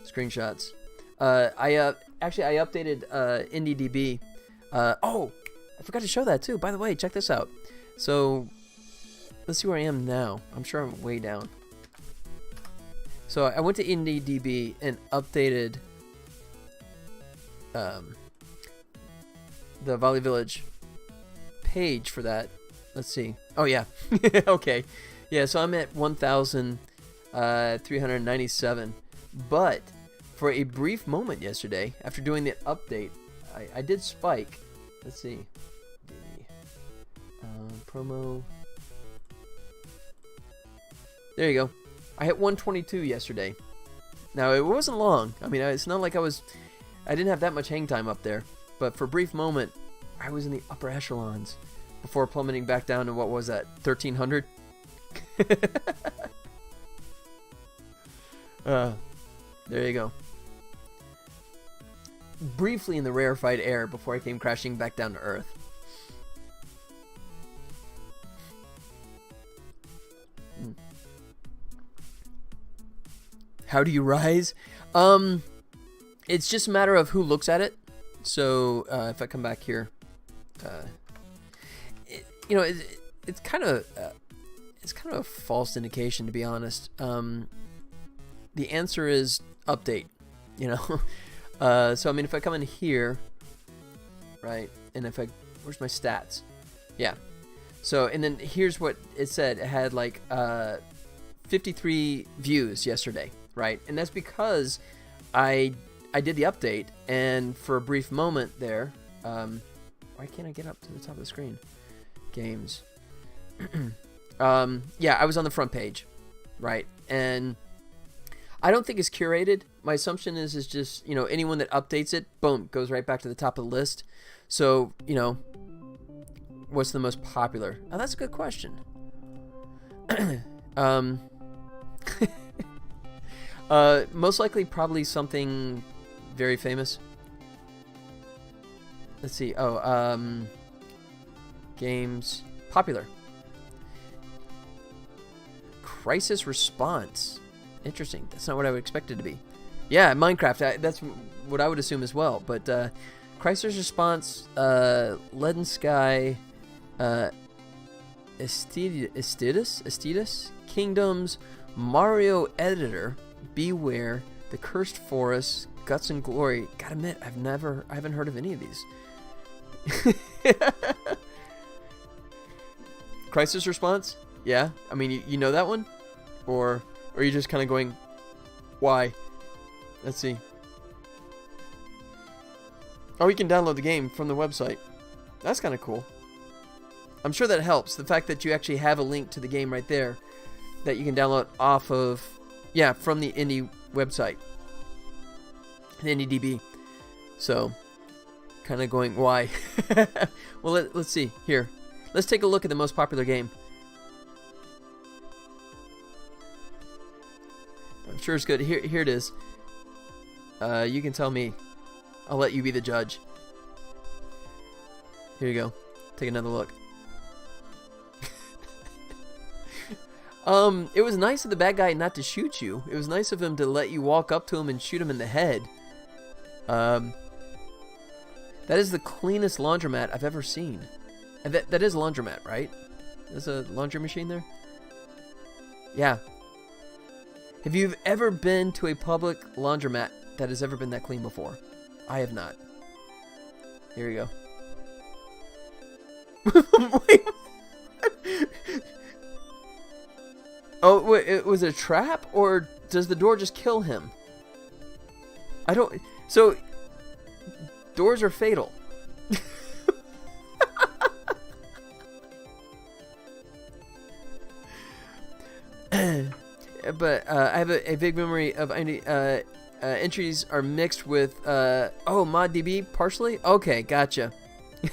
screenshots. I updated IndieDB. Oh, I forgot to show that too. By the way, check this out. So let's see where I am now. I'm sure I'm way down. So I went to IndieDB and updated the Volley Village page for that. Let's see. Oh yeah. Okay. Yeah, so I'm at 1,397. But for a brief moment yesterday, after doing the update, I did spike. Let's see. Promo. There you go. I hit 122 yesterday. Now, it wasn't long. I mean, it's not like I didn't have that much hang time up there. But for a brief moment, I was in the upper echelons before plummeting back down to, what was that, 1300? There you go. Briefly in the rarefied air before I came crashing back down to Earth. How do you rise? It's just a matter of who looks at it. So if I come back here, it's kind of a false indication, to be honest. The answer is update. So I mean, if I come in here, right, and if I, where's my stats? Yeah. So, and then here's what it said. It had like 53 views yesterday, right? And that's because I did the update, and for a brief moment there, why can't I get up to the top of the screen? Games. Yeah, I was on the front page, right? And I don't think it's curated. My assumption is just, anyone that updates it, boom, goes right back to the top of the list. So, what's the most popular? Oh, that's a good question. Most likely probably something very famous. Let's see. Games. Popular. Crisis Response. Interesting. That's not what I would expect it to be. Yeah, Minecraft. That's what I would assume as well. But Crisis Response, Lead and Sky, Estidus, Kingdoms, Mario Editor, Beware, The Cursed Forest, Guts and Glory. Gotta admit, I haven't heard of any of these. Crisis Response? Yeah? I mean, you know that one? Or are you just kind of going, why? Let's see. Oh, you can download the game from the website. That's kind of cool. I'm sure that helps. The fact that you actually have a link to the game right there that you can download off of, from the Indie website. The IndieDB. So, kind of going, why? Well, let's see. Here. Let's take a look at the most popular game. I'm sure it's good. Here it is. You can tell me. I'll let you be the judge. Here you go. Take another look. It was nice of the bad guy not to shoot you. It was nice of him to let you walk up to him and shoot him in the head. That is the cleanest laundromat I've ever seen. And that is a laundromat, right? There's a laundry machine there? Yeah. Have you ever been to a public laundromat that has ever been that clean before? I have not. Here we go. Wait. Oh, wait, was it a trap? Or does the door just kill him? I don't... So, doors are fatal. But I have a vague memory of entries are mixed with ModDB partially. Okay, gotcha.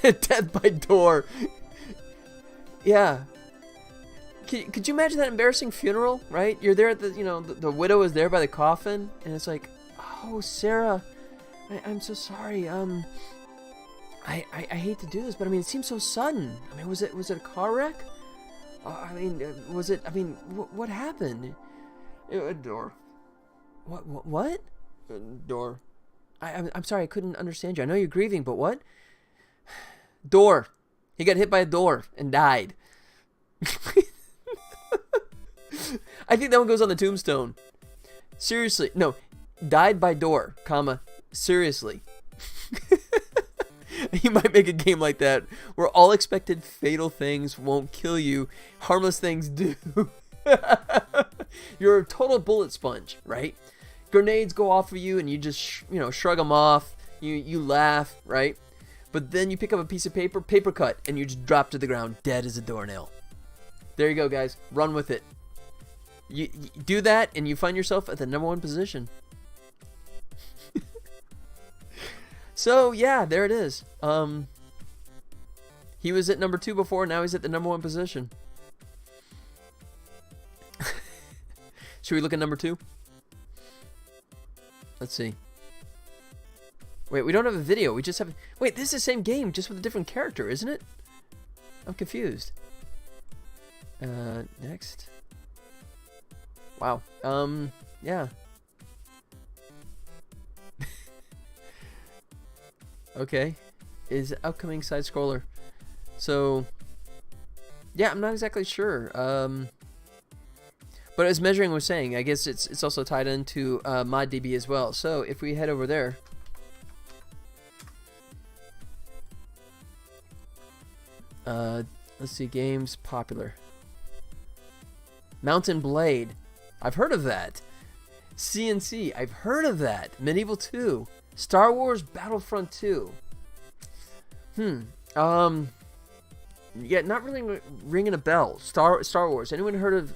Death by door. Yeah. Could you imagine that embarrassing funeral? Right? You're there at the widow is there by the coffin, and it's like, oh, Sarah, I'm so sorry. I hate to do this, but I mean, it seems so sudden. I mean, was it a car wreck? I mean, was it? I mean, what happened? A door. What? A door. I'm sorry, I couldn't understand you. I know you're grieving, but what? Door. He got hit by a door and died. I think that one goes on the tombstone. Seriously, no. Died by door, comma, seriously. You might make a game like that where all expected fatal things won't kill you, harmless things do. You're a total bullet sponge, right? Grenades go off of you and you just shrug them off. You laugh, right? But then you pick up a piece of paper cut, and you just drop to the ground dead as a doornail. There you go, guys. Run with it. You do that and you find yourself at the #1 position. So yeah, there it is. He was at number 2 before, now he's at the number 1 position. Should we look at number 2? Let's see. Wait, we don't have a video. We just have... Wait, this is the same game, just with a different character, isn't it? I'm confused. Next. Wow. Yeah. Okay. Is upcoming side scroller. So, yeah, I'm not exactly sure. But as Measuring was saying, I guess it's also tied into ModDB as well. So if we head over there, let's see, games popular. Mountain Blade, I've heard of that. CNC, I've heard of that. Medieval 2, Star Wars Battlefront 2. Yeah, not really ringing a bell. Star Wars. Anyone heard of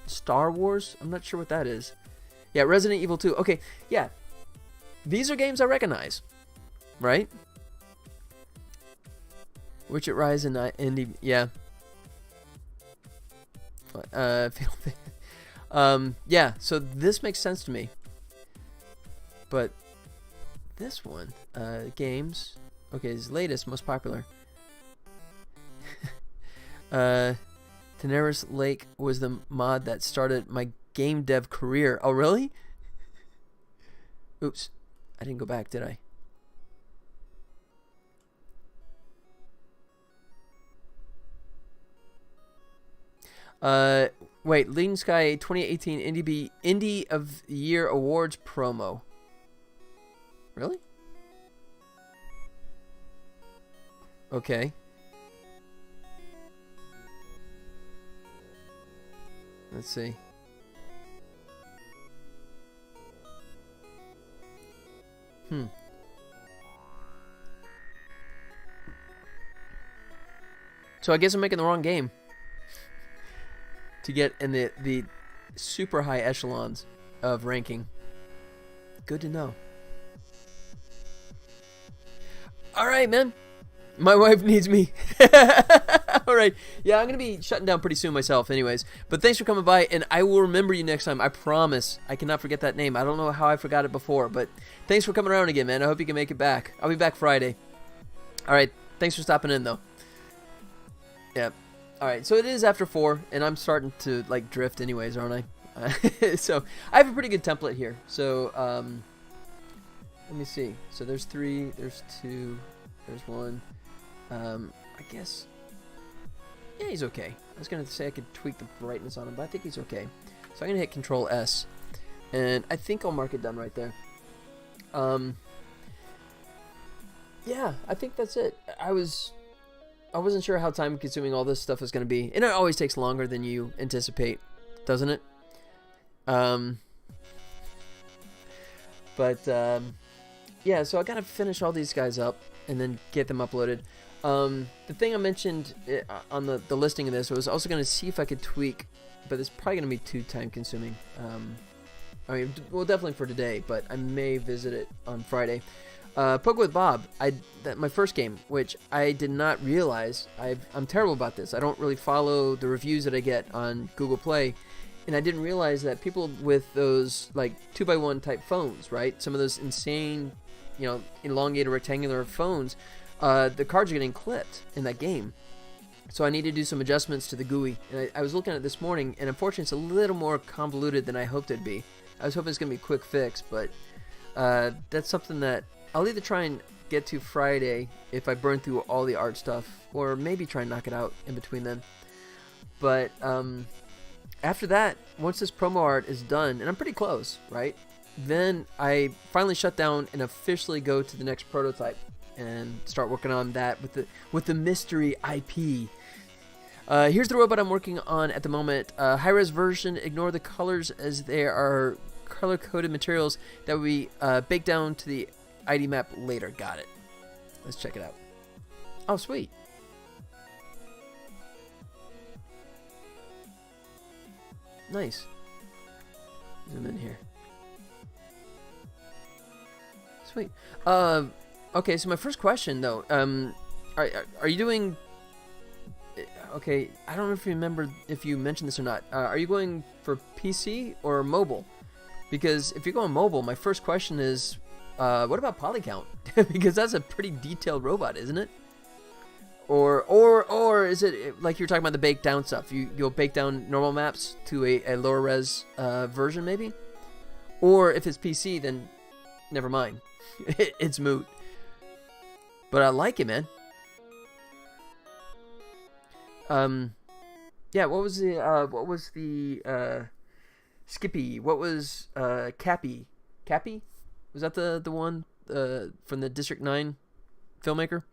Star Wars? I'm not sure what that is. Yeah, Resident Evil 2. Okay, yeah. These are games I recognize, right? Witcher Rise and Indie, yeah. Yeah, so this makes sense to me. But this one, games, okay, his latest, most popular. Daenerys Lake was the mod that started my game dev career. Oh, really? Oops, I didn't go back, did I? Wait, Lean Sky 2018 Indie of the Year Awards promo. Really? Okay. Let's see. So I guess I'm making the wrong game to get in the super high echelons of ranking. Good to know. All right, man. My wife needs me. All right. Yeah, I'm going to be shutting down pretty soon myself anyways. But thanks for coming by, and I will remember you next time. I promise. I cannot forget that name. I don't know how I forgot it before, but thanks for coming around again, man. I hope you can make it back. I'll be back Friday. All right. Thanks for stopping in, though. Yeah. All right. So it is after 4, and I'm starting to, like, drift anyways, aren't I? So I have a pretty good template here. So let me see. So there's 3. There's 2. There's 1. I guess... Yeah, he's okay. I was going to say I could tweak the brightness on him, but I think he's okay. So I'm going to hit Control S. And I think I'll mark it done right there. Yeah, I think that's it. I wasn't sure how time consuming all this stuff is going to be. And it always takes longer than you anticipate, doesn't it? Yeah, so I got to finish all these guys up and then get them uploaded. The thing I mentioned on the listing of this, I was also going to see if I could tweak, but it's probably going to be too time consuming. I mean, well, definitely for today, but I may visit it on Friday. Poke with Bob, my first game, which I did not realize. I'm terrible about this. I don't really follow the reviews that I get on Google Play, and I didn't realize that people with those like 2x1 type phones, right? Some of those insane, elongated rectangular phones. The cards are getting clipped in that game. So I need to do some adjustments to the GUI. And I was looking at it this morning, and unfortunately it's a little more convoluted than I hoped it'd be. I was hoping it's going to be a quick fix, but that's something that I'll either try and get to Friday if I burn through all the art stuff, or maybe try and knock it out in between then. But after that, once this promo art is done, and I'm pretty close, right? Then I finally shut down and officially go to the next prototype and start working on that with the mystery IP. Here's the robot I'm working on at the moment. High-res version, ignore the colors as they are color-coded materials that we bake down to the ID map later. Got it. Let's check it out. Oh, sweet. Nice. Zoom in here. Sweet. Okay, so my first question though, are you doing okay, I don't know if you remember if you mentioned this or not. Are you going for PC or mobile? Because if you're going mobile, my first question is, what about poly count? Because that's a pretty detailed robot, isn't it? Or is it like you're talking about the baked down stuff? You'll bake down normal maps to a lower res version maybe? Or if it's PC, then never mind. It's moot. But I like it, man. Yeah, what was the Skippy? What was Cappy? Cappy? Was that the one from the District 9 filmmaker?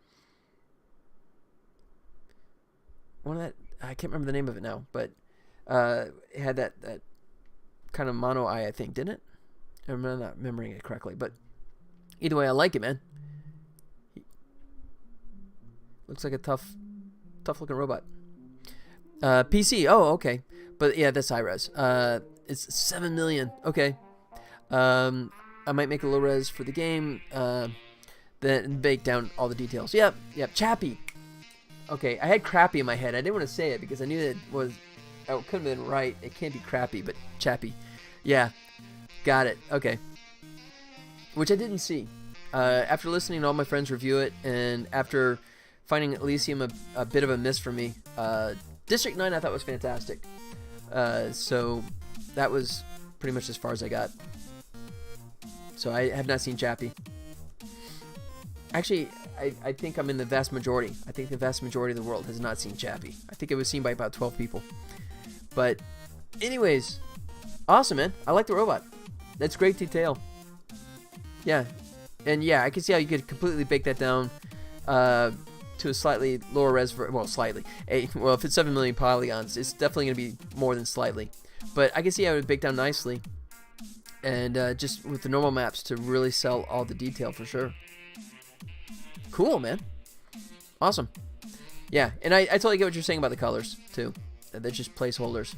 One of that, I can't remember the name of it now, but it had that kind of mono eye, I think, didn't it? I'm not remembering it correctly, but either way, I like it, man. Looks like a tough looking robot. PC, oh, okay. But yeah, that's high res. It's 7 million. Okay. I might make a low res for the game, then bake down all the details. Yep, Chappy. Okay, I had crappy in my head. I didn't want to say it because I knew that it couldn't have been right. It can't be crappy, but Chappy. Yeah, got it. Okay. Which I didn't see. After listening to all my friends review it, and after finding Elysium a bit of a miss for me, District 9 I thought was fantastic. So that was pretty much as far as I got. So I have not seen Chappie. Actually, I think I'm in the vast majority. I think the vast majority of the world has not seen Chappie. I think it was seen by about 12 people. But anyways, awesome, man. I like the robot. That's great detail. Yeah. And yeah, I can see how you could completely bake that down to a slightly lower res, well, slightly. Well, if it's 7 million polygons, it's definitely going to be more than slightly. But I can see how it would bake down nicely. And just with the normal maps to really sell all the detail for sure. Cool, man. Awesome. Yeah, and I totally get what you're saying about the colors, too. They're just placeholders.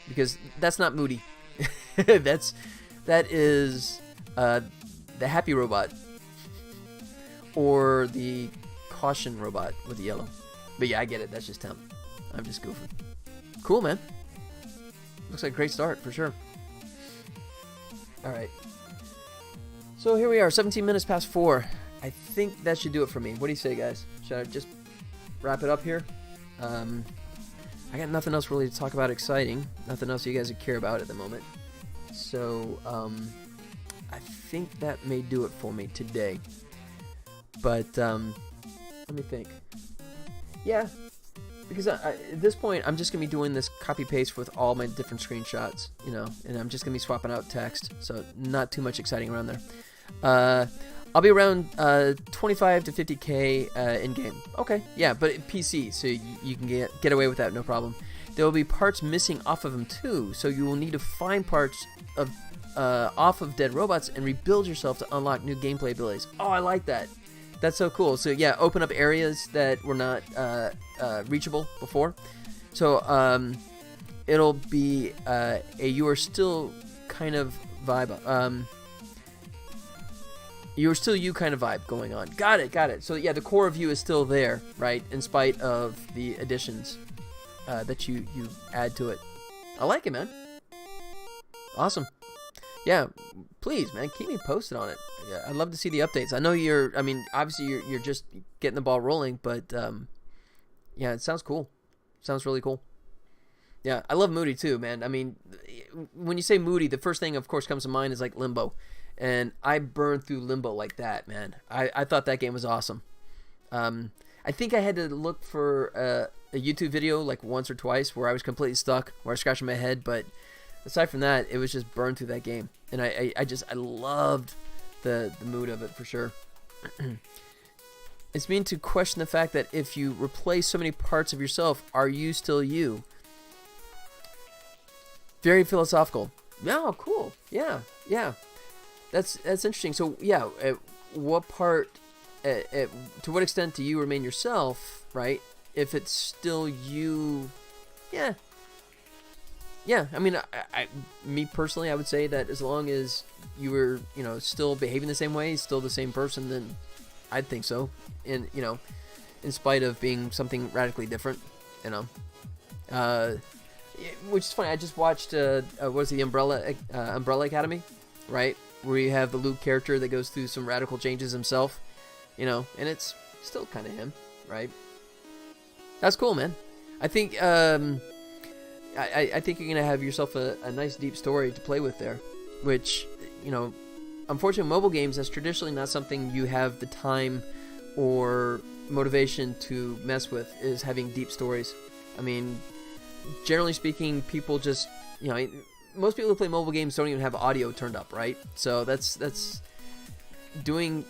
Because that's not Moody. That is the Happy Robot. Or the Caution Robot with the yellow. But yeah, I get it. That's just him. I'm just goofing. Cool, man. Looks like a great start, for sure. Alright. So here we are, 17 minutes past 4. I think that should do it for me. What do you say, guys? Should I just wrap it up here? I got nothing else really to talk about exciting. Nothing else you guys would care about at the moment. So, I think that may do it for me today. But, let me think. Yeah, because at this point, I'm just going to be doing this copy-paste with all my different screenshots, you know, and I'm just going to be swapping out text, so not too much exciting around there. I'll be around 25 to 50k in-game. Okay, yeah, but PC, so you can get away with that, no problem. There will be parts missing off of them too, so you will need to find parts of off of dead robots and rebuild yourself to unlock new gameplay abilities. Oh, I like that. That's so cool. So yeah, open up areas that were not reachable before. So it'll be a you are still kind of vibe. You're still you kind of vibe going on. Got it. So yeah, the core of you is still there, right? In spite of the additions that you add to it. I like it, man. Awesome. Yeah, please, man, keep me posted on it. Yeah, I'd love to see the updates. I know obviously you're just getting the ball rolling, but yeah, it sounds cool. Sounds really cool. Yeah, I love Moody too, man. I mean, when you say Moody, the first thing, of course, comes to mind is like Limbo. And I burned through Limbo like that, man. I thought that game was awesome. I think I had to look for a YouTube video like once or twice where I was completely stuck, where I was scratching my head. But aside from that, it was just burned through that game. And I loved the mood of it for sure. It's mean to question the fact that if you replace so many parts of yourself, are you still you? Very philosophical. Oh, cool. Yeah. That's interesting. So yeah, what part, to what extent do you remain yourself, right? If it's still you, yeah. I mean, me personally, I would say that as long as you were, still behaving the same way, still the same person, then I'd think so. And in spite of being something radically different. you know. Which is funny. I just watched what was the Umbrella Academy, right? Where you have the Luke character that goes through some radical changes himself, you know, and it's still kind of him, right? That's cool, man. I think I think you're gonna have yourself a nice deep story to play with there, which, you know, unfortunately, mobile games, that's traditionally not something you have the time or motivation to mess with, is having deep stories. I mean, generally speaking, people just, you know, most people who play mobile games don't even have audio turned up, right? So that's doing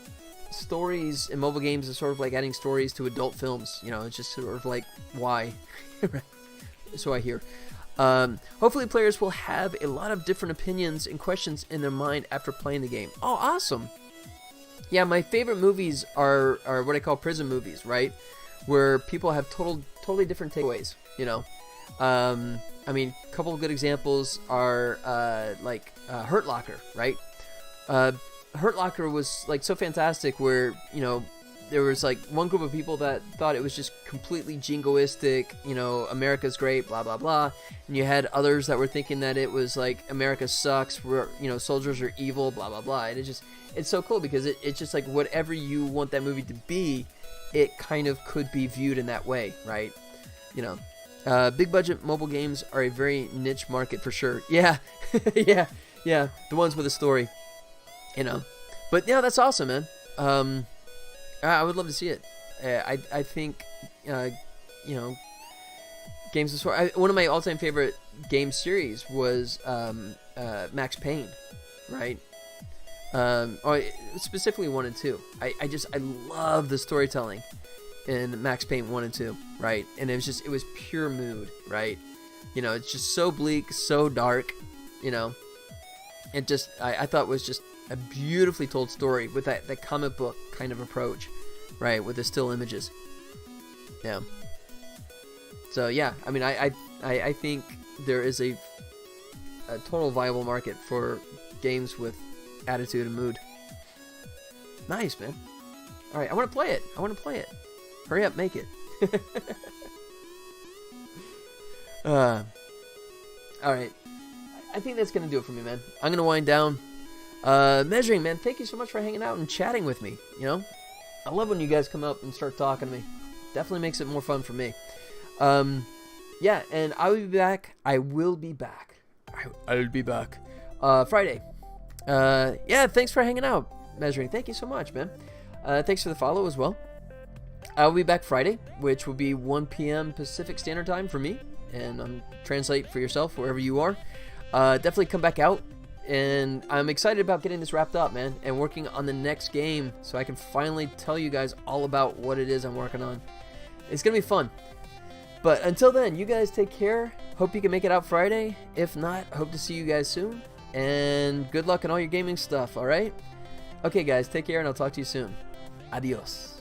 stories in mobile games is sort of like adding stories to adult films. You know, it's just sort of like, why? So I hear. Hopefully players will have a lot of different opinions and questions in their mind after playing the game. Oh, awesome. Yeah, my favorite movies are what I call prison movies, right? Where people have totally different takeaways, you know. I mean, a couple of good examples are like Hurt Locker, right? Hurt Locker was like so fantastic where, you know, there was like one group of people that thought it was just completely jingoistic, you know, America's great, blah, blah, blah. And you had others that were thinking that it was like America sucks, where, you know, soldiers are evil, blah, blah, blah. And it's so cool because it's just like whatever you want that movie to be, it kind of could be viewed in that way, right? You know, big budget mobile games are a very niche market for sure. Yeah, yeah, the ones with a story, you know. But yeah, that's awesome, man. I would love to see it. I think, you know, games of sort. One of my all-time favorite game series was Max Payne, right? Or specifically 1 and 2. I love the storytelling in Max Payne 1 and 2, right? And it was pure mood, right? You know, it's just so bleak, so dark, you know. It just, I thought was just a beautifully told story with that comic book kind of approach, right? With the still images. Yeah. So yeah, I mean, I think there is a total viable market for games with attitude and mood. Nice, man. All right, I want to play it. Hurry up, make it. All right. I think that's going to do it for me, man. I'm going to wind down. Measuring, man, thank you so much for hanging out and chatting with me, you know? I love when you guys come up and start talking to me. Definitely makes it more fun for me. Yeah, and I will be back. I'll be back. Friday. Yeah, thanks for hanging out, Measuring. Thank you so much, man. Thanks for the follow as well. I'll be back Friday, which will be 1 p.m. Pacific Standard Time for me, and translate for yourself wherever you are. Definitely come back out, and I'm excited about getting this wrapped up, man, and working on the next game so I can finally tell you guys all about what it is I'm working on. It's gonna be fun. But until then, you guys take care. Hope you can make it out Friday. If not, hope to see you guys soon, and good luck on all your gaming stuff, alright? Okay guys, take care, and I'll talk to you soon. Adios.